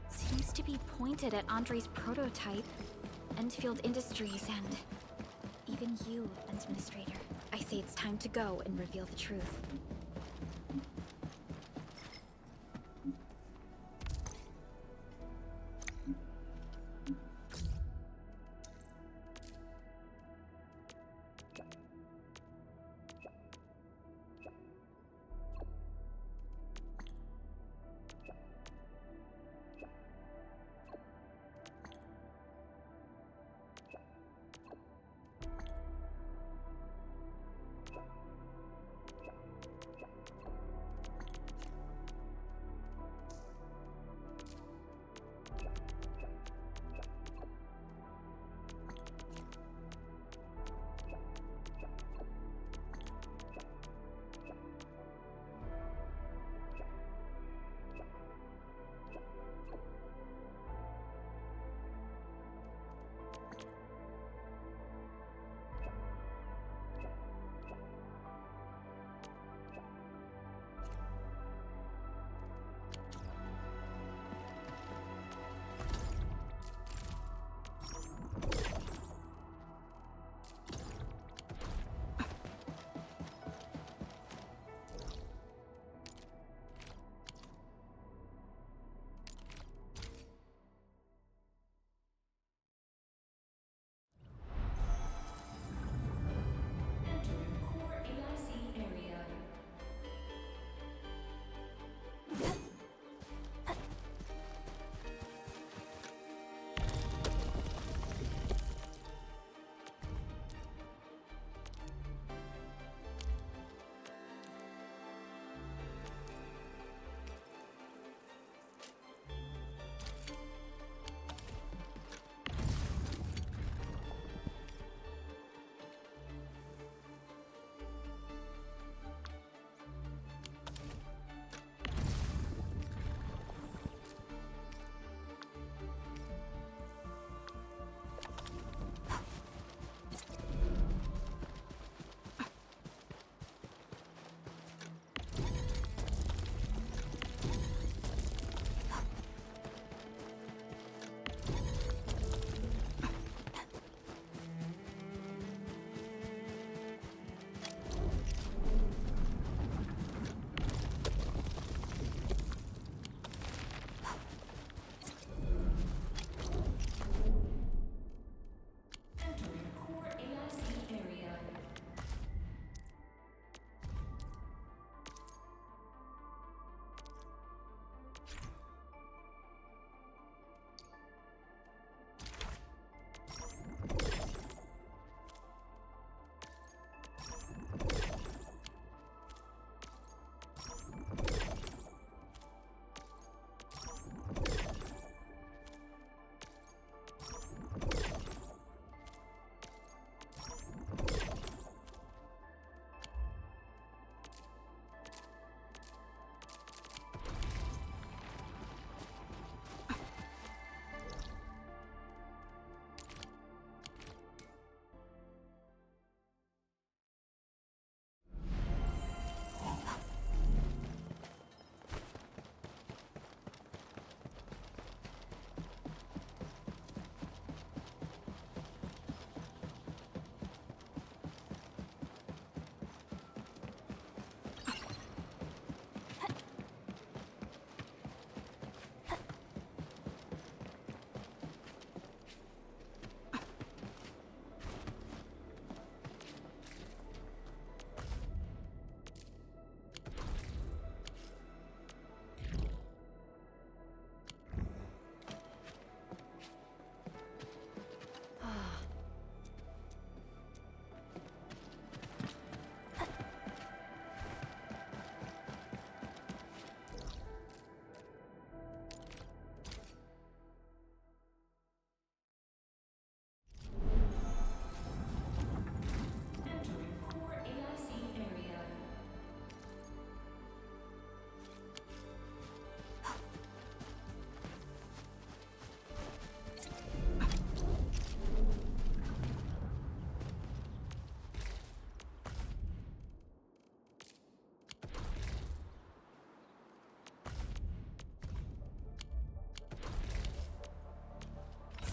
S4: seems to be pointed at Andre's prototype, Enfield Industries, and even you, Administrator. I say it's time to go and reveal the truth.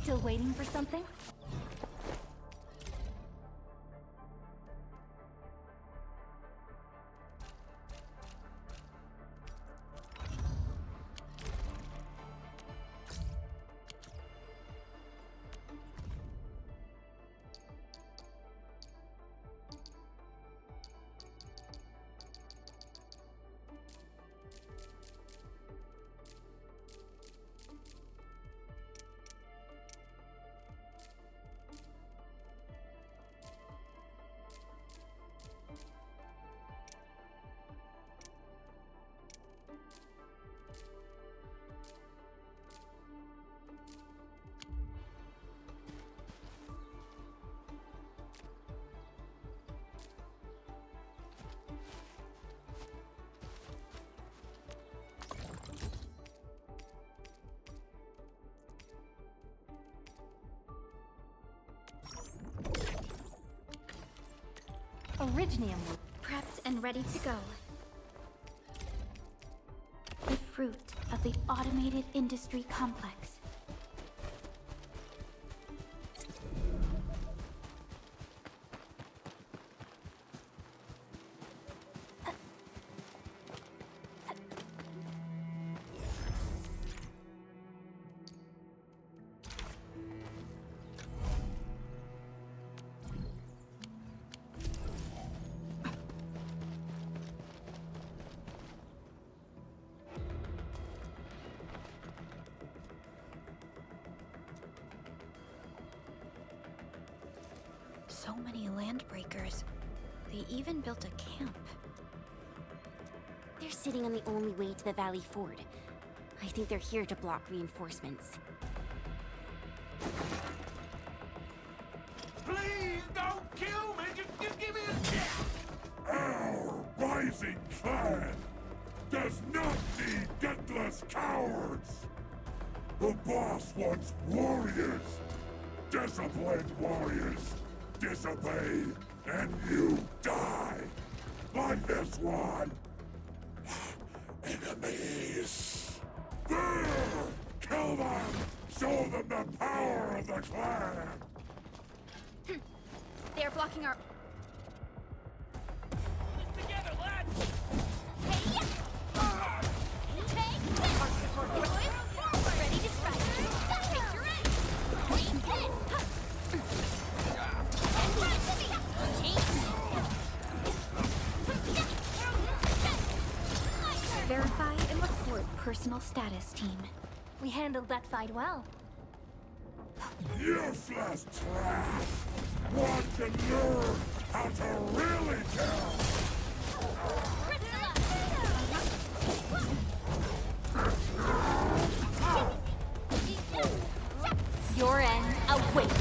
S6: Still waiting for something? Originium.
S4: Prepped and ready to go. The fruit of the automated industry complex. So many landbreakers. They even built a camp.
S5: They're sitting on the only way to the Valley Ford. I think they're here to block reinforcements.
S14: Please don't kill me! Just give me a chance! Our rising clan does not need gutless cowards! The boss wants warriors! Disciplined warriors! Disobey, and you die! Like this one! Enemies! There! Kill them! Show them the power of the clan!
S5: They are blocking our...
S14: Together, lads!
S5: Hey! Take this! Ready to strike! Take your aim! Take this! And right to me!
S4: Verify and report personal status, team.
S6: We handled that fight well.
S14: Useless trap! Want to learn how to really kill!
S6: Your end awaits.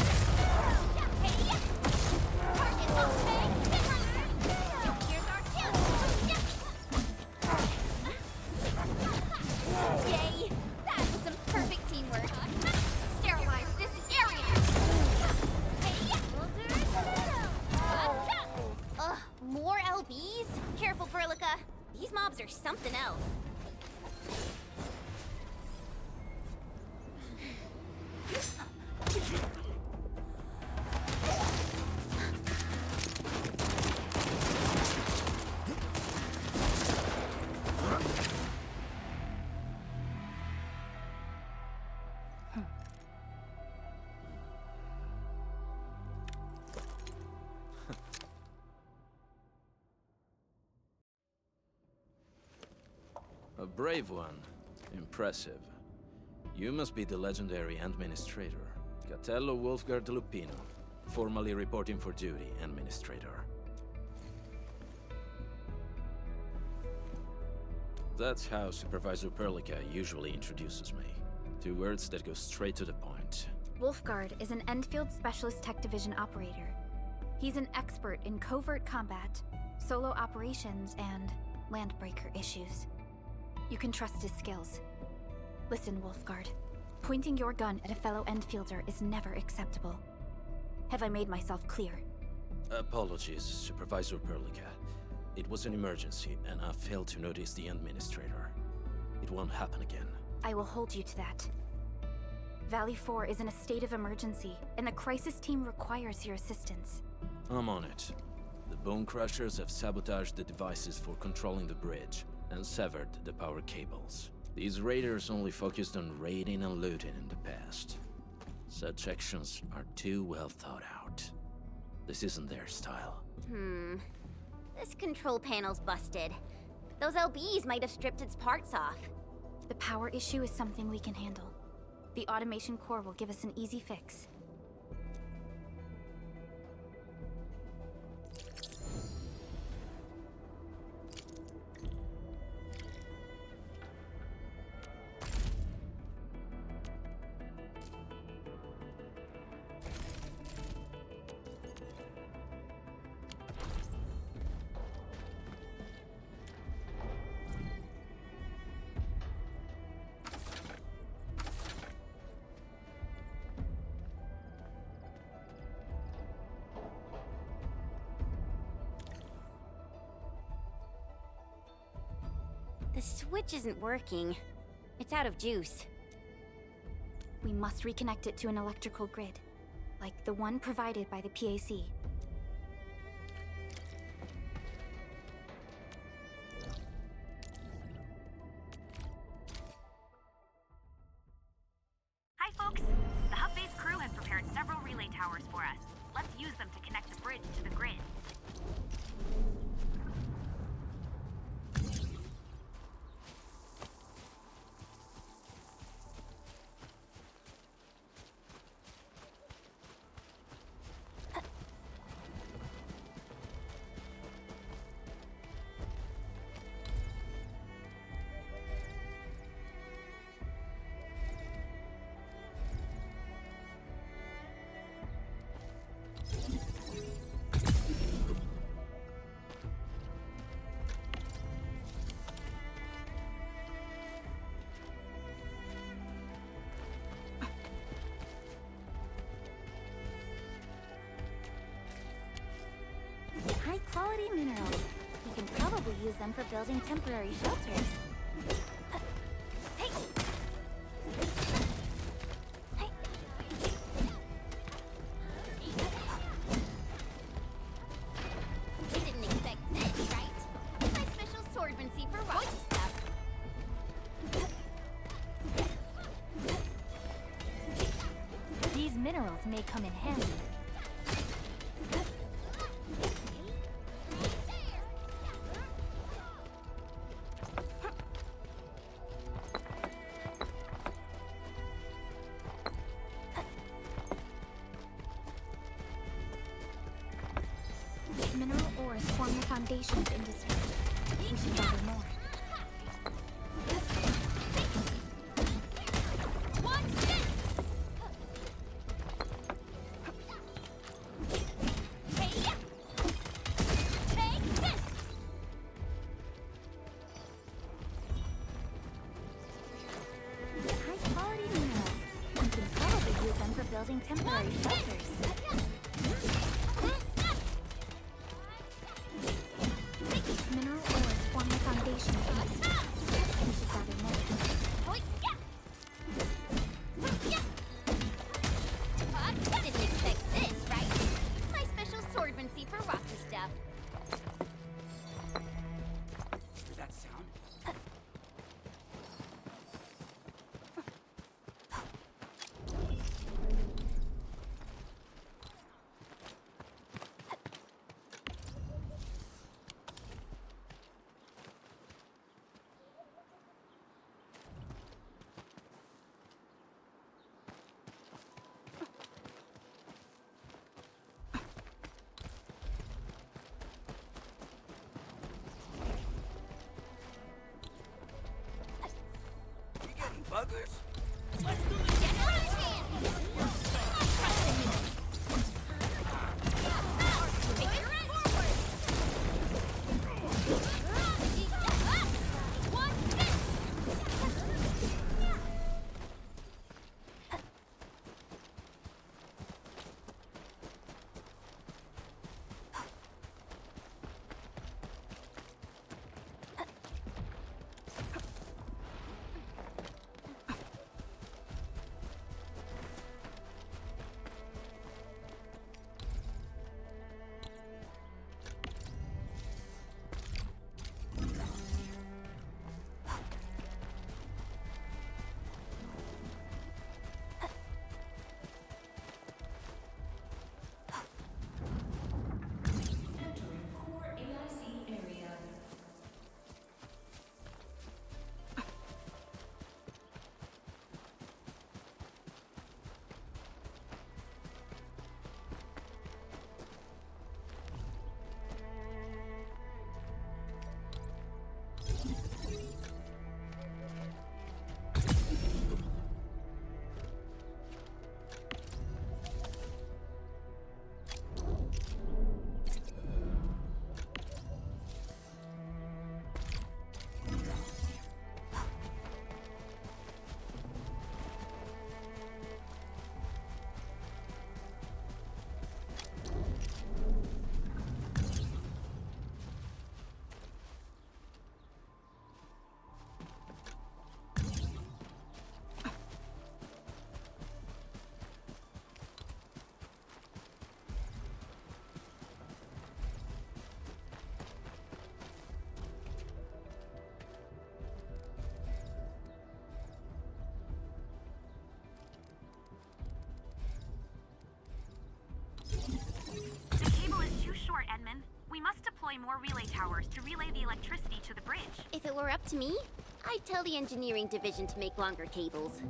S5: Yay! That was some perfect teamwork. Sterilize this area! Ugh, more LBs? Careful, Verlica. These mobs are something else.
S17: A brave one. Impressive. You must be the legendary Administrator, Catello Wolfgard Lupino, formally reporting for duty, Administrator. That's how Supervisor Perlica usually introduces me. 2 words that go straight to the point.
S4: Wolfgard is an Enfield Specialist Tech Division operator. He's an expert in covert combat, solo operations, and landbreaker issues. You can trust his skills. Listen, Wolfgard. Pointing your gun at a fellow Enfielder is never acceptable. Have I made myself clear?
S17: Apologies, Supervisor Perlica. It was an emergency, and I failed to notice the Administrator. It won't happen again.
S4: I will hold you to that. Valley 4 is in a state of emergency, and the crisis team requires your assistance.
S17: I'm on it. The Bone Crushers have sabotaged the devices for controlling the bridge, and severed the power cables. These raiders only focused on raiding and looting in the past. Such actions are too well thought out. This isn't their style.
S5: This control panel's busted. Those LBs might have stripped its parts off.
S4: The power issue is something we can handle. The automation core will give us an easy fix.
S5: The switch isn't working. It's out of juice.
S4: We must reconnect it to an electrical grid, like the one provided by the PAC.
S7: Hi, folks! The hub base crew has prepared several relay towers for us. Let's use them to connect the bridge to the grid.
S3: High-quality minerals. We can probably use them for building temporary shelters. Hey! Hey!
S5: You didn't expect this, right? My special swordmancy for rock stuff.
S3: These minerals may come in handy.
S4: Mineral ores form the foundation of industry. We should gather more.
S3: High-quality minerals. We can probably use them for building temporary shelters.
S4: Mineral ores form the foundation of industry. We should gather more.
S5: Didn't expect this, right? My special swordmancy for rocky stuff.
S2: Does that sound?
S7: necessary more relay towers to relay the electricity to the bridge.
S5: If it were up to me, I'd tell the engineering division to make longer cables.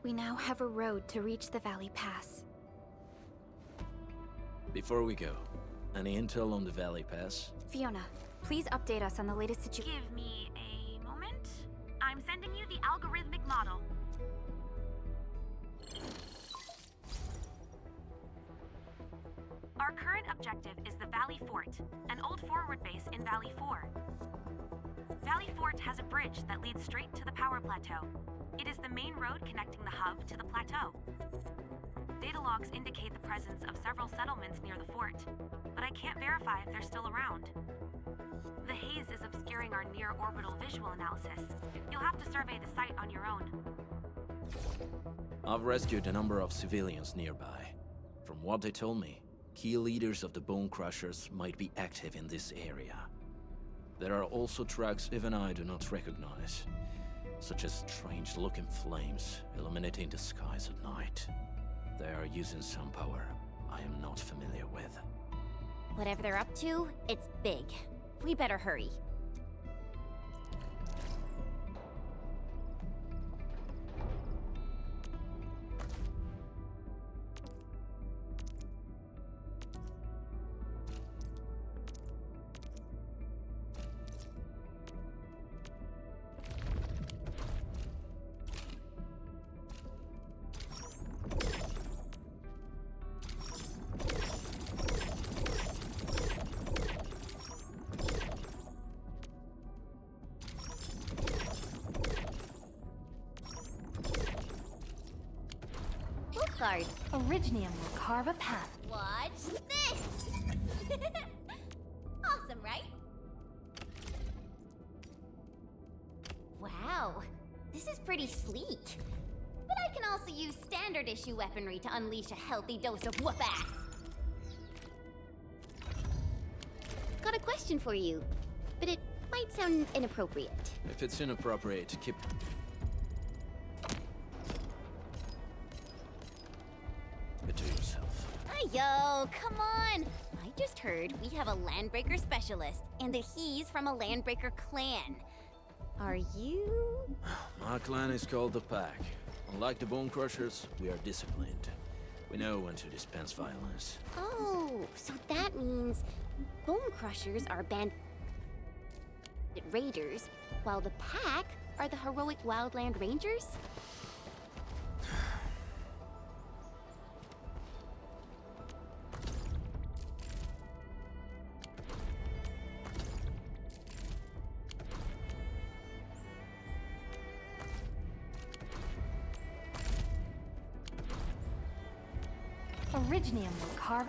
S4: We now have a road to reach the Valley Pass.
S17: Before we go, any intel on the Valley Pass?
S4: Fiona, please update us on the latest situation.
S7: Give me a moment. I'm sending you the algorithmic model. Our current objective is the Valley Fort, an old forward base in Valley 4. Valley Fort has a bridge that leads straight to the power plateau. It is the main road connecting the hub to the plateau. Data logs indicate the presence of several settlements near the fort, but I can't verify if they're still around. The haze is obscuring our near-orbital visual analysis. You'll have to survey the site on your own.
S17: I've rescued a number of civilians nearby. From what they told me, key leaders of the Bone Crushers might be active in this area. There are also tracks even I do not recognize, such as strange-looking flames illuminating the skies at night. They are using some power I am not familiar with.
S5: Whatever they're up to, it's big. We better hurry. guard.
S6: Originium will carve a path.
S5: Watch this! Awesome, right? Wow, this is pretty sleek. But I can also use standard issue weaponry to unleash a healthy dose of whoop-ass. Got a question for you, but it might sound inappropriate.
S17: If it's inappropriate, keep... it to yourself.
S5: Yo, come on! I just heard we have a Landbreaker specialist, and that he's from a Landbreaker clan. Are you?
S17: My clan is called the Pack. Unlike the Bone Crushers, we are disciplined. We know when to dispense violence.
S5: Oh, so that means Bone Crushers are bandit raiders, while the Pack are the heroic Wildland Rangers?
S6: Originium will carve...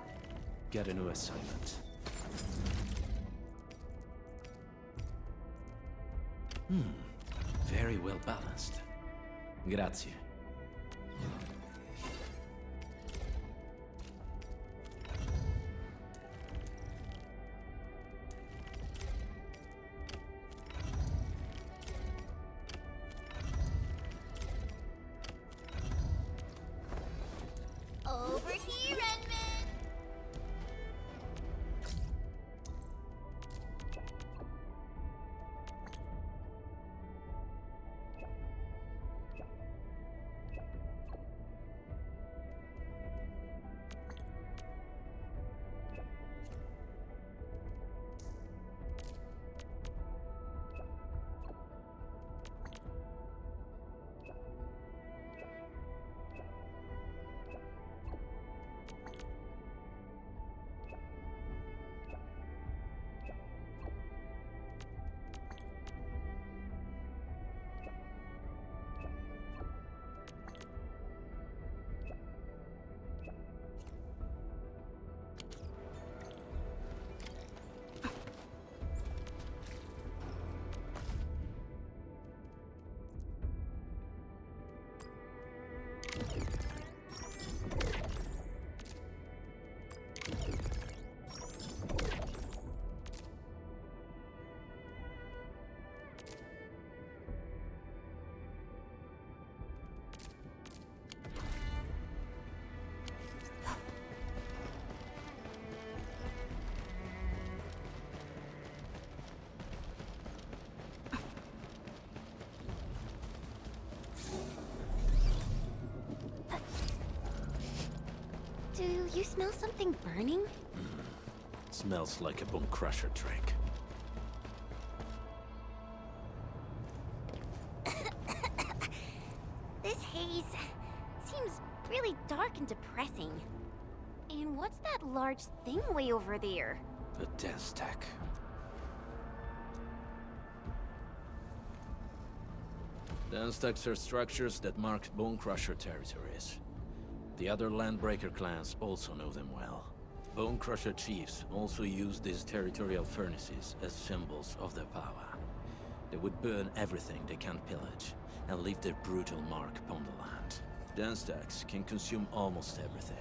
S17: Get a new assignment. Very well balanced. Grazie.
S5: Over here, Redmond! Do you smell something burning?
S17: Smells like a Bone Crusher trick.
S5: This haze seems really dark and depressing. And what's that large thing way over there?
S17: The dense tech. Dense techs are structures that mark Bone Crusher territories. The other Landbreaker clans also know them well. Bone Crusher chiefs also use these territorial furnaces as symbols of their power. They would burn everything they can pillage, and leave their brutal mark upon the land. Dense techs can consume almost everything.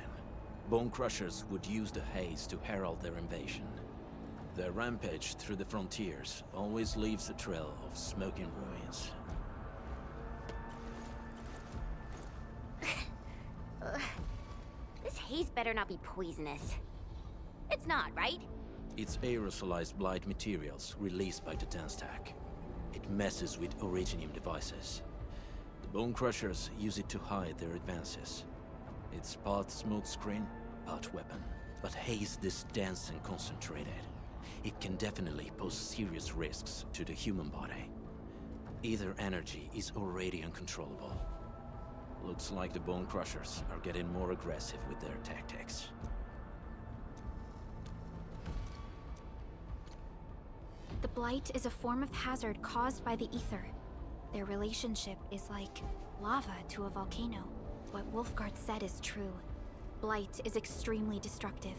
S17: Bone Crushers would use the haze to herald their invasion. Their rampage through the frontiers always leaves a trail of smoking ruins.
S5: This haze better not be poisonous. It's not, right?
S17: It's aerosolized blight materials released by the dense tech. It messes with Originium devices. The Bone Crushers use it to hide their advances. It's part smokescreen, part weapon. But haze this dense and concentrated. It can definitely pose serious risks to the human body. Either energy is already uncontrollable. Looks like the Bone Crushers are getting more aggressive with their tactics.
S4: The Blight is a form of hazard caused by the ether. Their relationship is like lava to a volcano. What Wolfguard said is true. Blight is extremely destructive.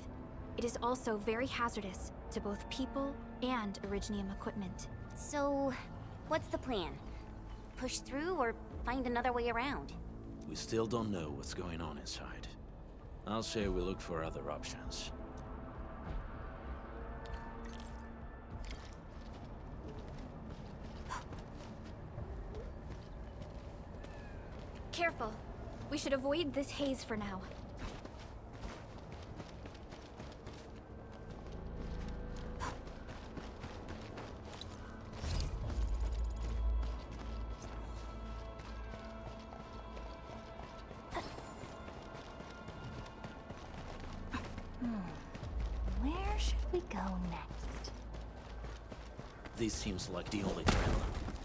S4: It is also very hazardous to both people and Originium equipment.
S5: So, what's the plan? Push through or find another way around?
S17: We still don't know what's going on inside. I'll say we look for other options.
S4: Careful. We should avoid this haze for now.
S6: Where should we go next?
S17: This seems like the only trail.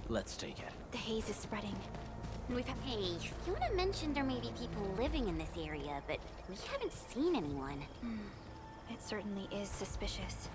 S17: Let's take it.
S4: The haze is spreading. And we've had...
S5: Hey, Fiona mentioned there may be people living in this area, but we haven't seen anyone.
S4: It certainly is suspicious.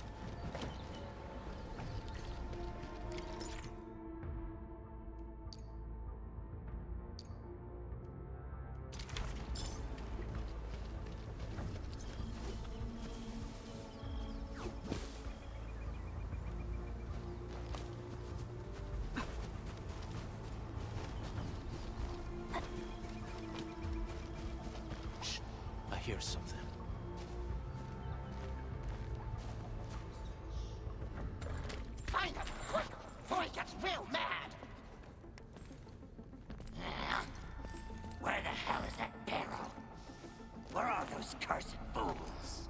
S17: I hear something.
S14: Find him, quick, before he gets real mad! Where the hell is that barrel? Where are those cursed fools?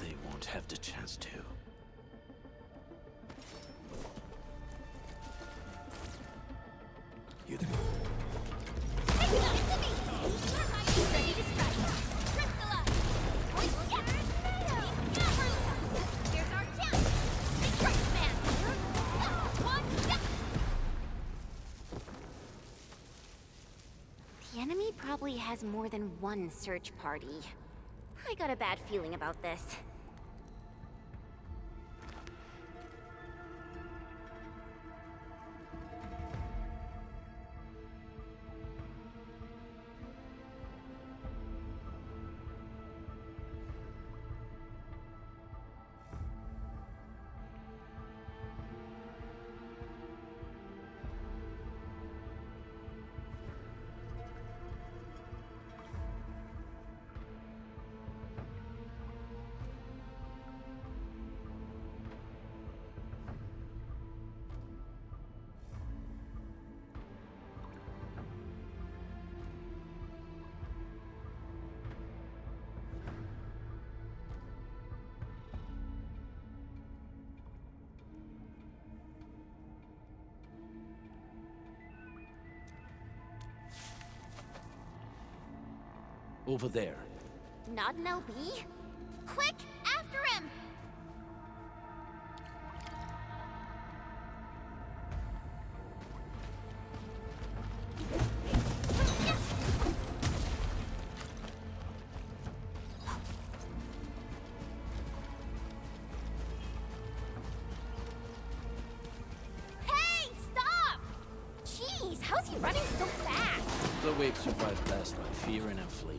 S17: They won't have the chance to.
S11: You there?
S5: Ready to strike. Crystallize! Here's our chance! Strike, man! The enemy probably has more than one search party. I got a bad feeling about this.
S17: Over there.
S5: Not an LB? Quick, after him! Hey, stop! Jeez, how's he running so fast?
S17: The wave survived best by fearing and fleeing.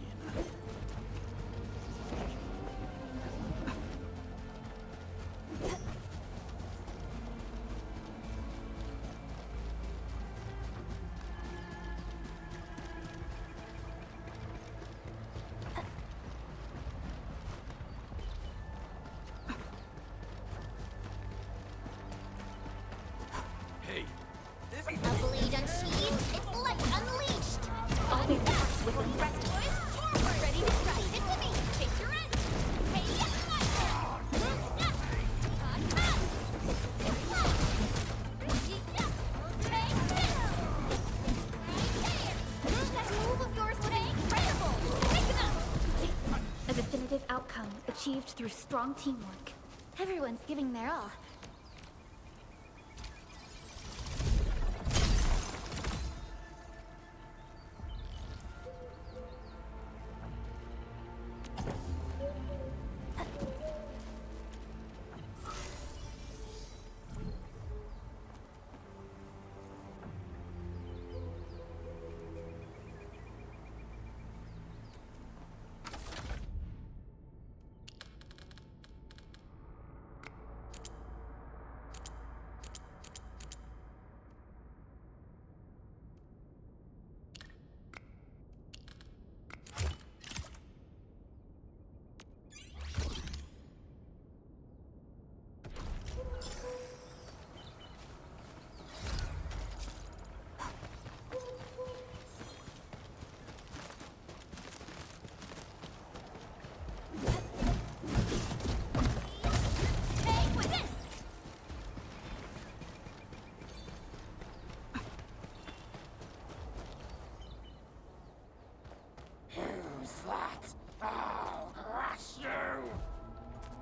S14: Hey, this
S5: A blade unsheathed, it's light unleashed!
S4: All the attacks with
S5: Fully rest, boys! Forward! Ready to strike! Hit to me! Take your end! Hey, that move of yours was incredible! Take him out!
S4: A definitive outcome achieved through strong teamwork. Everyone's giving their all.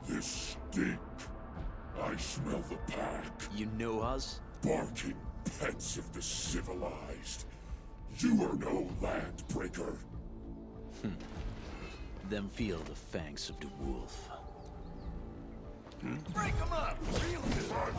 S14: This stink. I smell the pack.
S17: You know us?
S14: Barking pets of the civilized. You are no landbreaker.
S17: Then feel the fangs of the wolf.
S2: Break them up! Real good!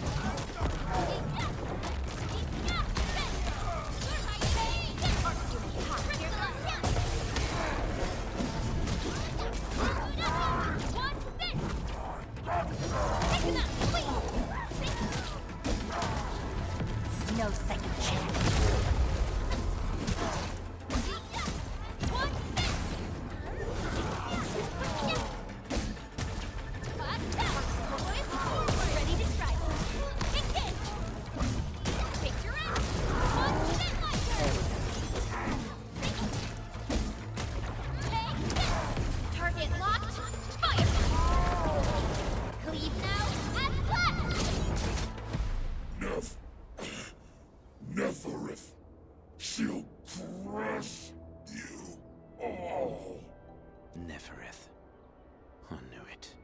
S6: No second chance.
S5: Ready to strike. Engage! Picture out! One step my turn! Take this! Target locked. Fire! Cleave now and blast!
S14: Neferith. She'll crush you all.
S17: Neferith. I knew it.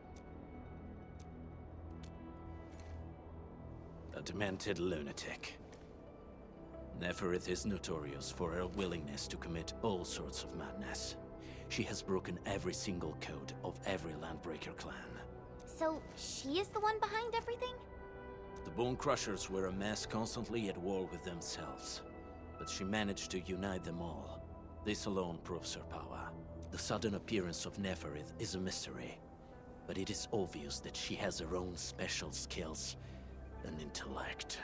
S17: A demented lunatic. Neferith is notorious for her willingness to commit all sorts of madness. She has broken every single code of every Landbreaker clan.
S5: So, she is the one behind everything?
S17: The Bone Crushers were a mess constantly at war with themselves. But she managed to unite them all. This alone proves her power. The sudden appearance of Neferith is a mystery. But it is obvious that she has her own special skills and intellect.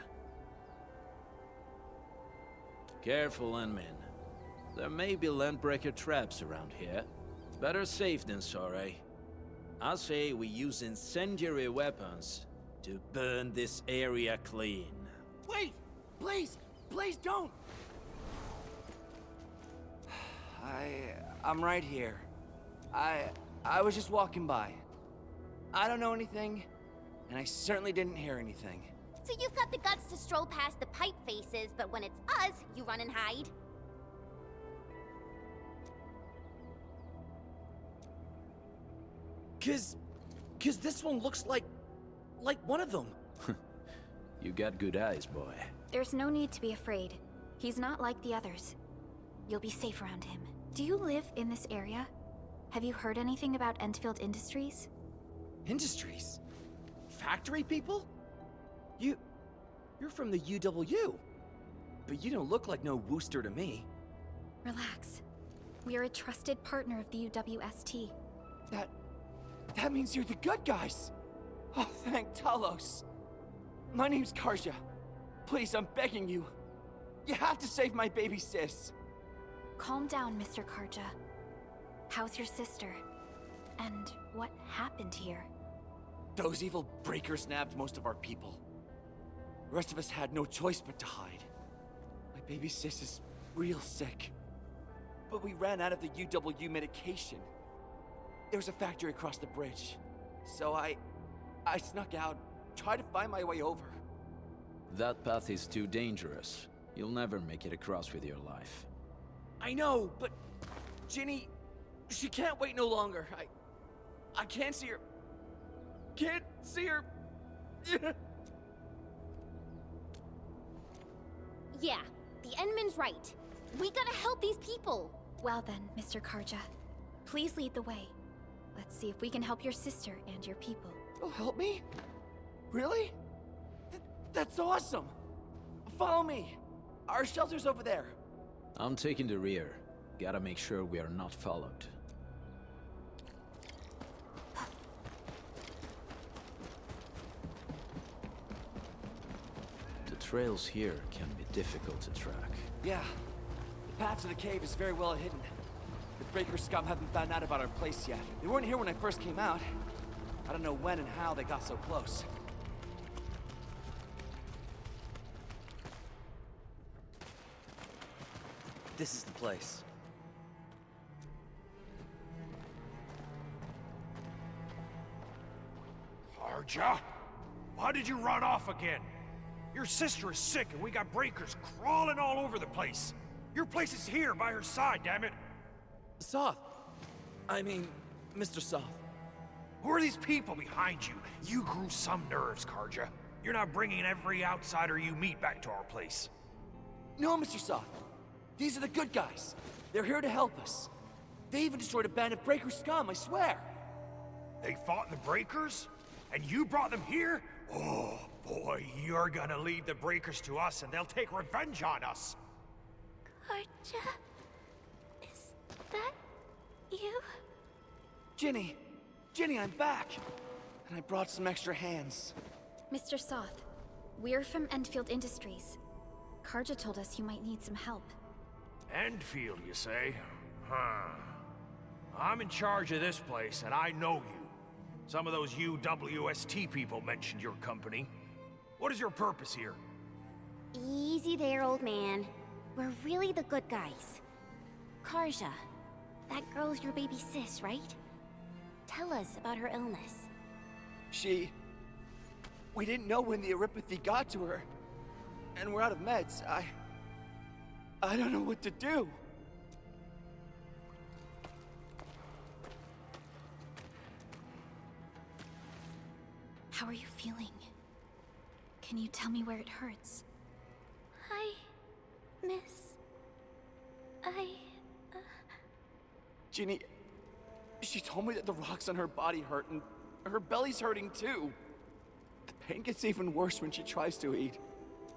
S17: Careful, Landmen. There may be Landbreaker traps around here. Better safe than sorry. I say we use incendiary weapons to burn this area clean.
S15: Wait! Please! Please don't! I'm right here. I was just walking by. I don't know anything, and I certainly didn't hear anything.
S5: So you've got the guts to stroll past the pipe faces, but when it's us, you run and hide?
S18: Cause this one looks like one of them.
S17: You got good eyes, boy.
S4: There's no need to be afraid. He's not like the others. You'll be safe around him. Do you live in this area? Have you heard anything about Enfield Industries?
S18: Industries? Factory people? You're from the UW. But you don't look like no Wooster to me.
S4: Relax. We are a trusted partner of the UWST.
S15: That means you're the good guys! Oh, thank Talos! My name's Karja. Please, I'm begging you. You have to save my baby sis.
S4: Calm down, Mr. Karja. How's your sister? And what happened here?
S15: Those evil breakers nabbed most of our people. The rest of us had no choice but to hide. My baby sis is real sick. But we ran out of the UW medication. There was a factory across the bridge. So I snuck out, tried to find my way over.
S17: That path is too dangerous. You'll never make it across with your life.
S18: I know, but Ginny, she can't wait no longer. I can't see her. Can't see her.
S5: Yeah, the Endman's right. We gotta help these people.
S4: Well then, Mr. Karja, please lead the way. Let's see if we can help your sister and your people.
S15: Oh, help me? Really? That's awesome! Follow me! Our shelter's over there.
S17: I'm taking the rear. Gotta make sure we are not followed. The trails here can be difficult to track.
S15: Yeah. The path to the cave is very well hidden. The Breaker scum haven't found out about our place yet. They weren't here when I first came out. I don't know when and how they got so close.
S18: This is the place.
S14: Karja? Why did you run off again? Your sister is sick and we got breakers crawling all over the place. Your place is here by her side, damn it.
S18: Soth. I mean, Mr. Soth.
S14: Who are these people behind you? You grew some nerves, Karja. You're not bringing every outsider you meet back to our place.
S15: No, Mr. Soth. These are the good guys. They're here to help us. They even destroyed a band of Breaker scum, I swear.
S14: They fought the Breakers? And you brought them here? Oh, boy, you're gonna lead the Breakers to us and they'll take revenge on us.
S6: Karja? Is that you?
S15: Ginny! Ginny, I'm back! And I brought some extra hands.
S4: Mr. Soth, we're from Enfield Industries. Karja told us you might need some help.
S14: Enfield, you say? Huh. I'm in charge of this place, and I know you. Some of those UWST people mentioned your company. What is your purpose here?
S5: Easy there, old man. We're really the good guys. Karja, that girl's your baby sis, right? Tell us about her illness.
S15: We didn't know when the Eurypathy got to her. And we're out of meds. I don't know what to do.
S4: How are you feeling? Can you tell me where it hurts?
S6: Hi, miss.
S15: Ginny, she told me that the rocks on her body hurt and her belly's hurting too. The pain gets even worse when she tries to eat.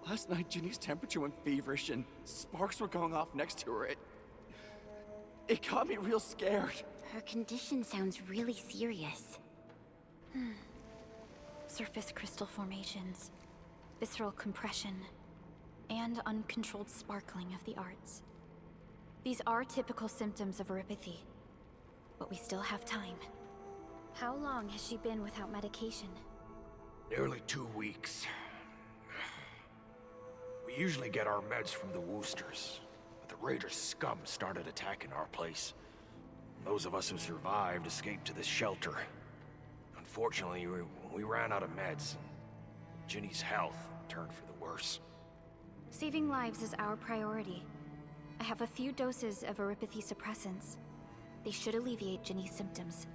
S15: Last night, Ginny's temperature went feverish and sparks were going off next to her. It got me real scared.
S5: Her condition sounds really serious.
S4: Surface crystal formations, visceral compression, and uncontrolled sparkling of the arts. These are typical symptoms of Eurypathy, but we still have time. How long has she been without medication?
S14: Nearly 2 weeks. We usually get our meds from the Woosters, but the Raiders' scum started attacking our place. Those of us who survived escaped to this shelter. Unfortunately, we ran out of meds, and Ginny's health turned for the worse.
S4: Saving lives is our priority. I have a few doses of Eurypathy suppressants. They should alleviate Ginny's symptoms.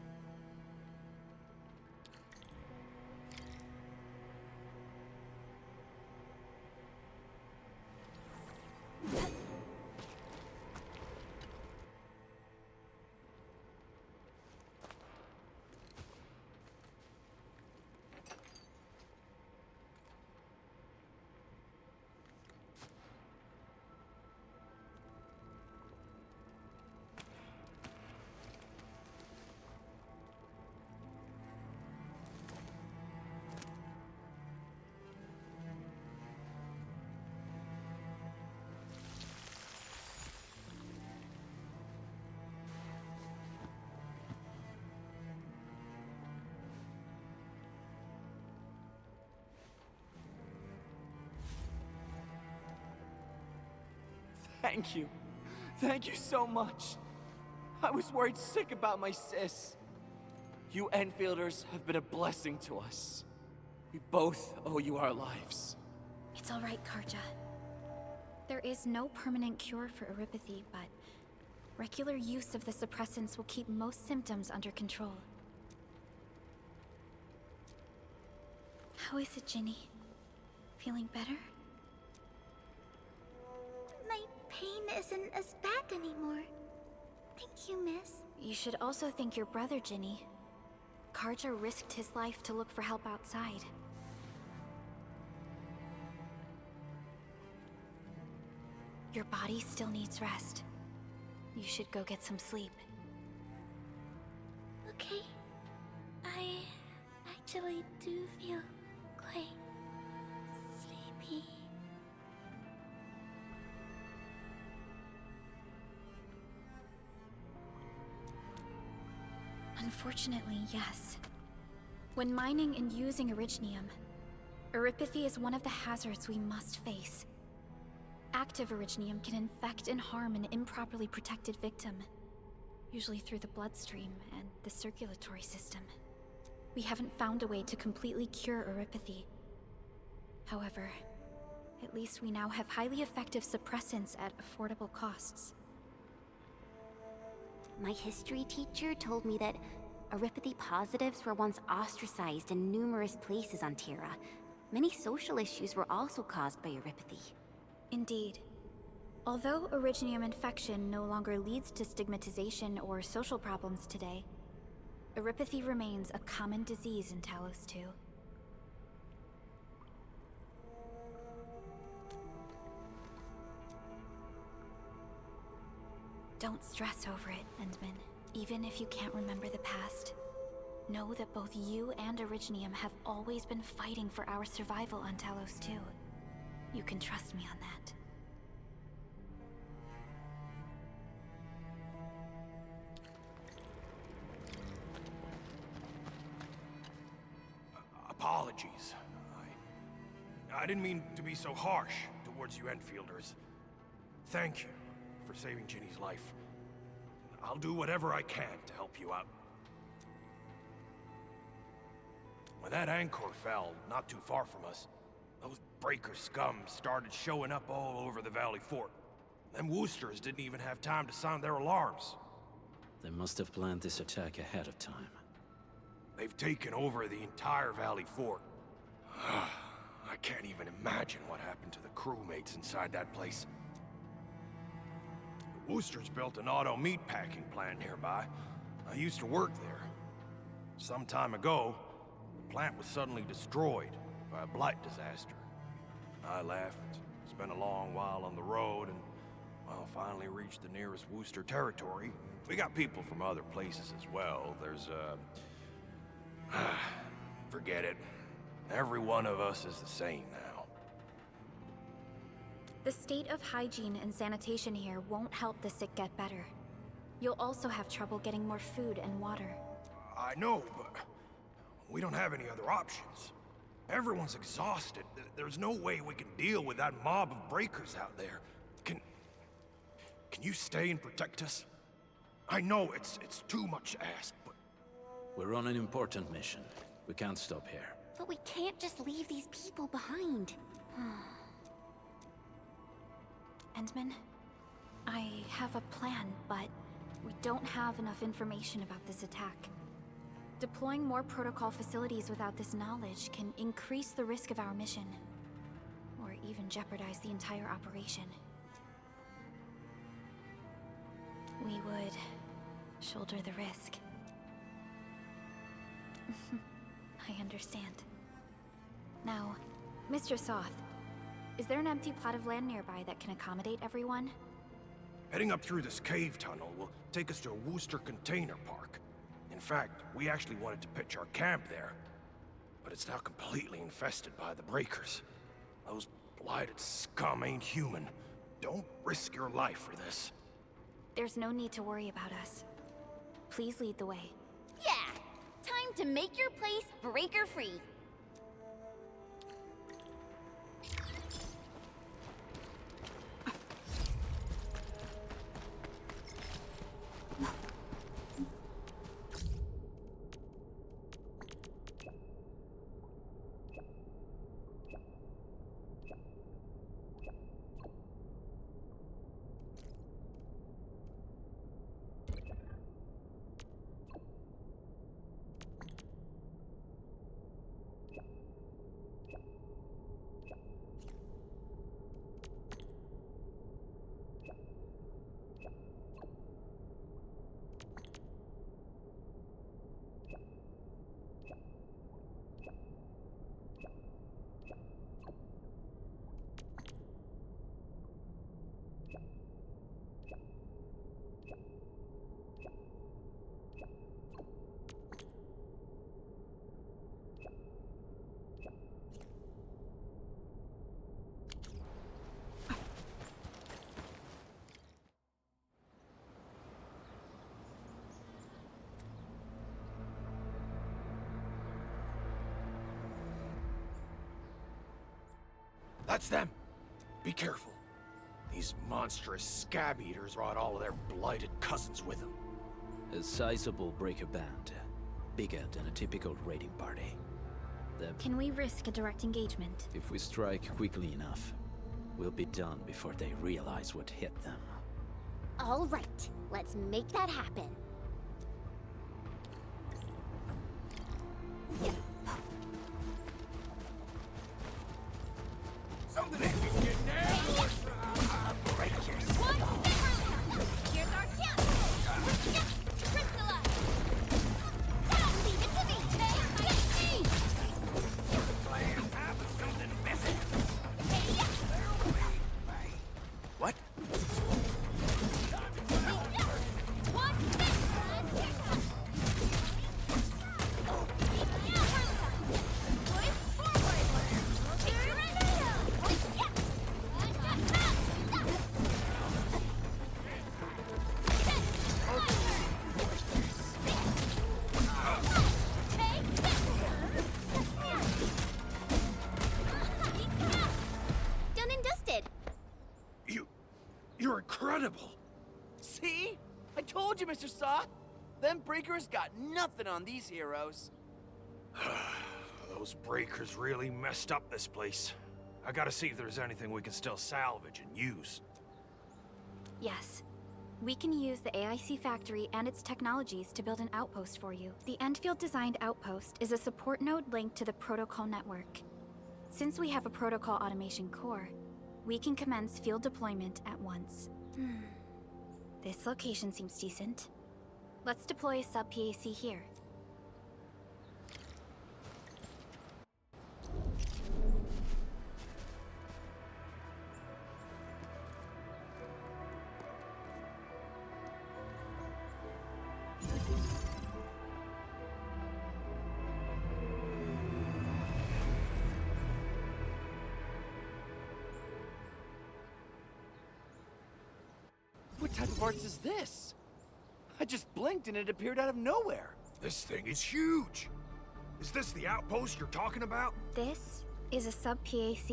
S15: Thank you. Thank you so much. I was worried sick about my sis. You Enfielders have been a blessing to us. We both owe you our lives.
S4: It's all right, Karja. There is no permanent cure for Eurypathy, but regular use of the suppressants will keep most symptoms under control. How is it, Ginny? Feeling better?
S6: My pain isn't as bad anymore. Thank you, miss.
S4: You should also thank your brother, Ginny. Karja risked his life to look for help outside. Your body still needs rest. You should go get some sleep.
S6: Okay. I actually do feel quite sleepy.
S4: Unfortunately, yes. When mining and using Originium, Eurypathy is one of the hazards we must face. Active Originium can infect and harm an improperly protected victim, usually through the bloodstream and the circulatory system. We haven't found a way to completely cure Eurypathy. However, at least we now have highly effective suppressants at affordable costs.
S5: My history teacher told me that Aripathy positives were once ostracized in numerous places on Terra. Many social issues were also caused by Aripathy.
S4: Indeed. Although Originium infection no longer leads to stigmatization or social problems today, Aripathy remains a common disease in Talos 2. Don't stress over it, Endman. Even if you can't remember the past, know that both you and Originium have always been fighting for our survival on Talos 2. You can trust me on that.
S14: Apologies. I didn't mean to be so harsh towards you Enfielders. Thank you for saving Ginny's life. I'll do whatever I can to help you out. When that anchor fell not too far from us, those breaker scum started showing up all over the Valley Fort. Them Woosters didn't even have time to sound their alarms.
S17: They must have planned this attack ahead of time.
S14: They've taken over the entire Valley Fort. I can't even imagine what happened to the crewmates inside that place. The Woosters built an auto meatpacking plant nearby. I used to work there. Some time ago, the plant was suddenly destroyed by a blight disaster. I left, spent a long while on the road, and, well, finally reached the nearest Wooster territory. We got people from other places as well. There's, forget it. Every one of us is the same now.
S4: The state of hygiene and sanitation here won't help the sick get better. You'll also have trouble getting more food and water.
S14: I know, but we don't have any other options. Everyone's exhausted. There's no way we can deal with that mob of breakers out there. Can you stay and protect us? I know it's too much to ask, but...
S17: We're on an important mission. We can't stop here.
S5: But we can't just leave these people behind.
S4: Endman, I have a plan, but we don't have enough information about this attack. Deploying more protocol facilities without this knowledge can increase the risk of our mission, or even jeopardize the entire operation. We would shoulder the risk. I understand. Now, Mr. Soth, is there an empty plot of land nearby that can accommodate everyone?
S14: Heading up through this cave tunnel will take us to a Wooster container park. In fact, we actually wanted to pitch our camp there, but it's now completely infested by the breakers. Those blighted scum ain't human. Don't risk your life for this.
S4: There's no need to worry about us. Please lead the way.
S5: Yeah! Time to make your place breaker-free.
S14: That's them! Be careful. These monstrous scab eaters brought all of their blighted cousins with them.
S17: A sizable breaker band. Bigger than a typical raiding party.
S4: Can we risk a direct engagement?
S17: If we strike quickly enough, we'll be done before they realize what hit them.
S5: All right, let's make that happen.
S16: incredible!
S18: See? I told you, Mr. Saw! Them breakers got nothing on these heroes.
S16: Those breakers really messed up this place. I gotta see if there's anything we can still salvage and use.
S4: Yes. We can use the AIC factory and its technologies to build an outpost for you. The Enfield-designed outpost is a support node linked to the protocol network. Since we have a protocol automation core, we can commence field deployment at once. This location seems decent. Let's deploy a sub-PAC here.
S18: What type of arts is this? I just blinked and it appeared out of nowhere.
S16: This thing is huge! Is this the outpost you're talking about?
S4: This is a sub-PAC.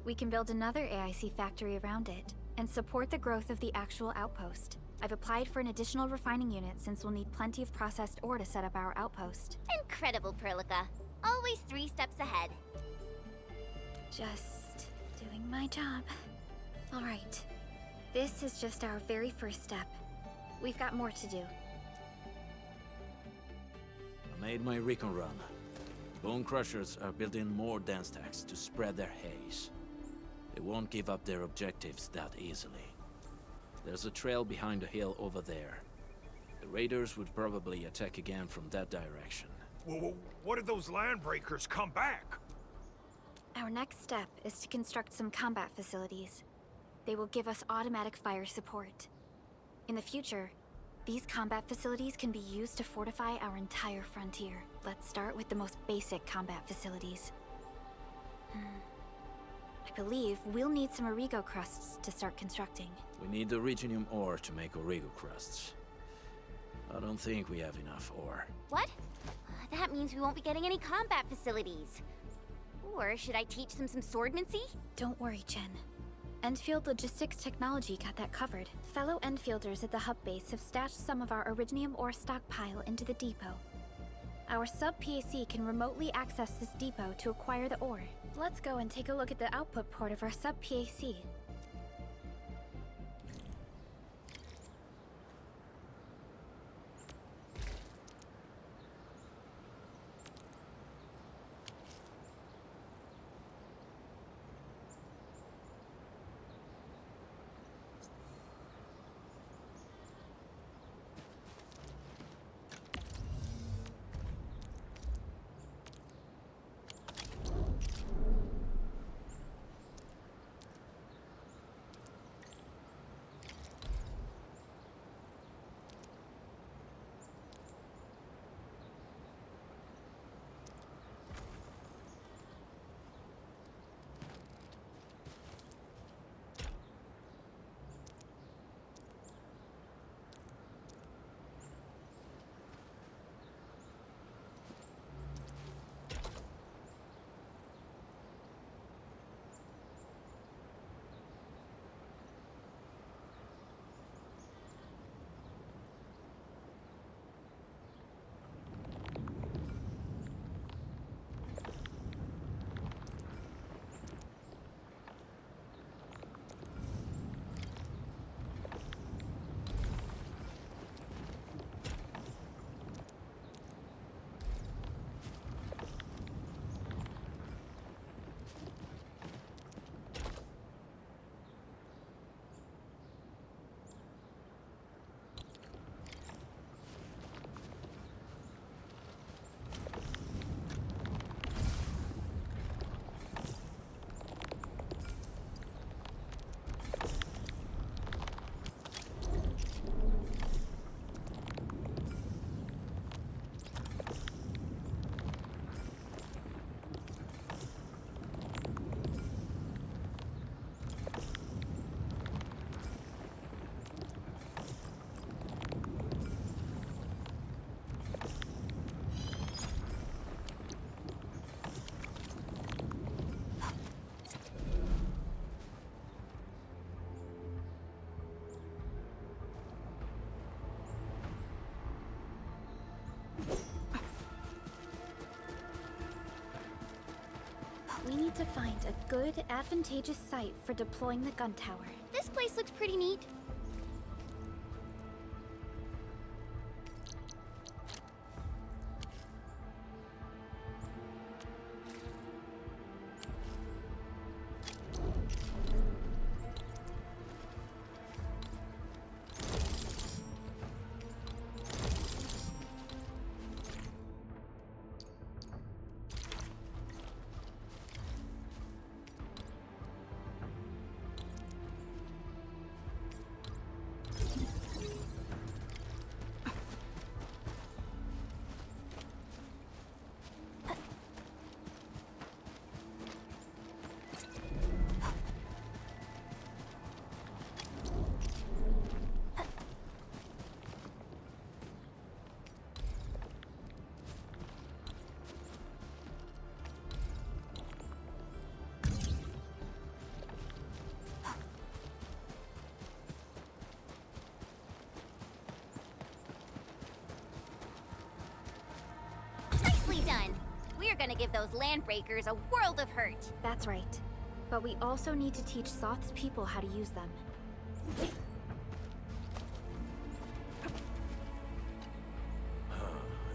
S4: We can build another AIC factory around it and support the growth of the actual outpost. I've applied for an additional refining unit since we'll need plenty of processed ore to set up our outpost.
S5: Incredible, Perlica. Always 3 steps ahead.
S4: Just doing my job. All right. This is just our very first step. We've got more to do.
S17: I made my recon run. Bone Crushers are building more dance stacks to spread their haze. They won't give up their objectives that easily. There's a trail behind the hill over there. The raiders would probably attack again from that direction.
S16: Well, what if those land breakers come back?
S4: Our next step is to construct some combat facilities. They will give us automatic fire support. In the future, these combat facilities can be used to fortify our entire frontier. Let's start with the most basic combat facilities. I believe we'll need some Origo crusts to start constructing.
S17: We need the Reginium ore to make Origo crusts. I don't think we have enough ore.
S5: What? That means we won't be getting any combat facilities. Or should I teach them some swordmancy?
S4: Don't worry, Chen. Enfield Logistics Technology got that covered. Fellow Enfielders at the hub base have stashed some of our Originium ore stockpile into the depot. Our sub-PAC can remotely access this depot to acquire the ore. Let's go and take a look at the output port of our sub-PAC. We need to find a good, advantageous site for deploying the gun tower.
S5: This place looks pretty neat. Nicely done. We're gonna give those landbreakers a world of hurt.
S4: That's right. But we also need to teach Soth's people how to use them.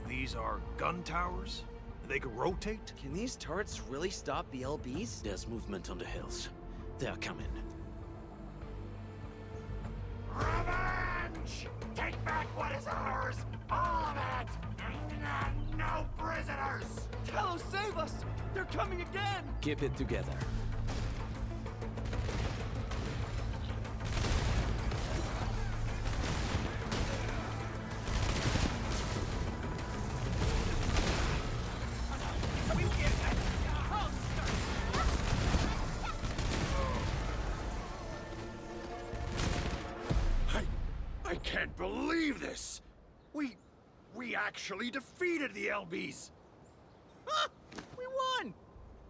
S16: These are gun towers? They could rotate?
S18: Can these turrets really stop the LBs?
S17: There's movement on the hills. They are coming.
S14: Revenge! Take back what is ours! All of it! And no prisoners!
S15: Talos, save us! They're coming again!
S17: Keep it together.
S16: I can't believe this! We actually defeated the LBs!
S15: Ah! We won!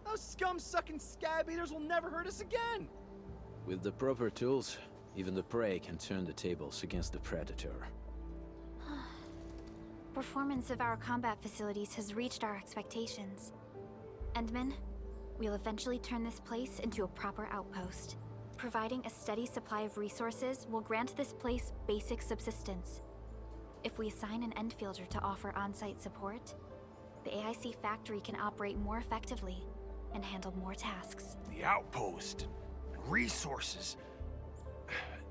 S15: Those scum-sucking scab eaters will never hurt us again!
S17: With the proper tools, even the prey can turn the tables against the predator.
S4: Performance of our combat facilities has reached our expectations. Endman, we'll eventually turn this place into a proper outpost. Providing a steady supply of resources will grant this place basic subsistence. If we assign an Enfielder to offer on-site support, the AIC factory can operate more effectively and handle more tasks.
S16: The outpost and resources.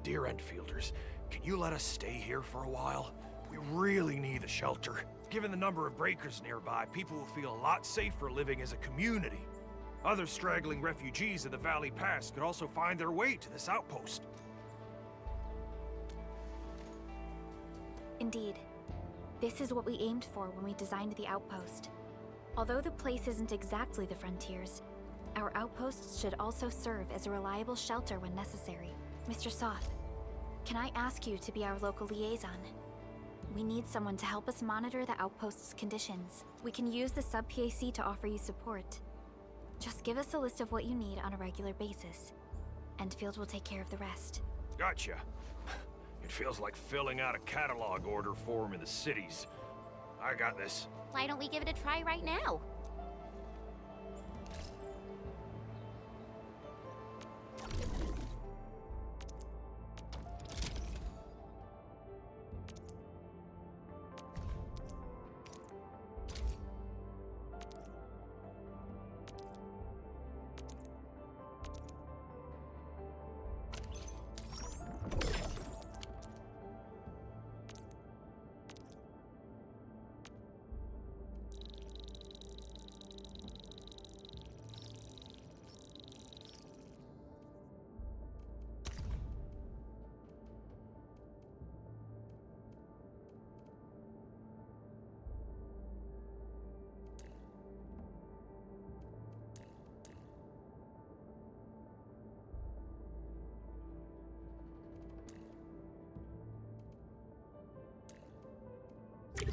S16: Dear Enfielders, can you let us stay here for a while? We really need a shelter. Given the number of breakers nearby, people will feel a lot safer living as a community. Other straggling refugees of the Valley Pass could also find their way to this outpost.
S4: Indeed. This is what we aimed for when we designed the outpost. Although the place isn't exactly the frontiers, our outposts should also serve as a reliable shelter when necessary. Mr. Soth, can I ask you to be our local liaison? We need someone to help us monitor the outpost's conditions. We can use the sub-PAC to offer you support. Just give us a list of what you need on a regular basis. Enfield will take care of the rest.
S16: Gotcha. It feels like filling out a catalog order form in the cities. I got this.
S5: Why don't we give it a try right now?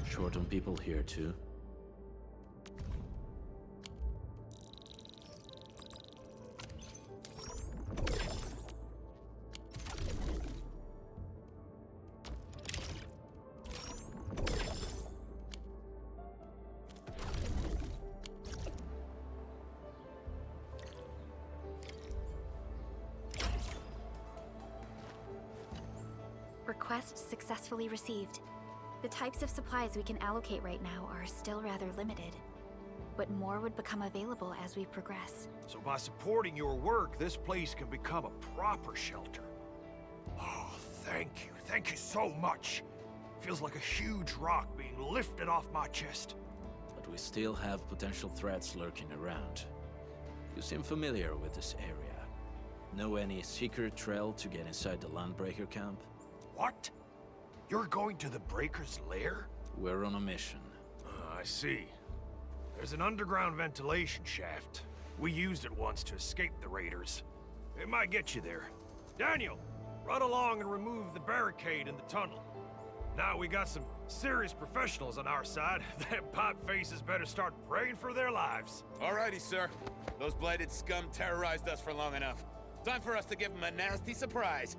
S17: Short on people here, too.
S4: Request successfully received. The types of supplies we can allocate right now are still rather limited, but more would become available as we progress.
S16: So by supporting your work, this place can become a proper shelter. Oh, thank you. Thank you so much. Feels like a huge rock being lifted off my chest.
S17: But we still have potential threats lurking around. You seem familiar with this area. Know any secret trail to get inside the Landbreaker camp?
S16: What? You're going to the Breaker's lair?
S17: We're on a mission.
S16: I see. There's an underground ventilation shaft. We used it once to escape the raiders. It might get you there. Daniel, run along and remove the barricade in the tunnel. Now we got some serious professionals on our side. That pipe faces better start praying for their lives.
S19: Alrighty, sir. Those blighted scum terrorized us for long enough. Time for us to give them a nasty surprise.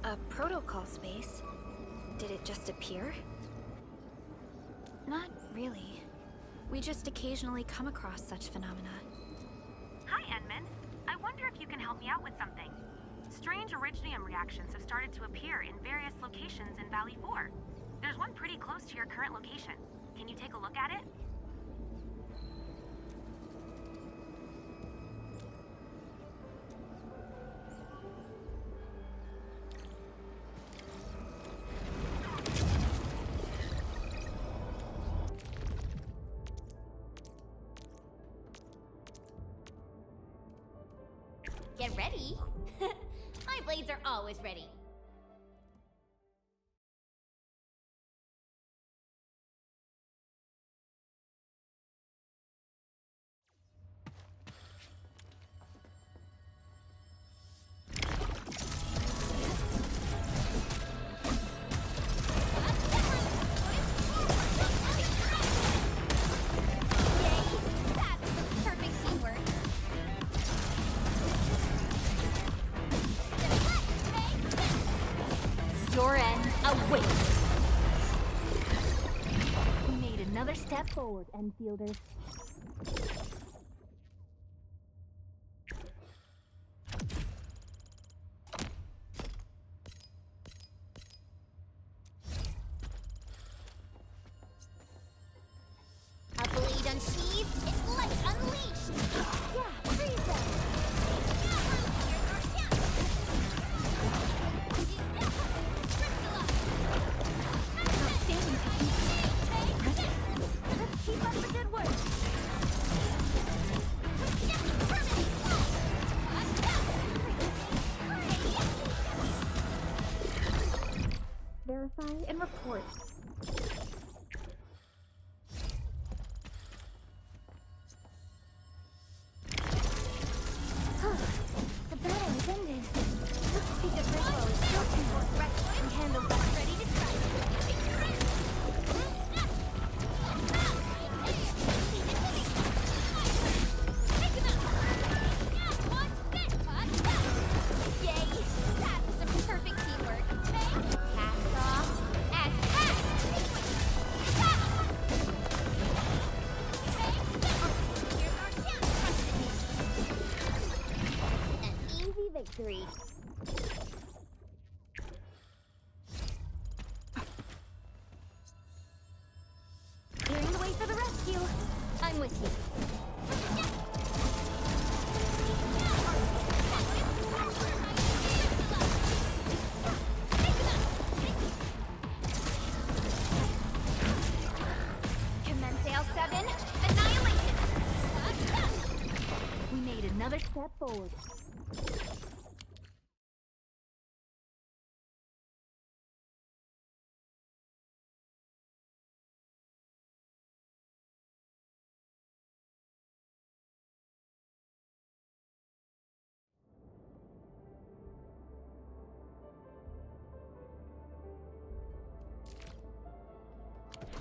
S4: A protocol space? Did it just appear? Not really. We just occasionally come across such phenomena.
S7: Hi, Enman. I wonder if you can help me out with something. Strange originium reactions have started to appear in various locations in Valley 4. There's one pretty close to your current location. Can you take a look at it?
S5: Get ready. My blades are always ready.
S6: Your end awaits. We made another step forward, Enfielders.
S5: A blade unsheathed is light unleashed. Yeah, freeze them.
S6: Keep up the good work. Verify and report. The battle is ended. Looks like the Bridwell is still too more threatened and handled that. Ready to strike.
S5: Yay! That was some perfect teamwork. Cast off as cast!
S20: step forward.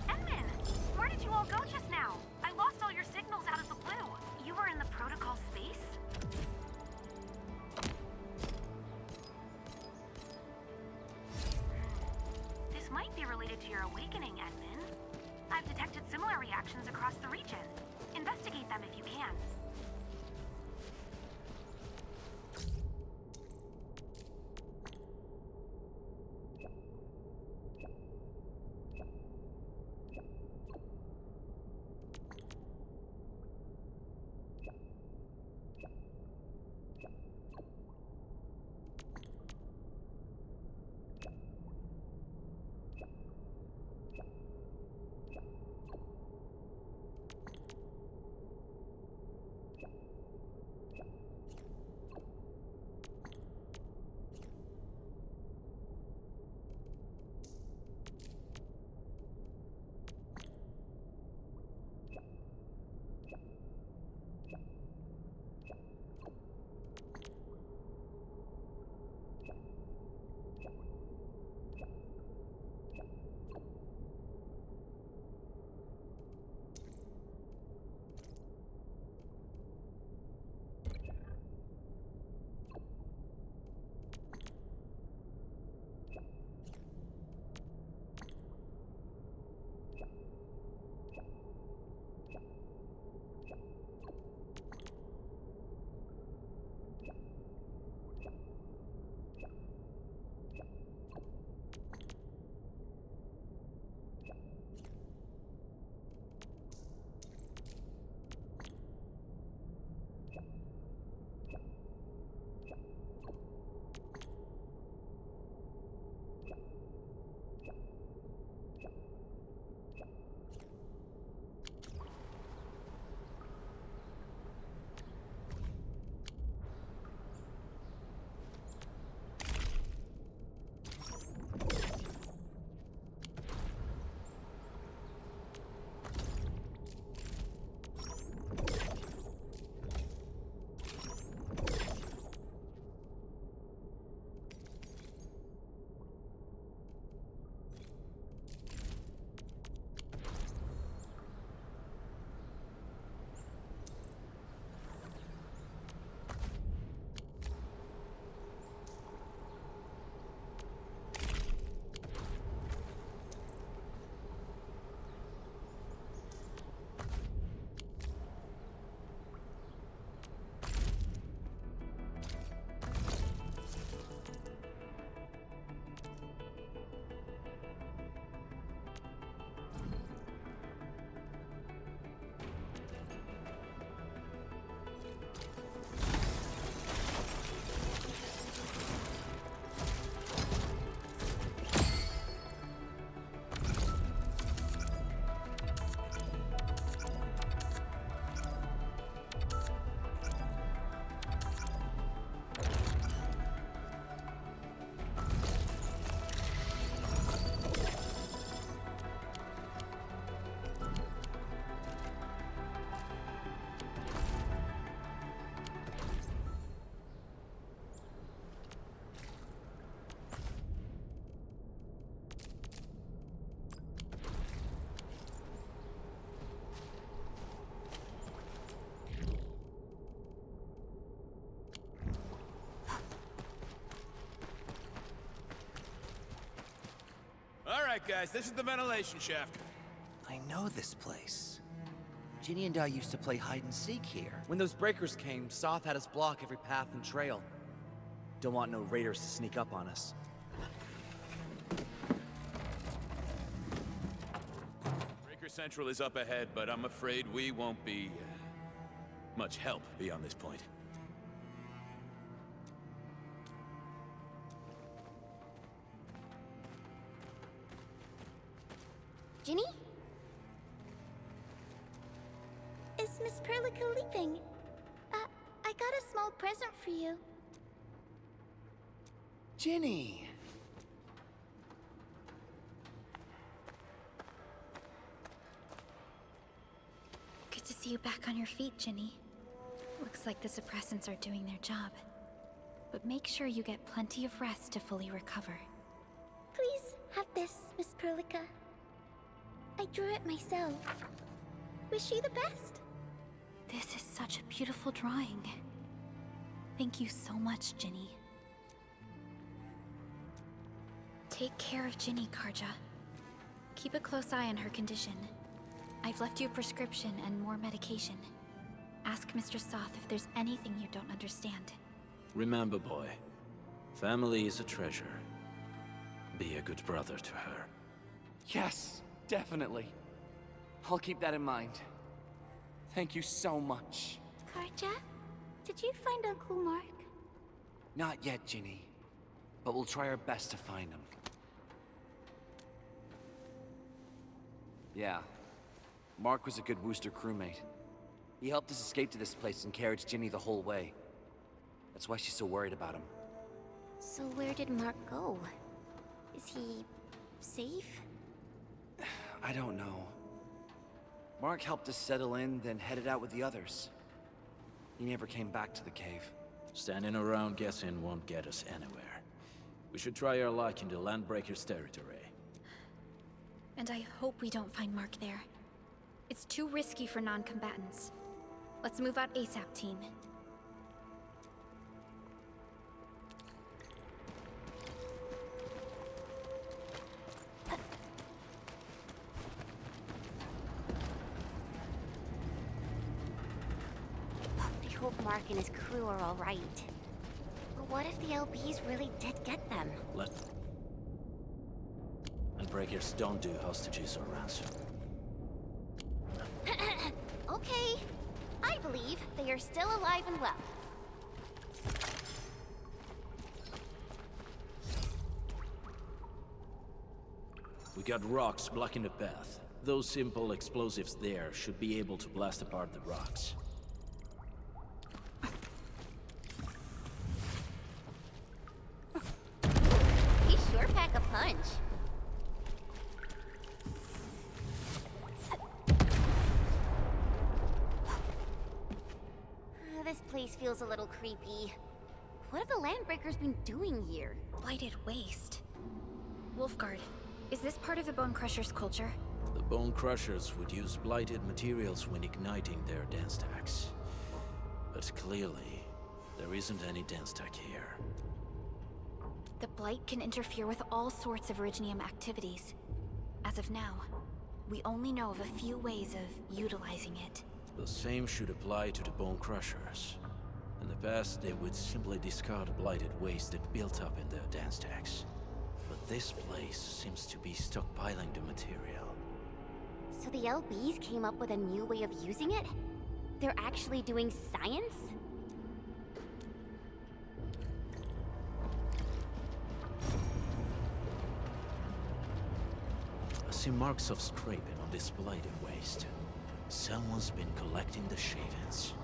S7: Edmund! Where did you all go just now? I lost all your signals out of the blue. You were in the protocol space? This might be related to your awakening, Edmund. I've detected similar reactions across the region. Investigate them if you can.
S19: Alright, guys, this is the ventilation shaft.
S15: I know this place. Ginny and I used to play hide and seek here. When those breakers came, Soth had us block every path and trail. Don't want no raiders to sneak up on us.
S19: Breaker Central is up ahead, but I'm afraid we won't be much help beyond this point.
S5: Ginny? Is Miss Perlica leaving? I got a small
S3: small present for you.
S18: Ginny!
S4: Good to see you back on your feet, Ginny. Looks like the suppressants are doing their job. But make sure you get plenty of rest to fully recover.
S3: Please have this, Miss Perlica. I drew it myself. Wish you the best.
S4: This is such a beautiful drawing. Thank you so much, Ginny. Take care of Ginny, Karja. Keep a close eye on her condition. I've left you a prescription and more medication. Ask Mr. Soth if there's anything you don't understand.
S17: Remember, boy, family is a treasure. Be a good brother to her.
S15: Yes, definitely. I'll keep that in mind. Thank you so much.
S3: Karja, did you find Uncle Mark?
S15: Not yet, Ginny. But we'll try our best to find him. Yeah. Mark was a good Wooster crewmate. He helped us escape to this place and carried Ginny the whole way. That's why she's so worried about him.
S3: So where did Mark go? Is he safe?
S15: I don't know. Mark helped us settle in, then headed out with the others. He never came back to the cave.
S17: Standing around guessing won't get us anywhere. We should try our luck in the Landbreakers' territory.
S4: And I hope we don't find Mark there. It's too risky for non-combatants. Let's move out ASAP, team.
S5: I hope Mark and his crew are all right. But what if the LBs really did get them?
S17: Landbreakers don't do hostages or ransom.
S5: Okay. I believe they are still alive and well.
S17: We got rocks blocking the path. Those simple explosives there should be able to blast apart the rocks.
S5: He sure pack a punch. This place feels a little creepy. What have the Landbreakers been doing here?
S4: Blighted waste. Wolfguard, is this part of the Bone Crusher's culture?
S17: The Bone Crushers would use blighted materials when igniting their dance stacks. But clearly, there isn't any dance stack here.
S4: The Blight can interfere with all sorts of Originium activities. As of now, we only know of a few ways of utilizing it.
S17: The same should apply to the Bone Crushers. In the past, they would simply discard blighted waste that built up in their dance stacks. But this place seems to be stockpiling the material.
S5: So the LBs came up with a new way of using it? They're actually doing science?
S17: I see marks of scraping on this blighted waste. Someone's been collecting the shavings.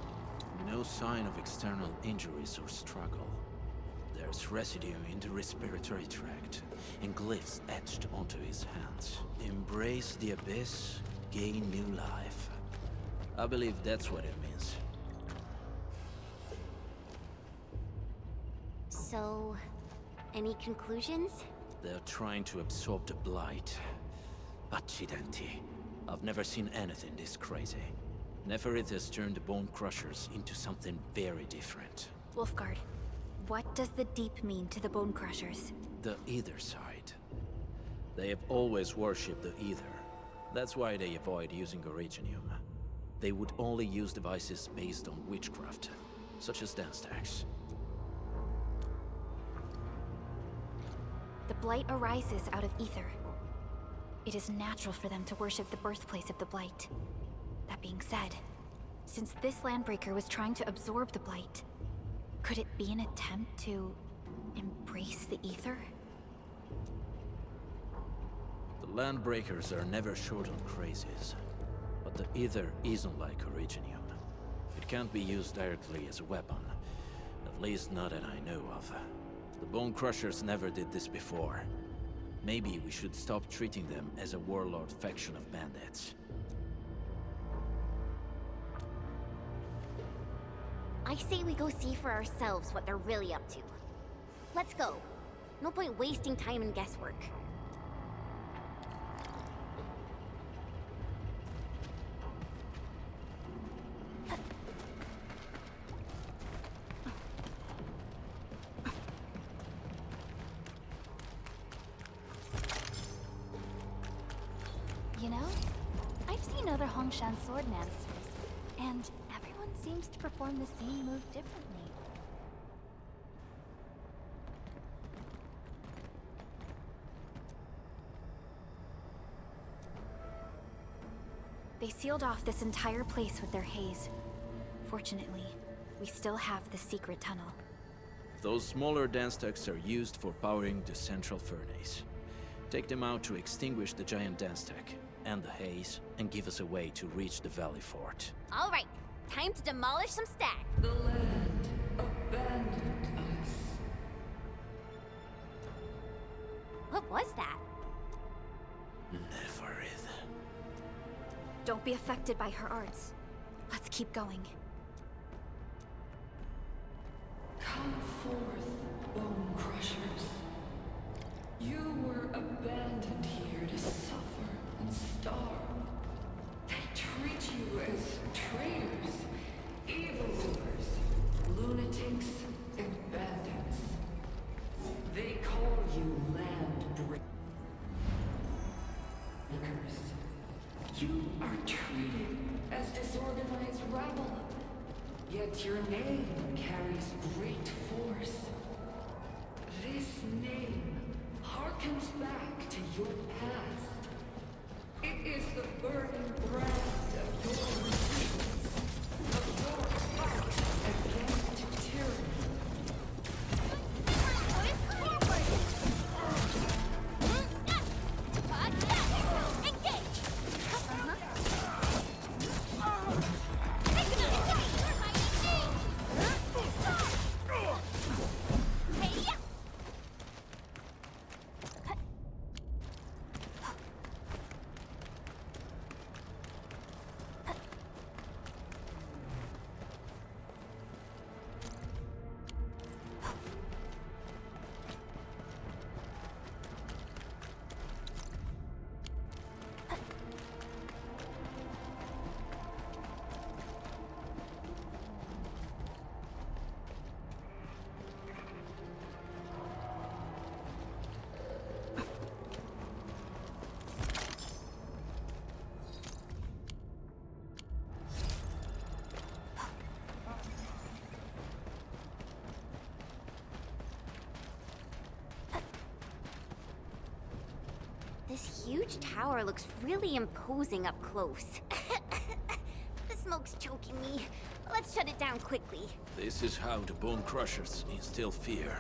S17: No sign of external injuries or struggle. There's residue in the respiratory tract, and glyphs etched onto his hands. Embrace the abyss, gain new life. I believe that's what it means.
S5: So, any conclusions?
S17: They're trying to absorb the blight. Accidenti. I've never seen anything this crazy. Neferith has turned the Bone Crushers into something very different.
S4: Wolfguard, what does the Deep mean to the Bone Crushers?
S17: The Ether side. They have always worshipped the Ether. That's why they avoid using Originium. They would only use devices based on witchcraft, such as dance stacks.
S4: The Blight arises out of Ether. It is natural for them to worship the birthplace of the Blight. That being said, since this Landbreaker was trying to absorb the Blight, could it be an attempt to embrace the Ether?
S17: The Landbreakers are never short on crazes, but the Ether isn't like Originium. It can't be used directly as a weapon, At least not that I know of. The Bone Crushers never did this before. Maybe we should stop treating them as a warlord faction of bandits.
S5: I say we go see for ourselves what they're really up to. Let's go. No point wasting time in guesswork.
S6: You know, I've seen other Hongshan sword masters, and everyone seems to perform the same move differently. They sealed off this entire place with their haze. Fortunately, we still have the secret tunnel.
S17: Those smaller dance stacks are used for powering the central furnace. Take them out to extinguish the giant dance stack and the haze, and give us a way to reach the Valley Fort.
S5: All right, time to demolish some stack.
S13: The land abandoned us.
S5: What was that?
S17: Neverith.
S6: Don't be affected by her arts. Let's keep going.
S13: Come forth, Bone Crushers. You were abandoned here to suffer and starve. They treat you as traitors, evildoers, lunatics, and bandits. They call you land breakers. You are treated as disorganized rabble. Yet your name carries great force. This name harkens back to your past. It is the burning brand of your resistance, of your fight against tyranny.
S5: This huge tower looks really imposing up close. The smoke's choking me. Let's shut it down quickly.
S17: This is how the Bone Crushers instill fear.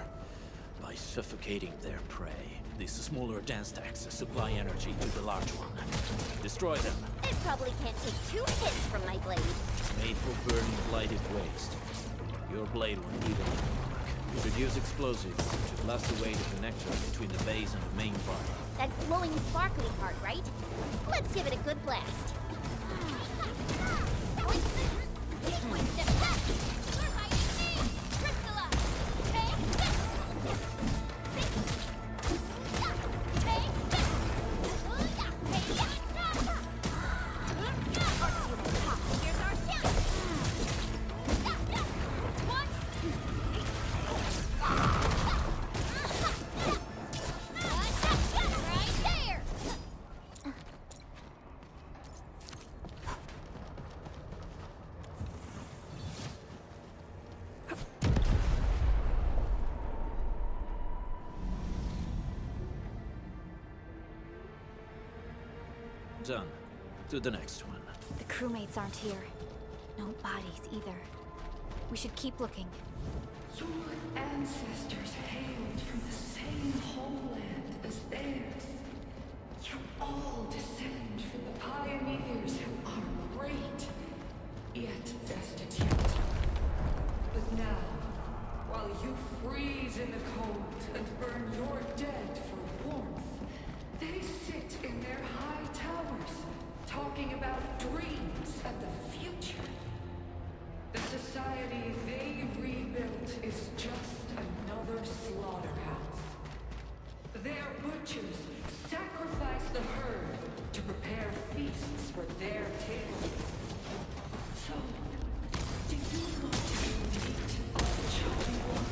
S17: By suffocating their prey. These smaller dance stacks supply energy to the large one. Destroy them.
S5: It probably can't take 2 hits from my blade.
S17: Made for burning blighted waste. Your blade won't even work. You should use explosives to blast away the connector between the base and the main body.
S5: That glowing, sparkly part, right? Let's give it a good blast.
S17: Done. To the next one.
S6: The crewmates aren't here. No bodies either. We should keep looking.
S13: Your ancestors hailed from the same homeland as theirs. You all descend from the pioneers who are great, yet destitute. But now, Their butchers sacrifice the herd to prepare feasts for their table. So, do you want to meet a choppy walk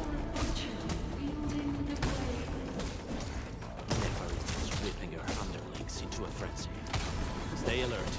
S13: or a butcher wielding the blade?
S17: Never ripping your underlings into a frenzy. Stay alert.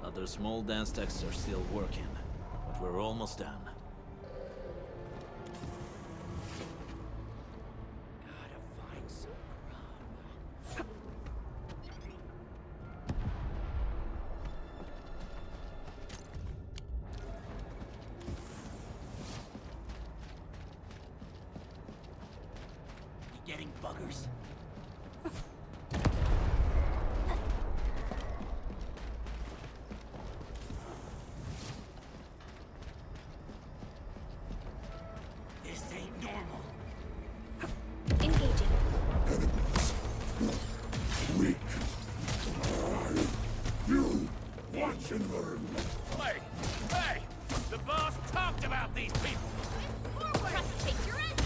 S17: Other small dance techs are still working, but we're almost done.
S18: Gotta find some grub. You getting buggers? This ain't normal.
S4: Engaging.
S14: Weak. You watch and learn.
S19: Hey! Hey! The boss talked about these people!
S5: Trust take your end.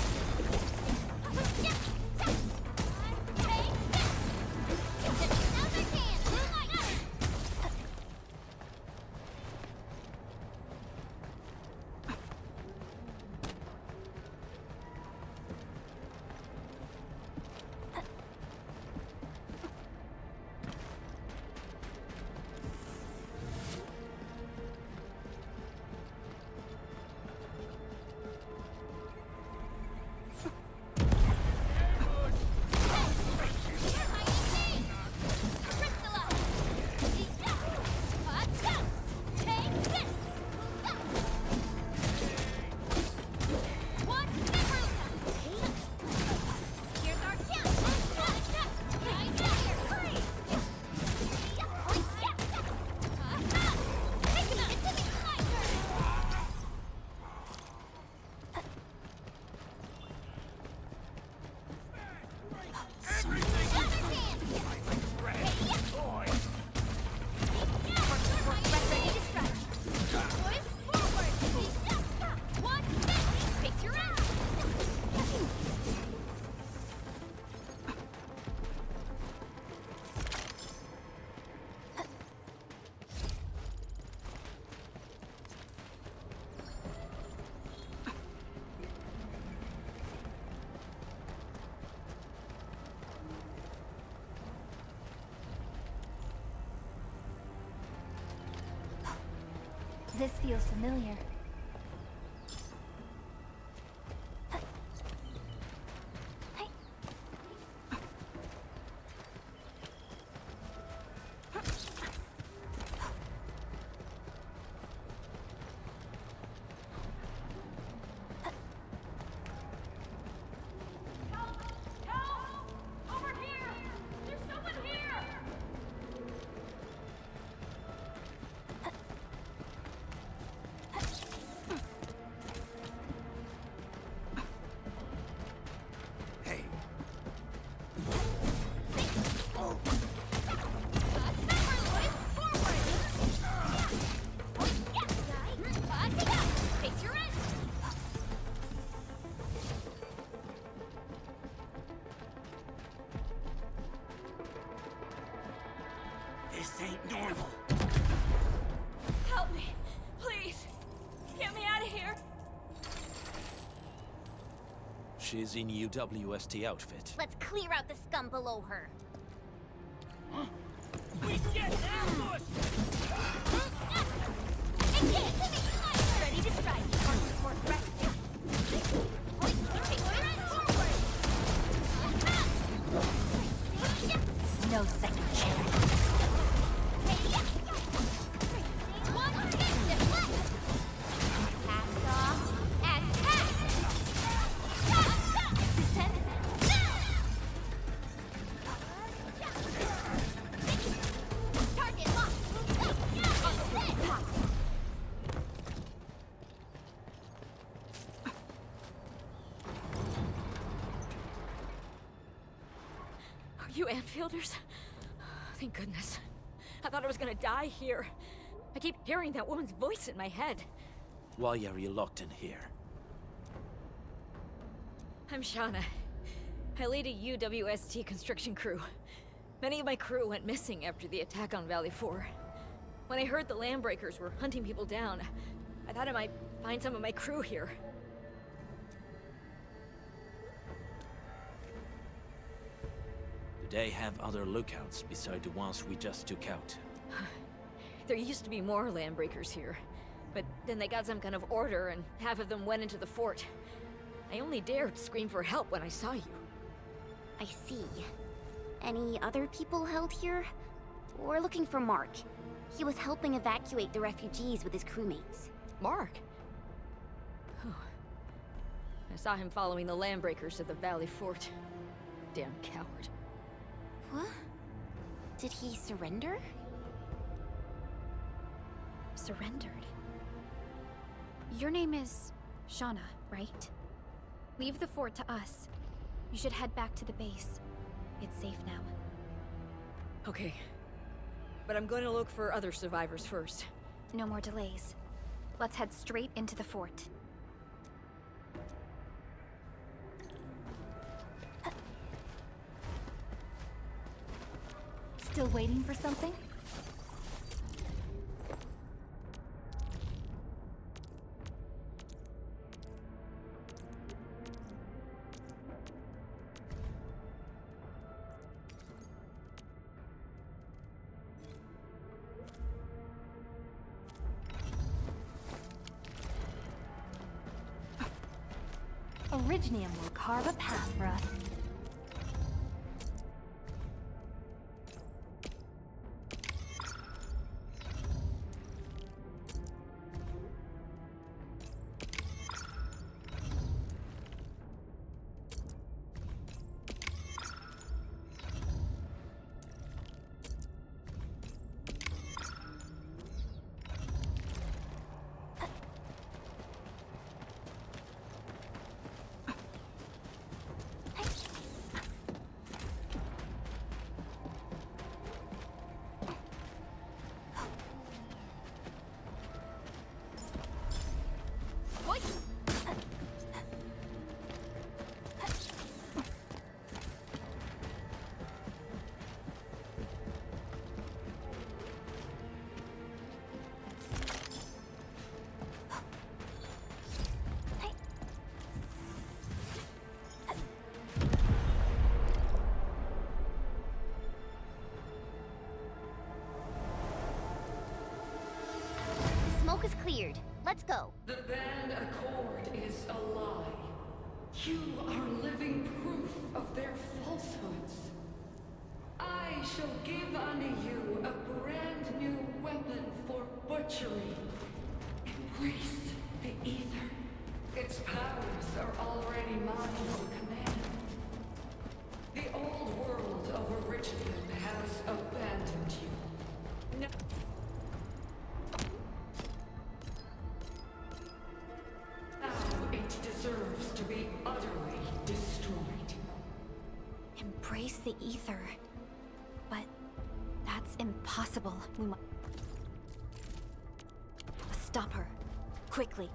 S6: This feels familiar.
S18: This ain't normal.
S20: Help me, please. Get me out of here.
S17: She's in UWST outfit.
S5: Let's clear out the scum below her.
S14: We get ambushed!
S5: Ready to strike.
S6: No second chance. You Anfielders? Thank goodness. I thought I was gonna die here. I keep hearing that woman's voice in my head.
S17: Why are you locked in here?
S6: I'm Shauna. I lead a UWST construction crew. Many of my crew went missing after the attack on Valley 4. When I heard the Landbreakers were hunting people down, I thought I might find some of my crew here.
S17: Do they have other lookouts beside the ones we just took out?
S6: There used to be more Landbreakers here, but then they got some kind of order and half of them went into the fort. I only dared scream for help when I saw you.
S5: I see. Any other people held here? We're looking for Mark. He was helping evacuate the refugees with his crewmates.
S6: Mark? I saw him following the Landbreakers to the Valley Fort. Damn coward.
S5: What? Did he surrender?
S4: Surrendered? Your name is Shauna, right? Leave the fort to us. You should head back to the base. It's safe now.
S6: Okay. But I'm going to look for other survivors first.
S4: No more delays. Let's head straight into the fort.
S6: Still waiting for something?
S8: Originium will carve a path for us.
S5: Smoke is cleared. Let's go.
S13: The band accord is a lie. You are living proof of their falsehoods. I shall give unto you a brand new weapon for butchery. Embrace the ether. Its powers are already mine for command. The old world of Originium has abandoned you. No. Now it deserves to be utterly destroyed.
S4: Embrace the ether. But that's impossible. We must stop her. Quickly.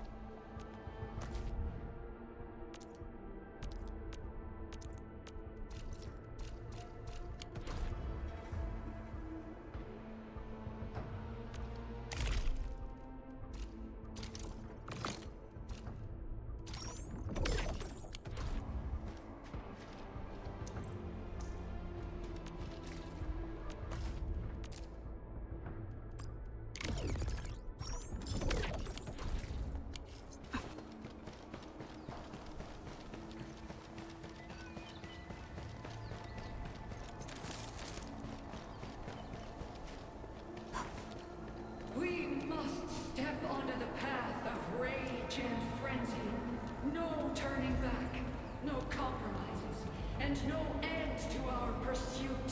S13: turning back, no compromises, and no end to our pursuit.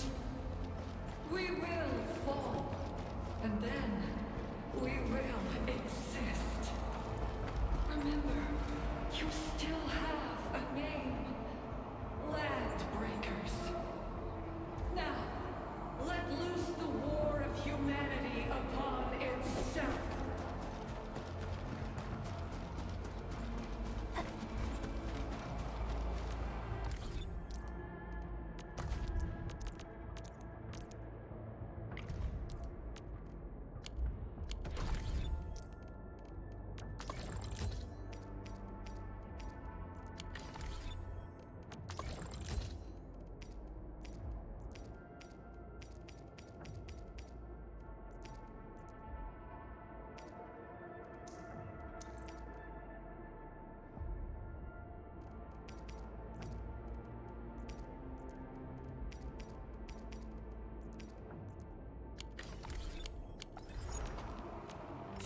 S13: We will fall, and then we will exist. Remember, you still have a name. Landbreakers. Now, let loose the war of humanity upon itself.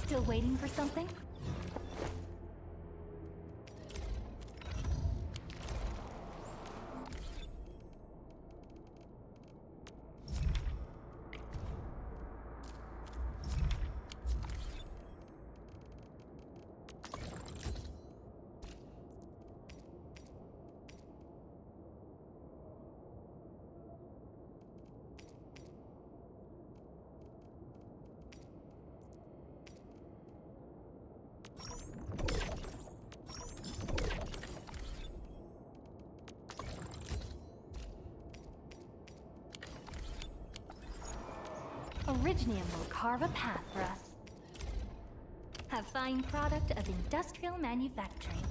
S3: Still waiting for something? Originium will carve a path for us. A fine product of industrial manufacturing.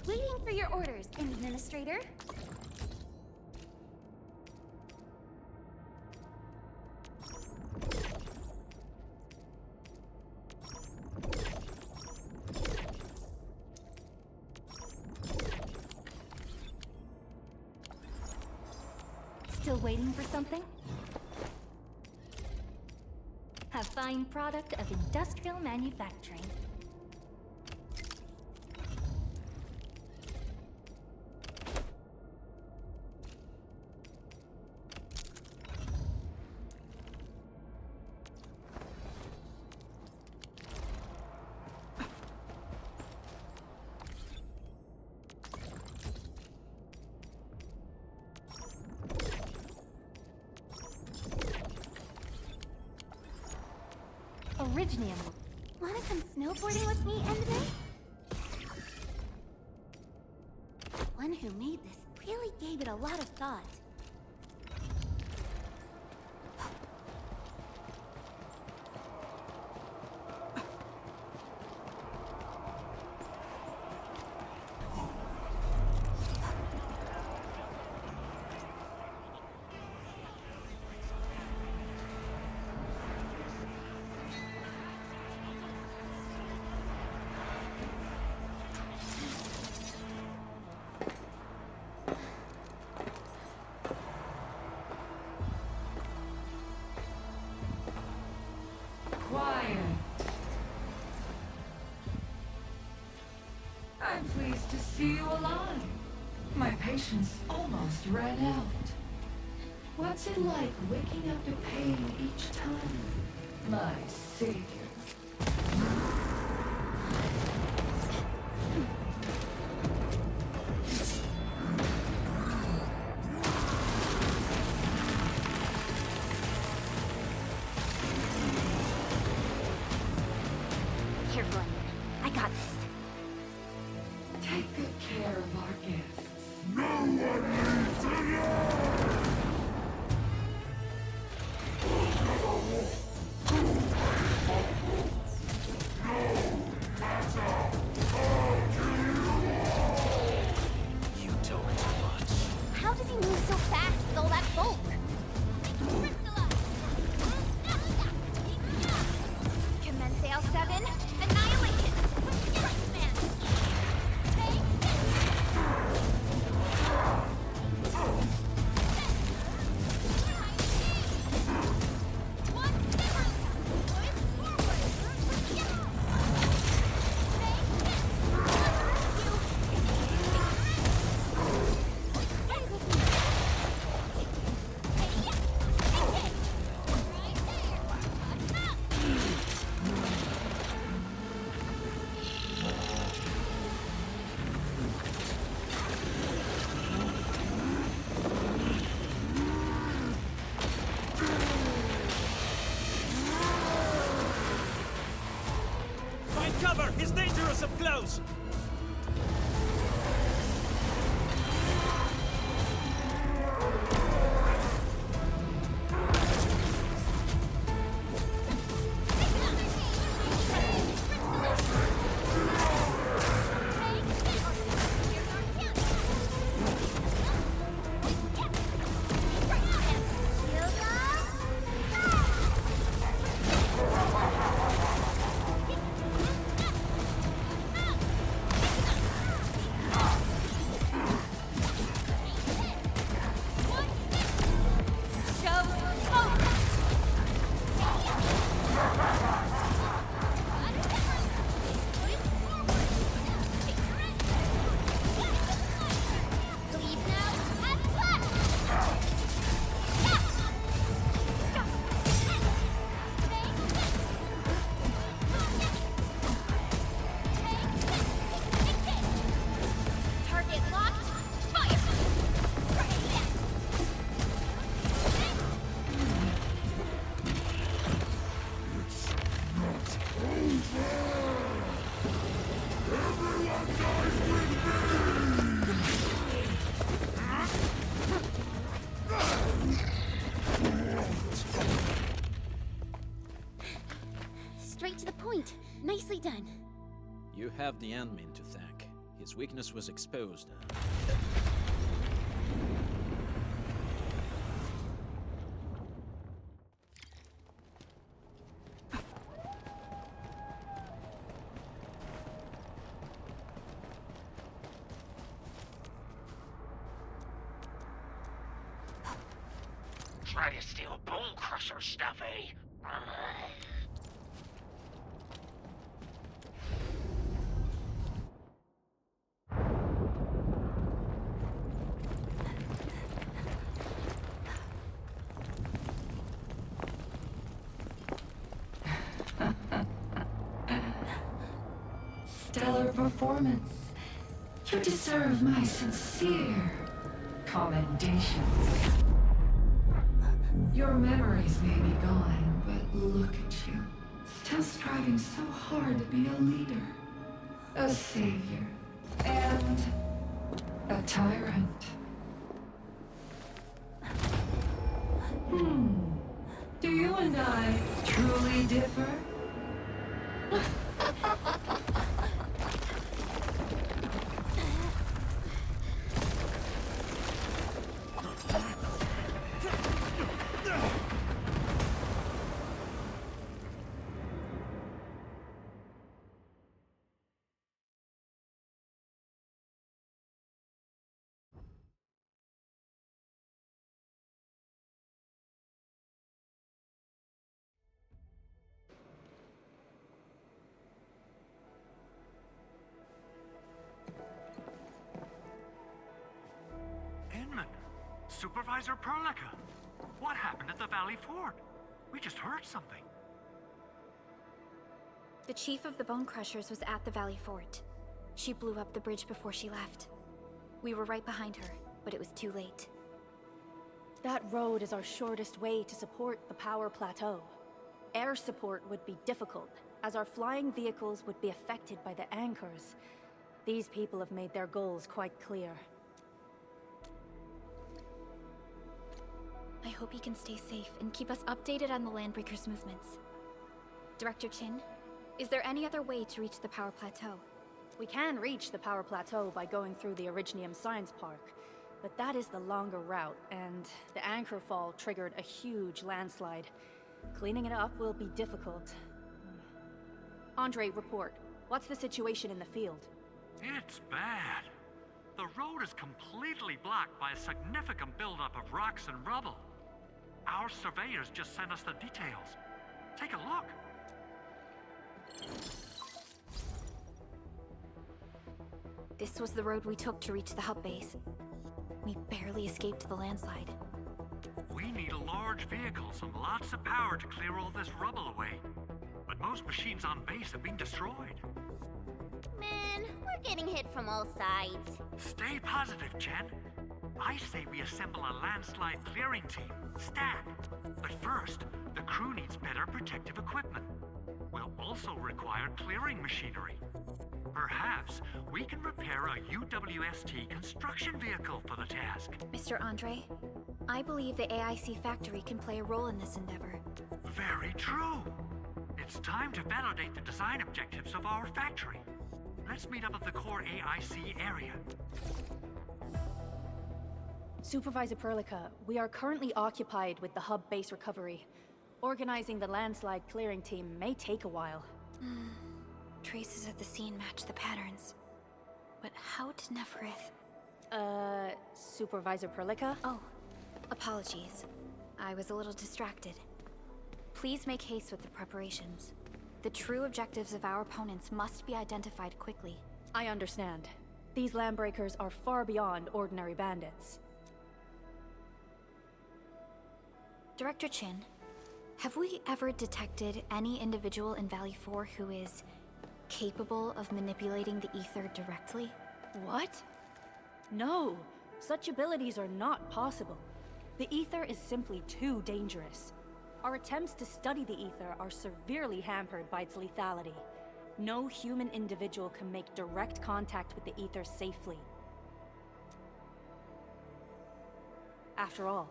S5: Waiting for your orders, Administrator.
S3: Still waiting for something? A fine product of industrial manufacturing. Originium.
S5: Wanna come snowboarding with me, Enderman? One who made this really gave it a lot of thought.
S13: patience almost ran out. What's it like waking up to pain each time? My savior.
S5: Careful, Onion. I got this.
S13: Take good care of our guests.
S14: No one leaves alone!
S17: You talk too much.
S5: How does he move so fast with all that bulk? Commence AL7, annihilation! Yes, man! Take
S2: Find cover! He's dangerous up close!
S5: Target locked. Fire! Straight to the point. Nicely done.
S17: You have the admin to thank. His weakness was exposed.
S14: Try to steal Bone Crusher stuff, eh?
S13: Stellar performance. You deserve my sincere commendations. Your memories may be gone, but look at you. Still striving so hard to be a leader, a savior, and a tyrant. Do you and I truly differ?
S21: Supervisor Perlica, what happened at the Valley Fort? We just heard something.
S4: The chief of the Bone Crushers was at the Valley Fort. She blew up the bridge before she left. We were right behind her, but it was too late.
S8: That road is our shortest way to support the power plateau. Air support would be difficult, as our flying vehicles would be affected by the anchors. These people have made their goals quite clear.
S4: I hope he can stay safe and keep us updated on the Landbreakers' movements. Director Chin, is there any other way to reach the power plateau?
S8: We can reach the power plateau by going through the Originium Science Park, but that is the longer route, and the anchor fall triggered a huge landslide. Cleaning it up will be difficult. Andre, report. What's the situation in the field?
S21: It's bad. The road is completely blocked by a significant buildup of rocks and rubble. Our surveyors just sent us the details. Take a look.
S4: This was the road we took to reach the hub base. We barely escaped the landslide.
S21: We need large vehicles and lots of power to clear all this rubble away. But most machines on base have been destroyed.
S5: Man, we're getting hit from all sides.
S21: Stay positive, Chen. I say we assemble a landslide clearing team, STAT. But first, the crew needs better protective equipment. We'll also require clearing machinery. Perhaps we can repair a UWST construction vehicle for the task.
S4: Mr. Andre, I believe the AIC factory can play a role in this endeavor.
S21: Very true. It's time to validate the design objectives of our factory. Let's meet up at the core AIC area.
S8: Supervisor Perlica, we are currently occupied with the hub base recovery. Organizing the landslide clearing team may take a while.
S4: Traces at the scene match the patterns. But how did Neferith...
S8: Supervisor Perlica?
S4: Oh, apologies. I was a little distracted. Please make haste with the preparations. The true objectives of our opponents must be identified quickly.
S8: I understand. These Landbreakers are far beyond ordinary bandits.
S4: Director Chin, have we ever detected any individual in Valley 4 who is capable of manipulating the ether directly?
S8: What? No, such abilities are not possible. The ether is simply too dangerous. Our attempts to study the ether are severely hampered by its lethality. No human individual can make direct contact with the ether safely. After all,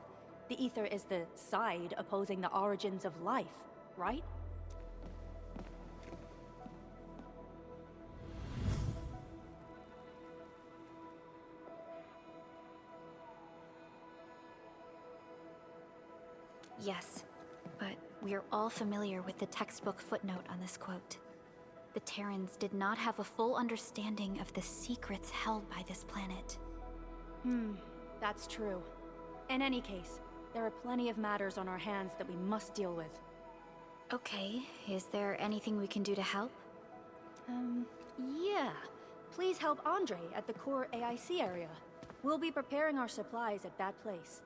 S8: the ether is the side opposing the origins of life, right?
S4: Yes, but we are all familiar with the textbook footnote on this quote. The Terrans did not have a full understanding of the secrets held by this planet.
S8: That's true. In any case, there are plenty of matters on our hands that we must deal with.
S4: Okay, is there anything we can do to help?
S8: Yeah. Please help Andre at the core AIC area. We'll be preparing our supplies at that place.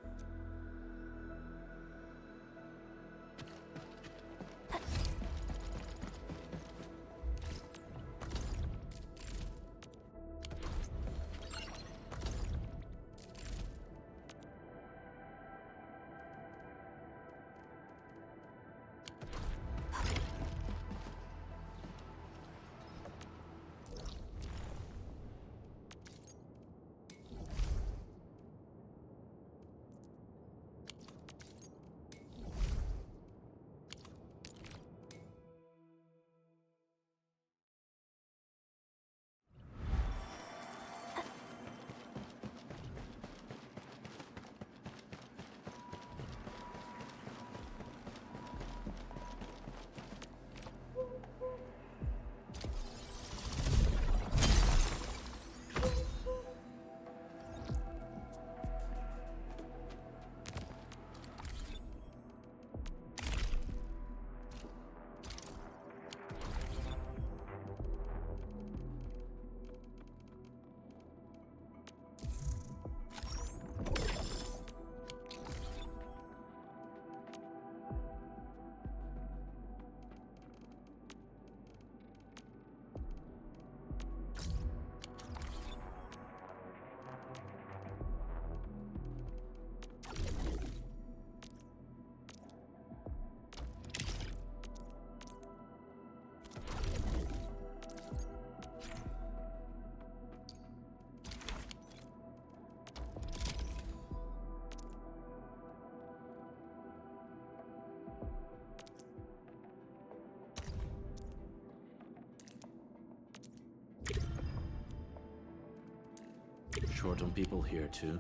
S17: short on people here too?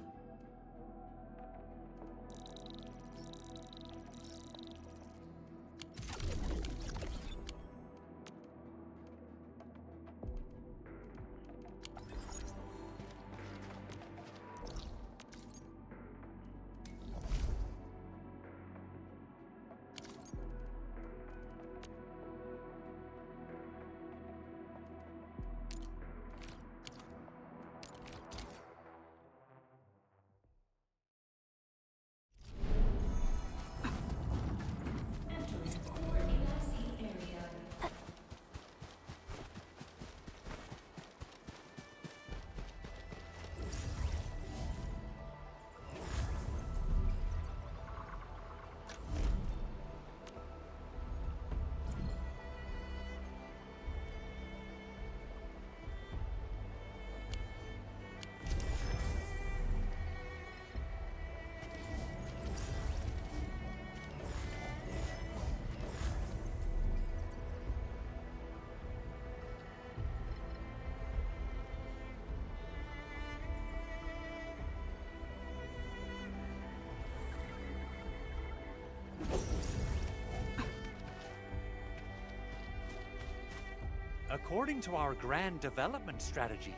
S10: According to our grand development strategy,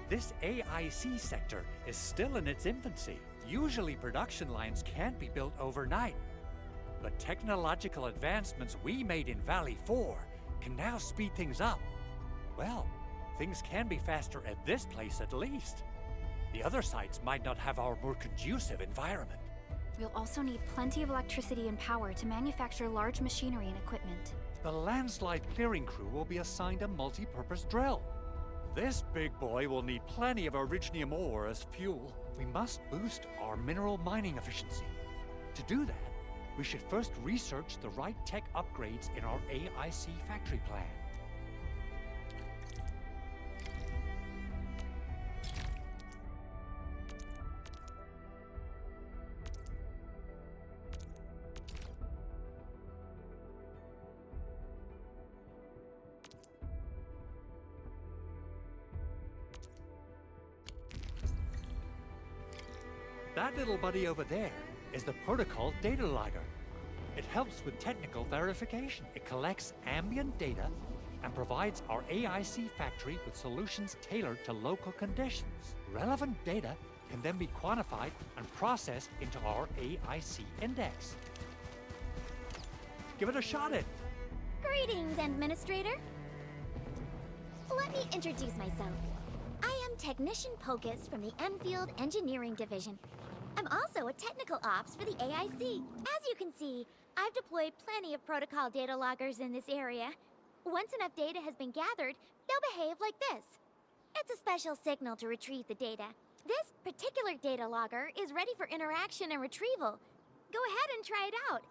S10: this AIC sector is still in its infancy. Usually production lines can't be built overnight. But technological advancements we made in Valley 4 can now speed things up. Well, things can be faster at this place at least. The other sites might not have our more conducive environment.
S4: We'll also need plenty of electricity and power to manufacture large machinery and equipment.
S10: The landslide clearing crew will be assigned a multi-purpose drill. This big boy will need plenty of originium ore as fuel. We must boost our mineral mining efficiency. To do that, we should first research the right tech upgrades in our AIC factory plan. That little buddy over there is the protocol data logger. It helps with technical verification. It collects ambient data and provides our AIC factory with solutions tailored to local conditions. Relevant data can then be quantified and processed into our AIC index. Give it a shot at.
S5: Greetings, Administrator. Let me introduce myself. I am Technician Pocus from the Enfield Engineering Division. I'm also a technical ops for the AIC. As you can see, I've deployed plenty of protocol data loggers in this area. Once enough data has been gathered, they'll behave like this. It's a special signal to retrieve the data. This particular data logger is ready for interaction and retrieval. Go ahead and try it out.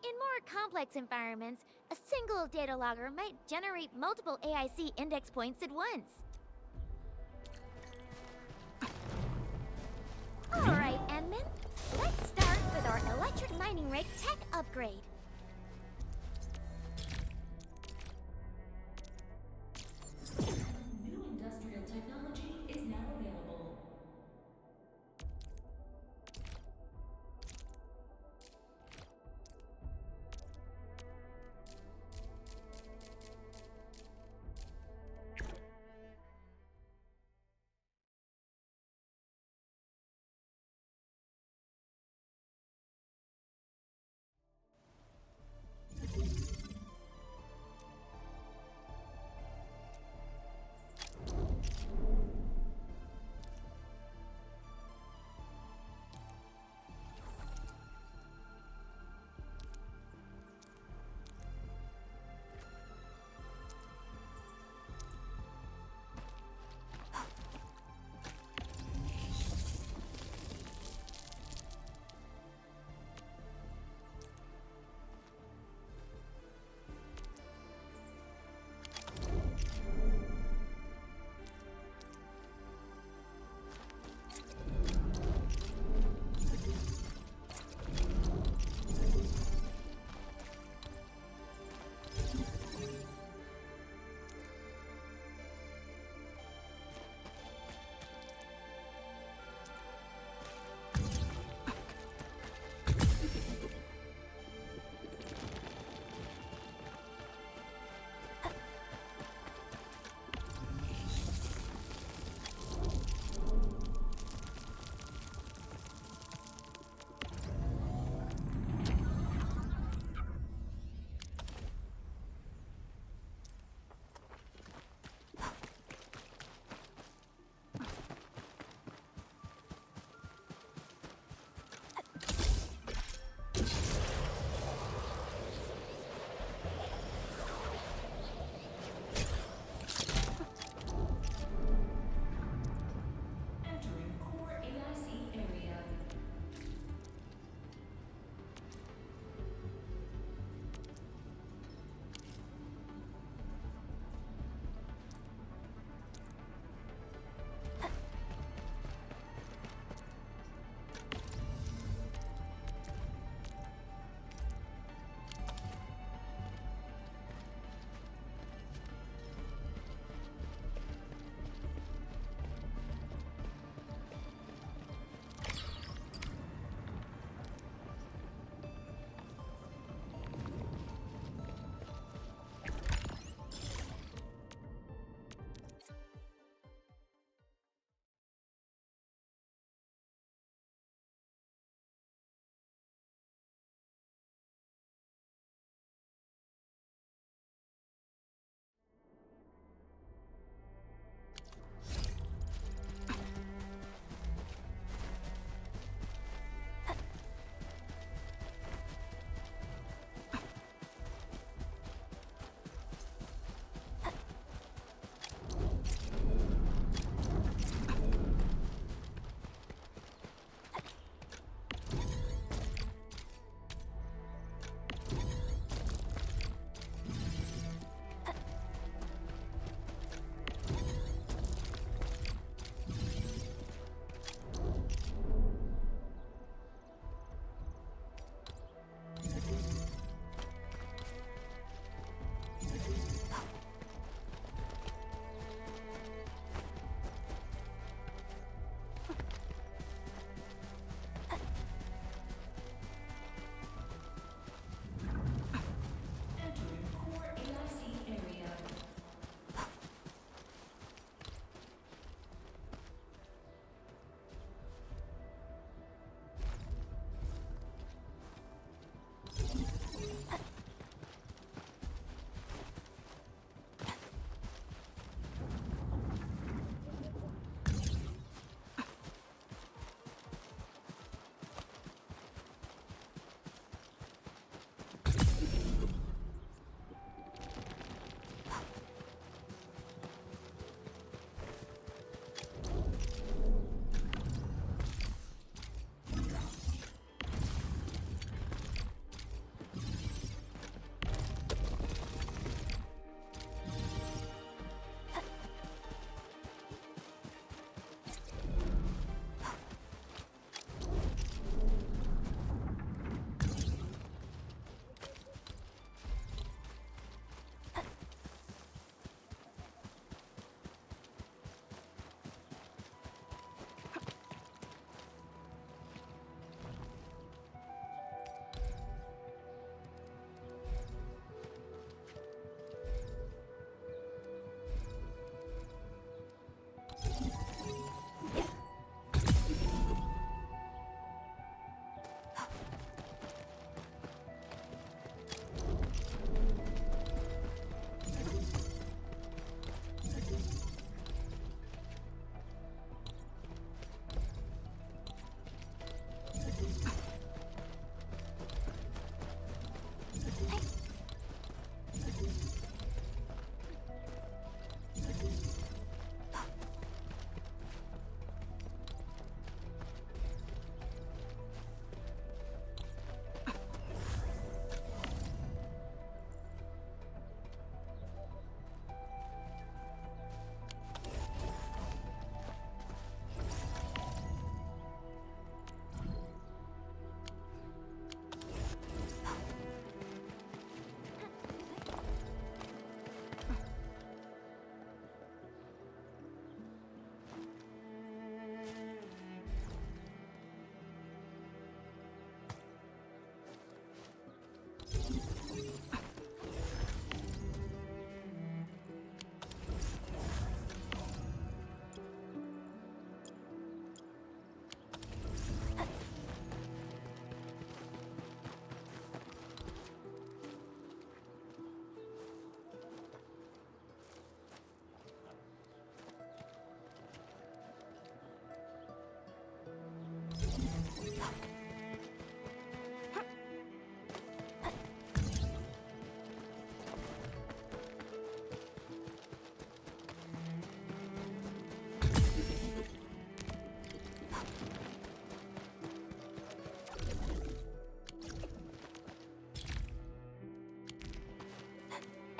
S5: In more complex environments, a single data logger might generate multiple AIC index points at once. Alright, Enman. Let's start with our electric mining rig tech upgrade.
S13: New industrial technology is now available.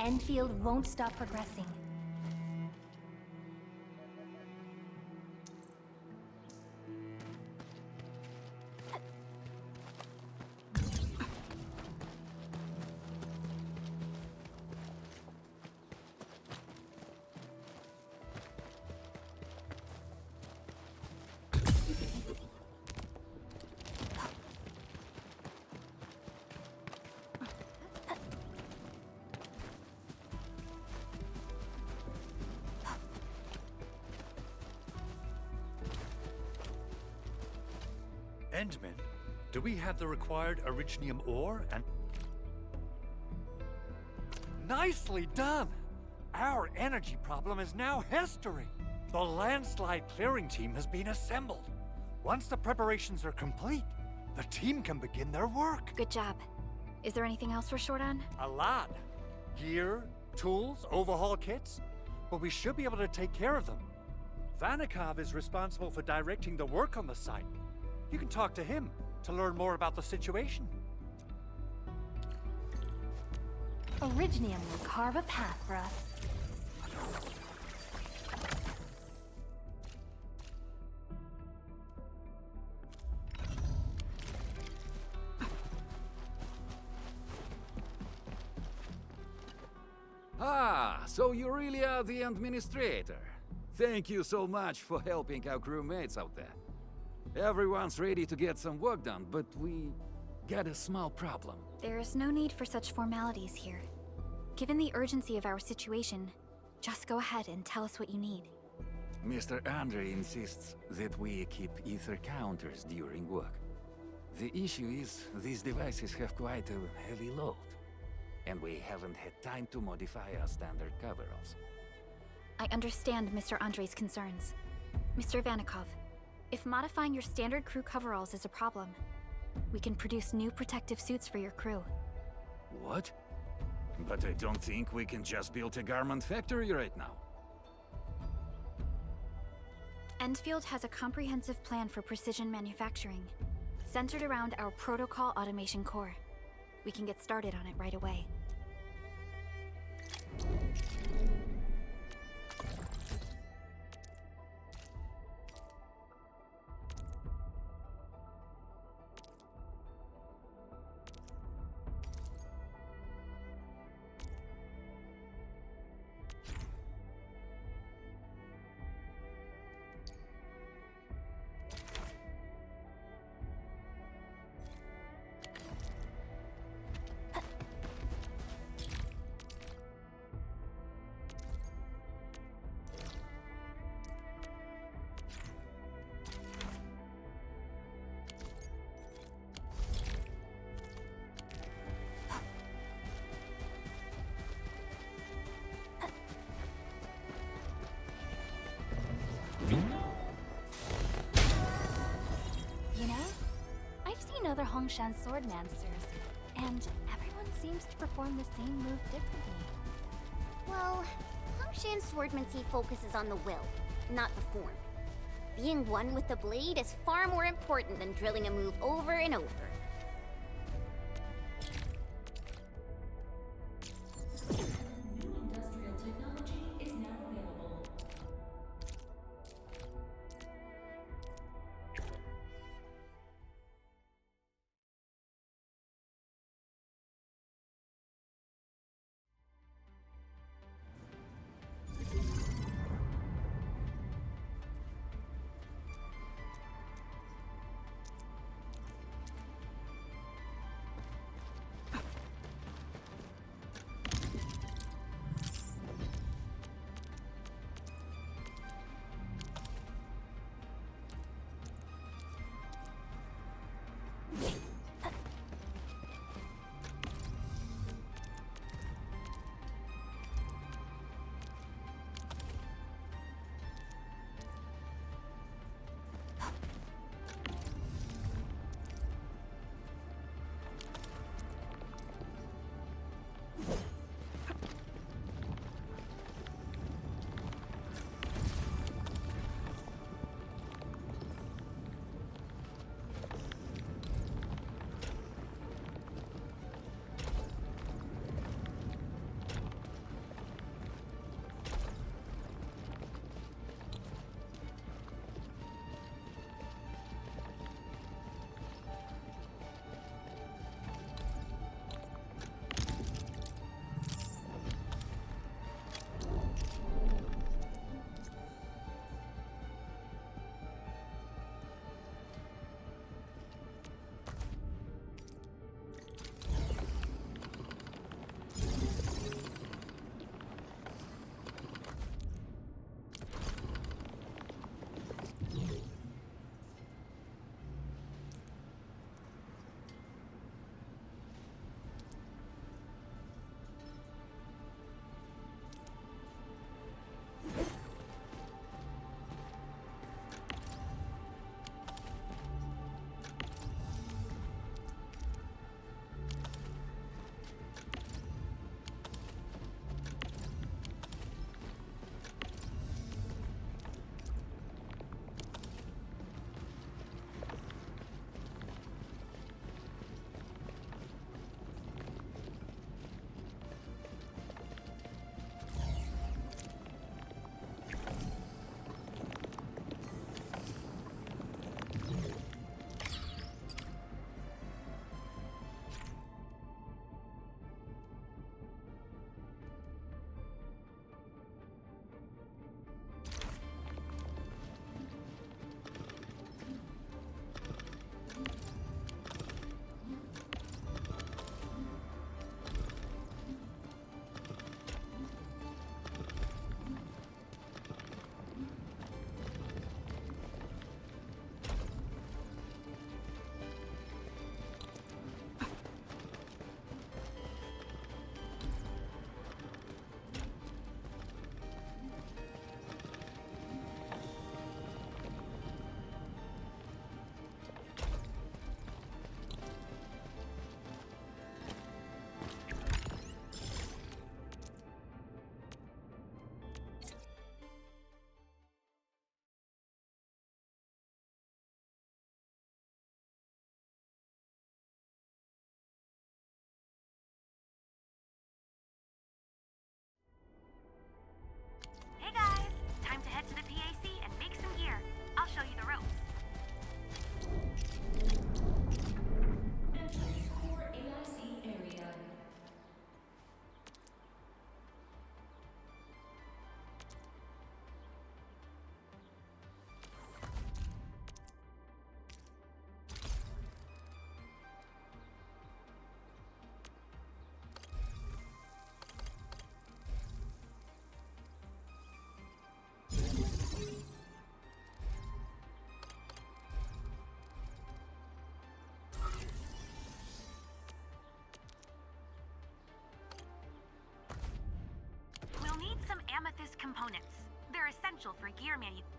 S9: Enfield won't stop progressing.
S10: Endman, do we have the required originium ore and... Nicely done! Our energy problem is now history. The landslide clearing team has been assembled. Once the preparations are complete, the team can begin their work.
S4: Good job. Is there anything else we're short on?
S10: A lot. Gear, tools, overhaul kits. But we should be able to take care of them. Vanikov is responsible for directing the work on the site. You can talk to him to learn more about the situation.
S9: Originium will carve a path for us.
S22: Ah, so you really are the administrator. Thank you so much for helping our crewmates out there. Everyone's ready to get some work done, but we got a small problem.
S4: There is no need for such formalities here. Given the urgency of our situation, just go ahead and tell us what you need.
S22: Mr. Andre insists that we keep ether counters during work. The issue is, these devices have quite a heavy load, and we haven't had time to modify our standard coveralls.
S4: I understand Mr. Andre's concerns. Mr. Vanikov, if modifying your standard crew coveralls is a problem, we can produce new protective suits for your crew.
S22: What? But I don't think we can just build a garment factory right now.
S4: Enfield has a comprehensive plan for precision manufacturing, centered around our protocol automation core. We can get started on it right away.
S9: You know, I've seen other Hongshan swordmasters, and everyone seems to perform the same move differently.
S5: Well, Hongshan swordmancy focuses on the will, not the form. Being one with the blade is far more important than drilling a move over and over.
S13: Industrial technology is now available.
S7: components. They're essential for gear manufacturing.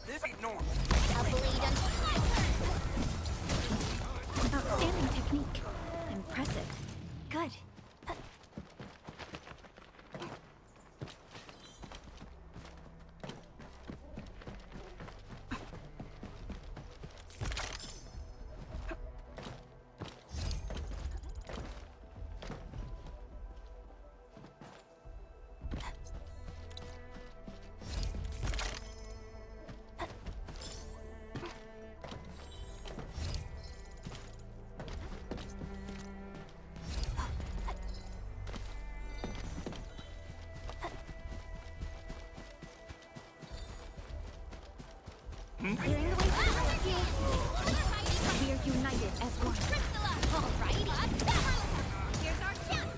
S2: This ain't normal.
S4: Outstanding technique. Impressive. Good. Clearing the way for the rescue. We are
S7: united as one.
S5: Alrighty. Here's our chance.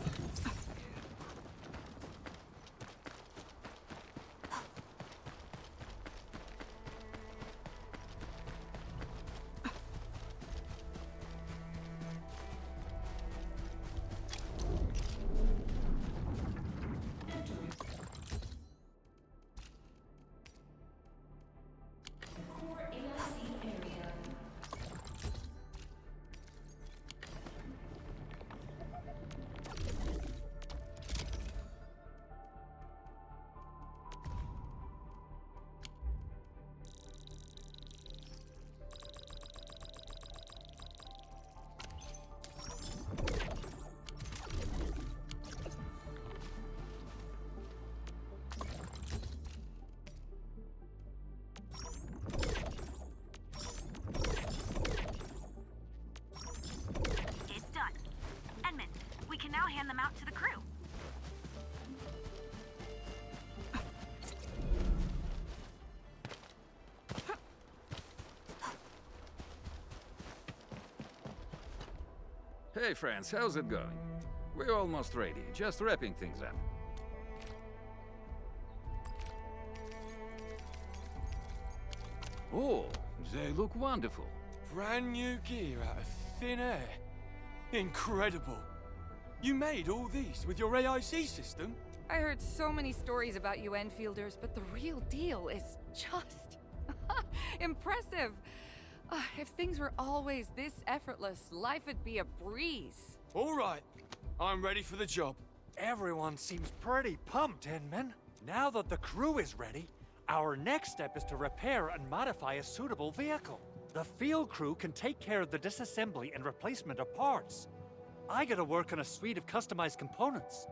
S7: Hand them out to the crew.
S22: Hey friends, how's it going? We're almost ready, just wrapping things up. Oh, they look wonderful.
S1: Brand new gear out of thin air. Incredible. You made all these with your AIC system?
S12: I heard so many stories about you Enfielders, but the real deal is just impressive. If things were always this effortless, life would be a breeze.
S1: All right, I'm ready for the job.
S10: Everyone seems pretty pumped, Inman. Now that the crew is ready, our next step is to repair and modify a suitable vehicle. The field crew can take care of the disassembly and replacement of parts. I gotta work on a suite of customized components.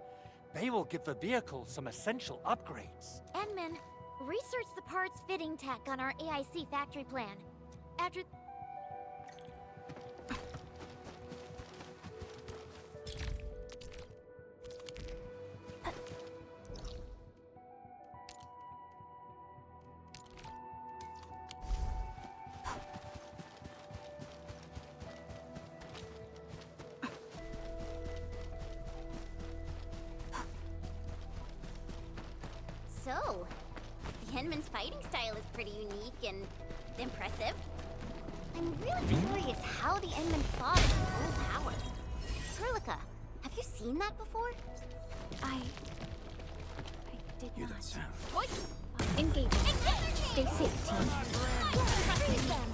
S10: They will give the vehicle some essential upgrades.
S5: Enman, research the parts fitting tech on our AIC factory plan. After... So, the Henman's fighting style is pretty unique and impressive. I'm really curious how the Enman fought in full power. Kurlika, have you seen that before?
S4: I did
S11: You
S4: not.
S11: don't sound.
S5: What?
S4: Engage. Stay safe, team.
S5: Freeze them!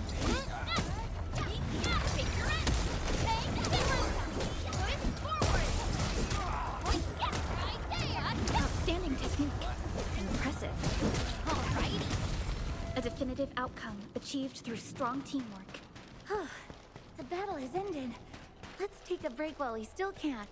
S5: Take your end! Right there!
S4: Outstanding technique. Impressive.
S5: Alrighty.
S4: A definitive outcome achieved through strong teamwork.
S3: The battle has ended. Let's take a break while we still can.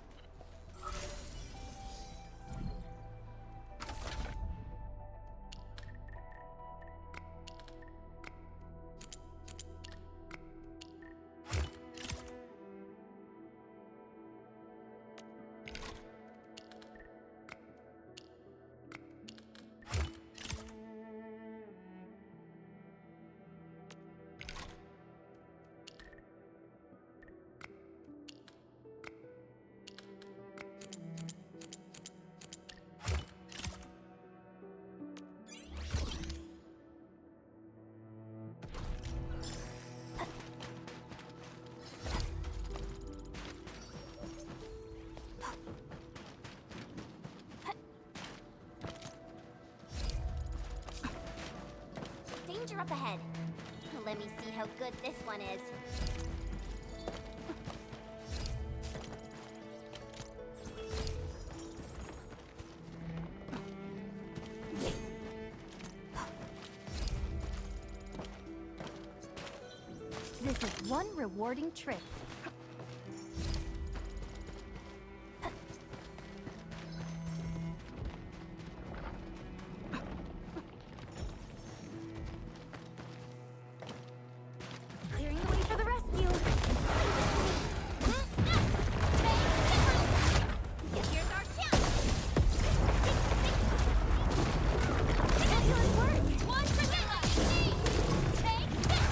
S5: Danger up ahead. Let me see how good this one is.
S3: This is one rewarding trip.
S5: Clearing the way for the rescue. Here's our chance. Excellent work. One for Zilla. Take this.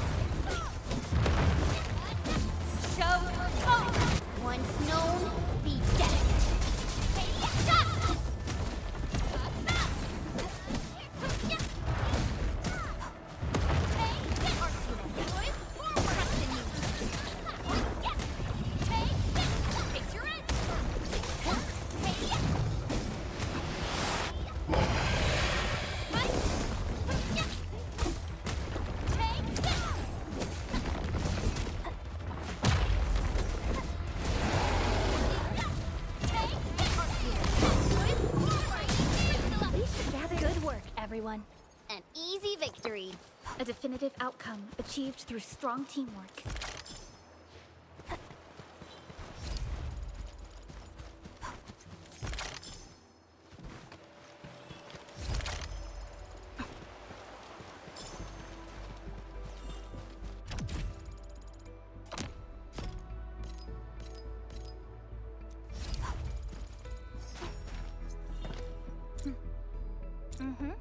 S5: An easy victory.
S4: A definitive outcome achieved through strong teamwork.
S9: Mm-hmm.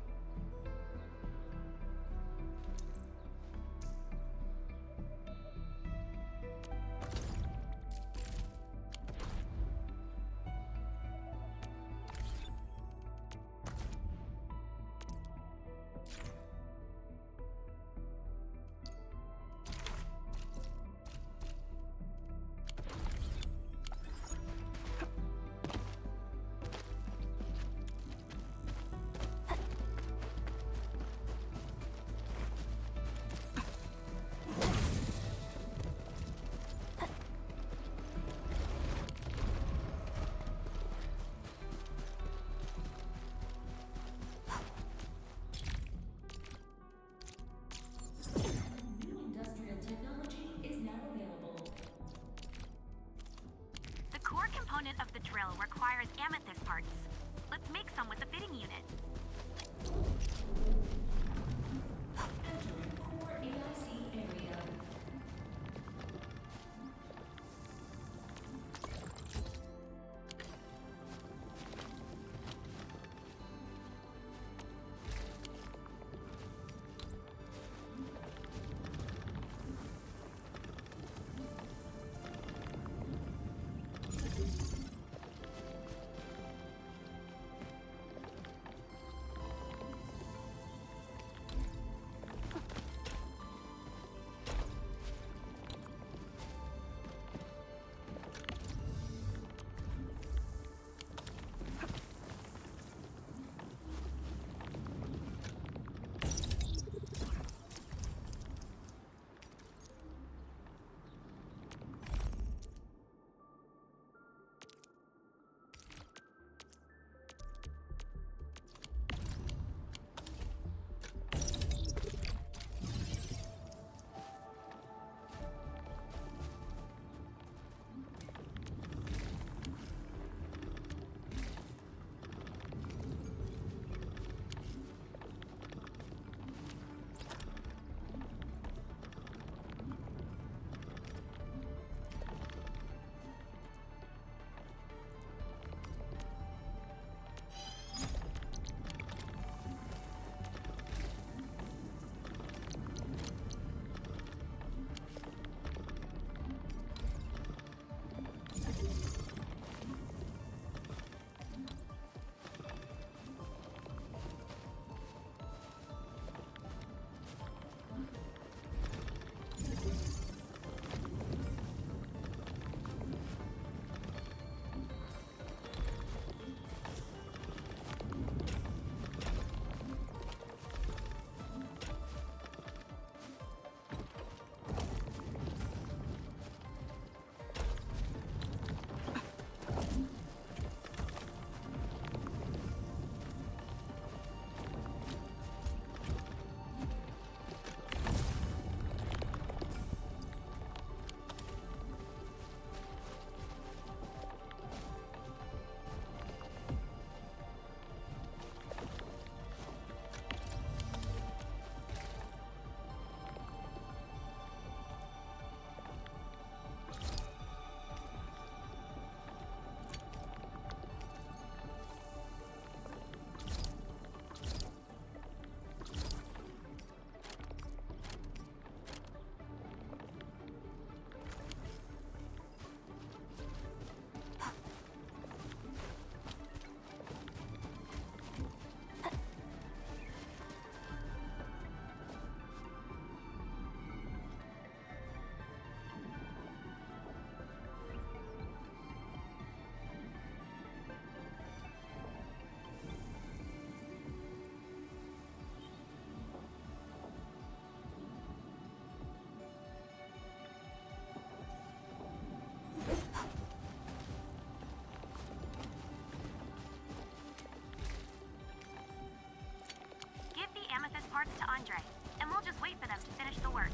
S7: Andre, and we'll just wait for them to finish the work.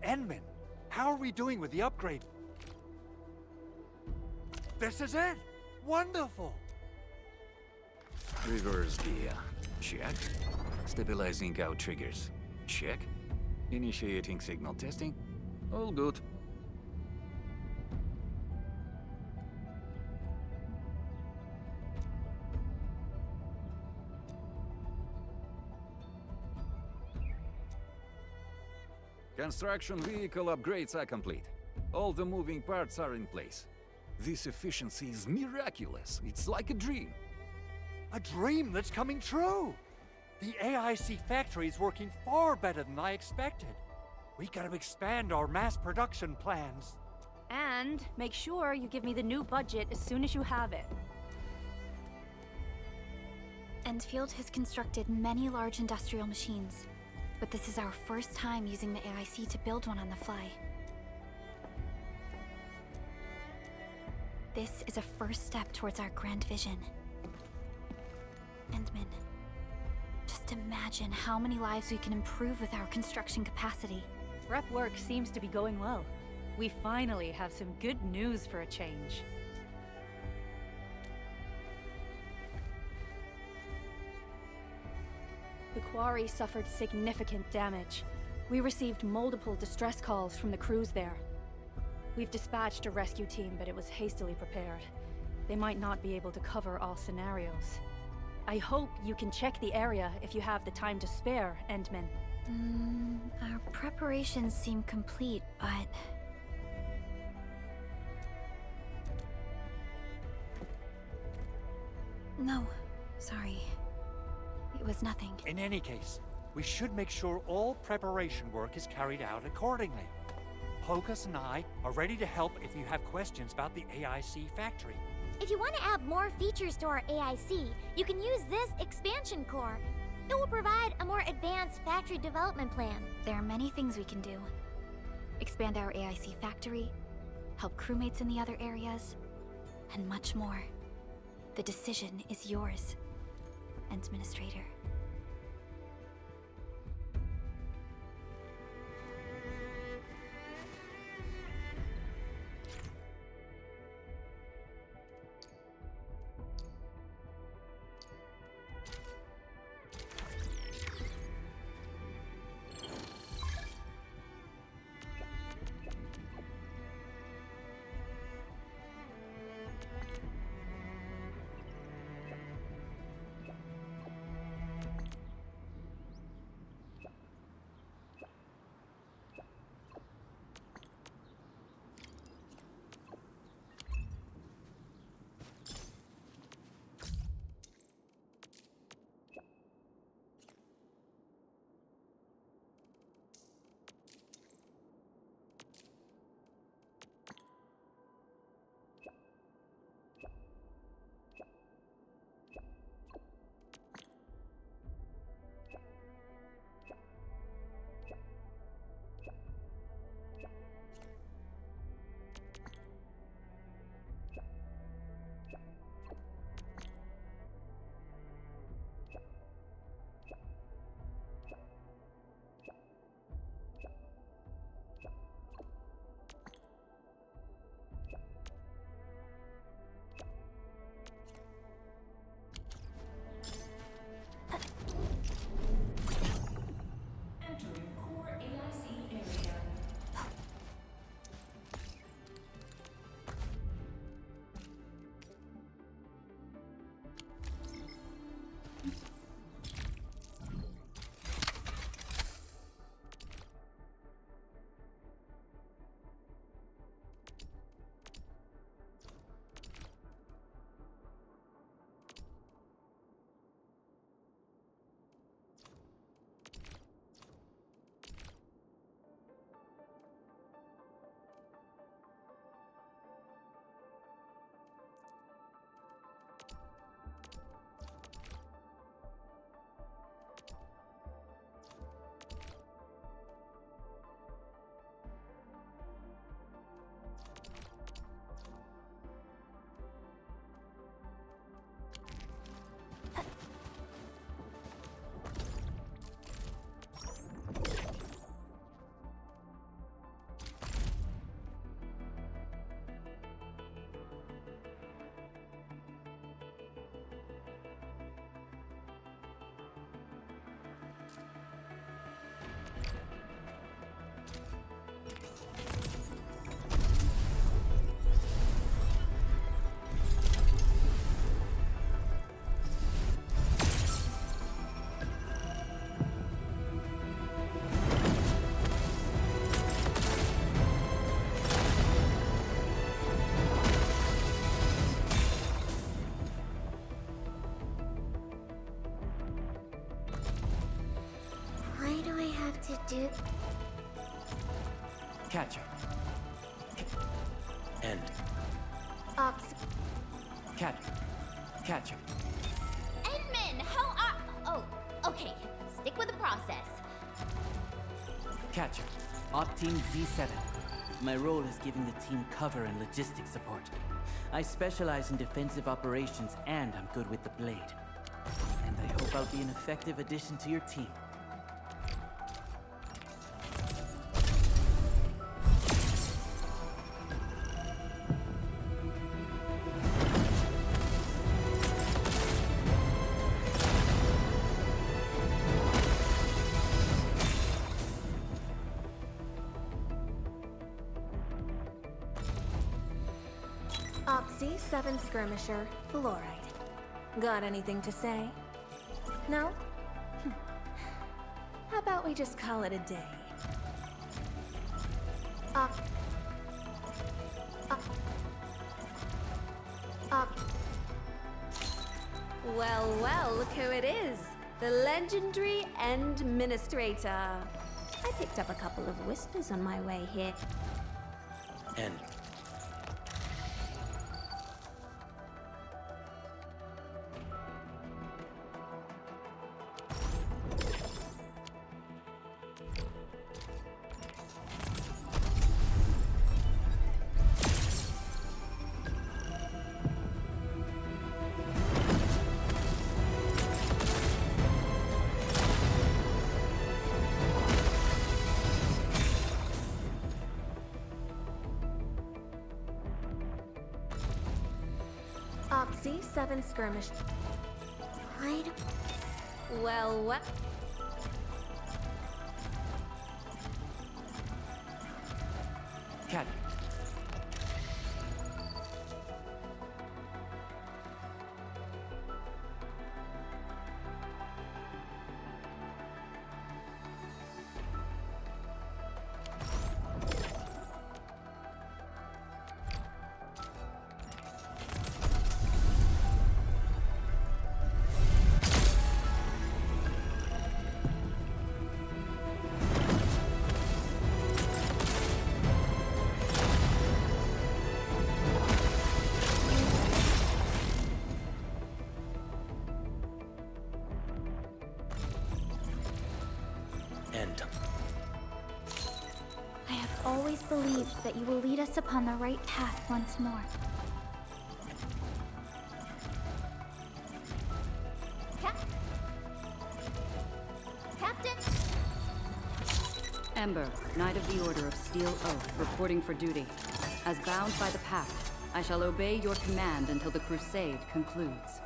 S10: Enman, how are we doing with the upgrade? This is it! Wonderful!
S22: Reverse gear. Check. Stabilizing out triggers. Check. Initiating signal testing. All good. Construction vehicle upgrades are complete. All the moving parts are in place. This efficiency is miraculous. It's like a dream.
S10: A dream that's coming true! The AIC factory is working far better than I expected. We gotta expand our mass production plans.
S8: And make sure you give me the new budget as soon as you have it.
S4: Enfield has constructed many large industrial machines, but this is our first time using the AIC to build one on the fly. This is a first step towards our grand vision. Endman, just imagine how many lives we can improve with our construction capacity.
S8: Prep work seems to be going well. We finally have some good news for a change. The quarry suffered significant damage. We received multiple distress calls from the crews there. We've dispatched a rescue team, but it was hastily prepared. They might not be able to cover all scenarios. I hope you can check the area if you have the time to spare, Endman.
S4: Our preparations seem complete, but... No, sorry. It was nothing.
S10: In any case, we should make sure all preparation work is carried out accordingly. Pocus and I are ready to help if you have questions about the AIC factory.
S5: If you want to add more features to our AIC, you can use this expansion core. It will provide a more advanced factory development plan.
S4: There are many things we can do. Expand our AIC factory, help crewmates in the other areas, and much more. The decision is yours, Administrator.
S3: Dude.
S10: Catcher.
S17: End.
S3: Ops.
S10: Catcher.
S5: Edmund, how are... Oh, okay. Stick with the process.
S10: Catcher.
S15: Op Team Z7. My role is giving the team cover and logistics support. I specialize in defensive operations and I'm good with the blade. And I hope I'll be an effective addition to your team.
S16: C7 Skirmisher, Fluoride. Got anything to say? No? How about we just call it a day? Well, well, look who it is. The legendary Administrator. I picked up a couple of whispers on my way here.
S17: End.
S16: C7 Skirmish.
S3: Right.
S16: Well, what?
S10: Cat.
S17: End.
S4: I have always believed that you will lead us upon the right path once more.
S5: Captain?
S23: Ember, Knight of the Order of Steel Oath, reporting for duty. As bound by the Pact, I shall obey your command until the Crusade concludes.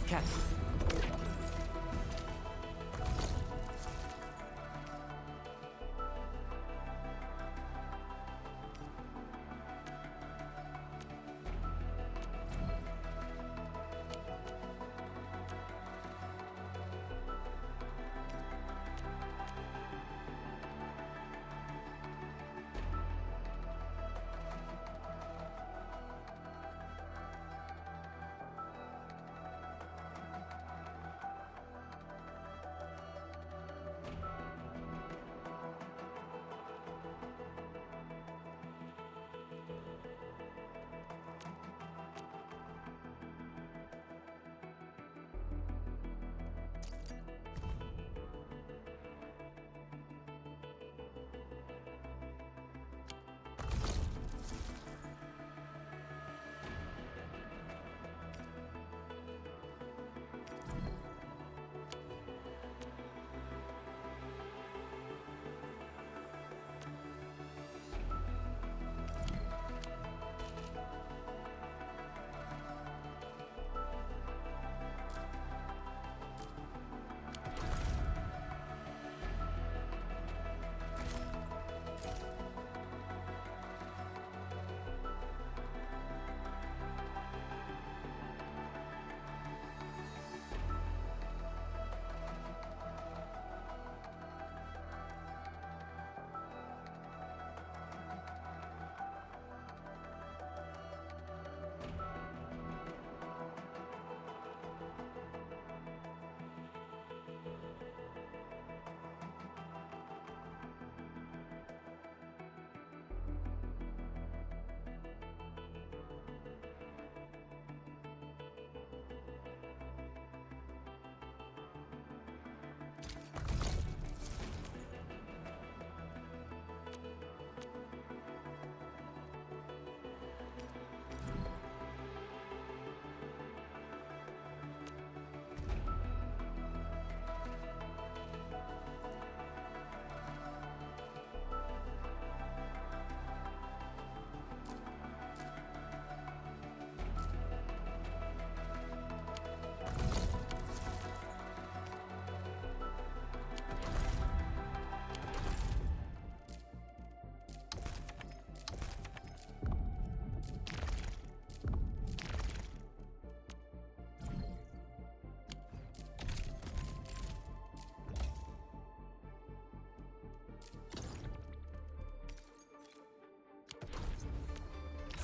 S10: Cat.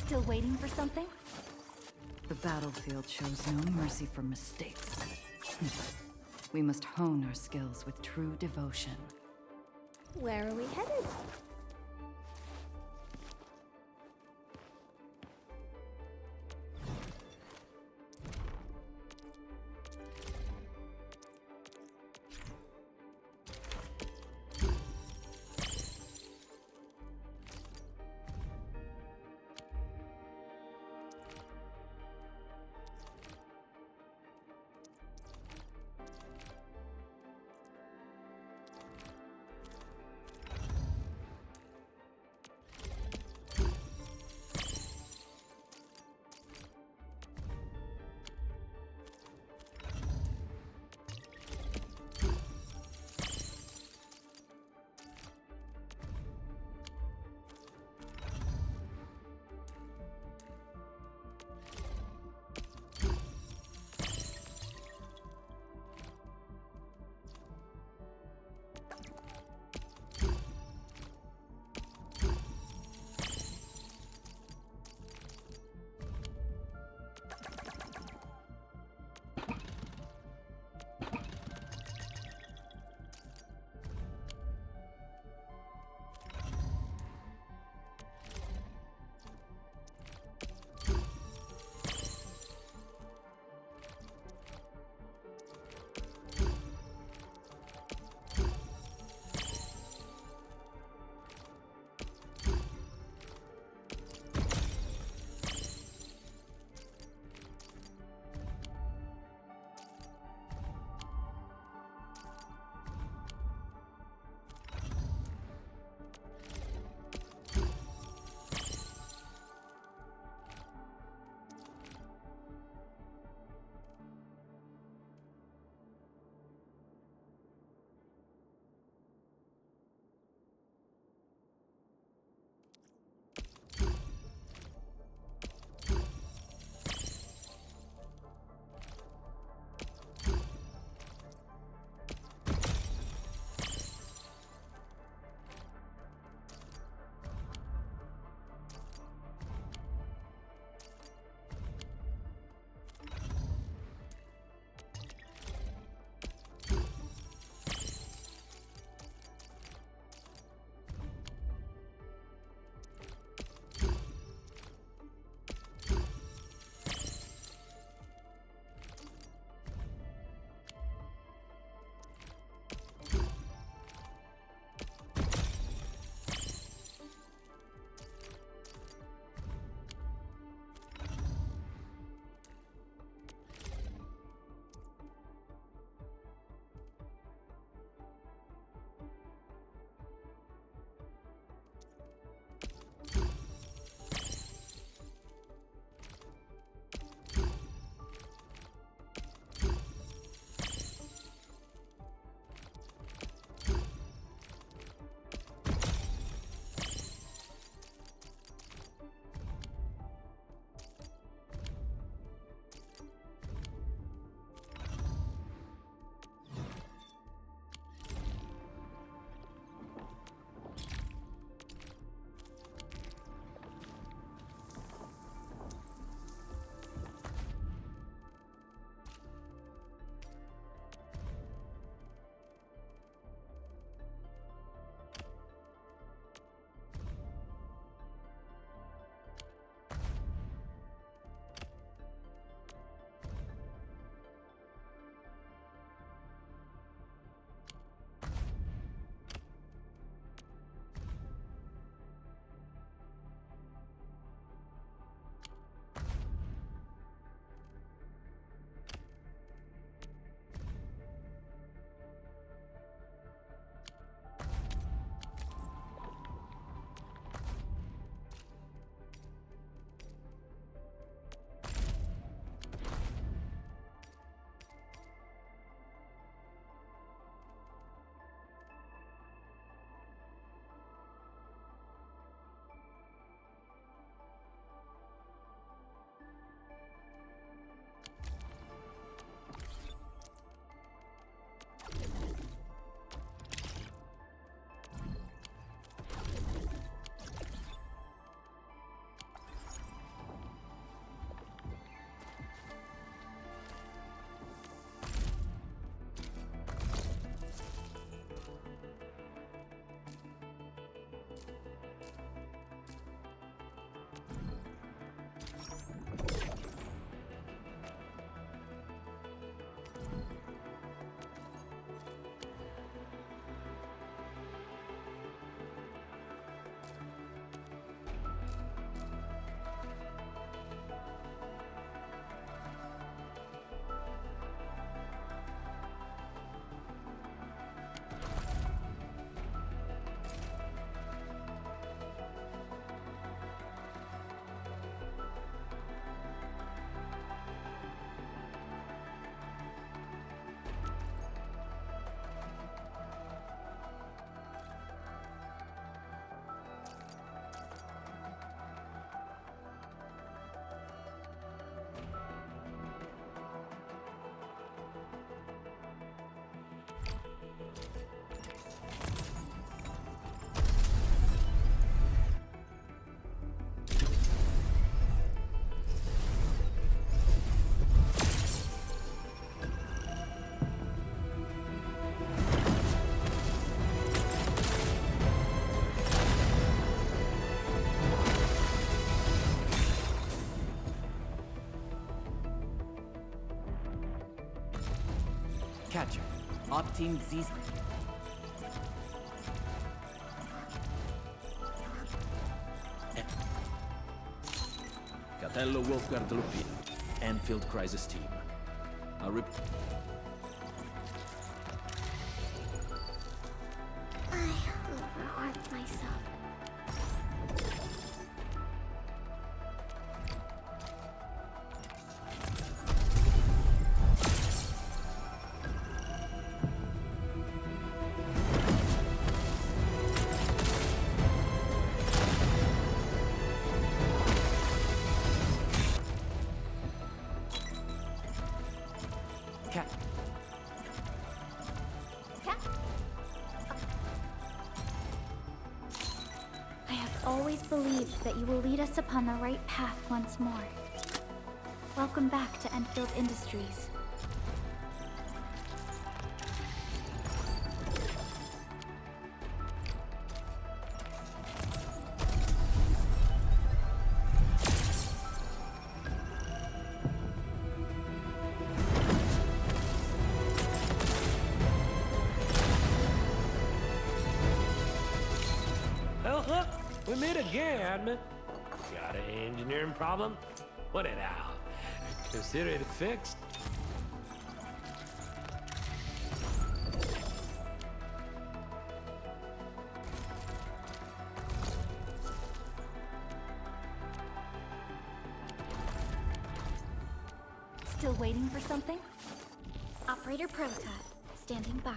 S9: Still waiting for something?
S23: The battlefield shows no mercy for mistakes. We must hone our skills with true devotion.
S16: Where are we headed?
S15: Catcher. Op Team Z.
S17: Catello Wolfguard Lupin. Enfield Crisis Team.
S3: I overworked myself.
S4: I have always believed that you will lead us upon the right path once more. Welcome back to Enfield Industries.
S18: Oh, look! We meet again! Got an engineering problem? Put it out. Consider it fixed.
S4: Still waiting for something? Operator Protocol, standing by.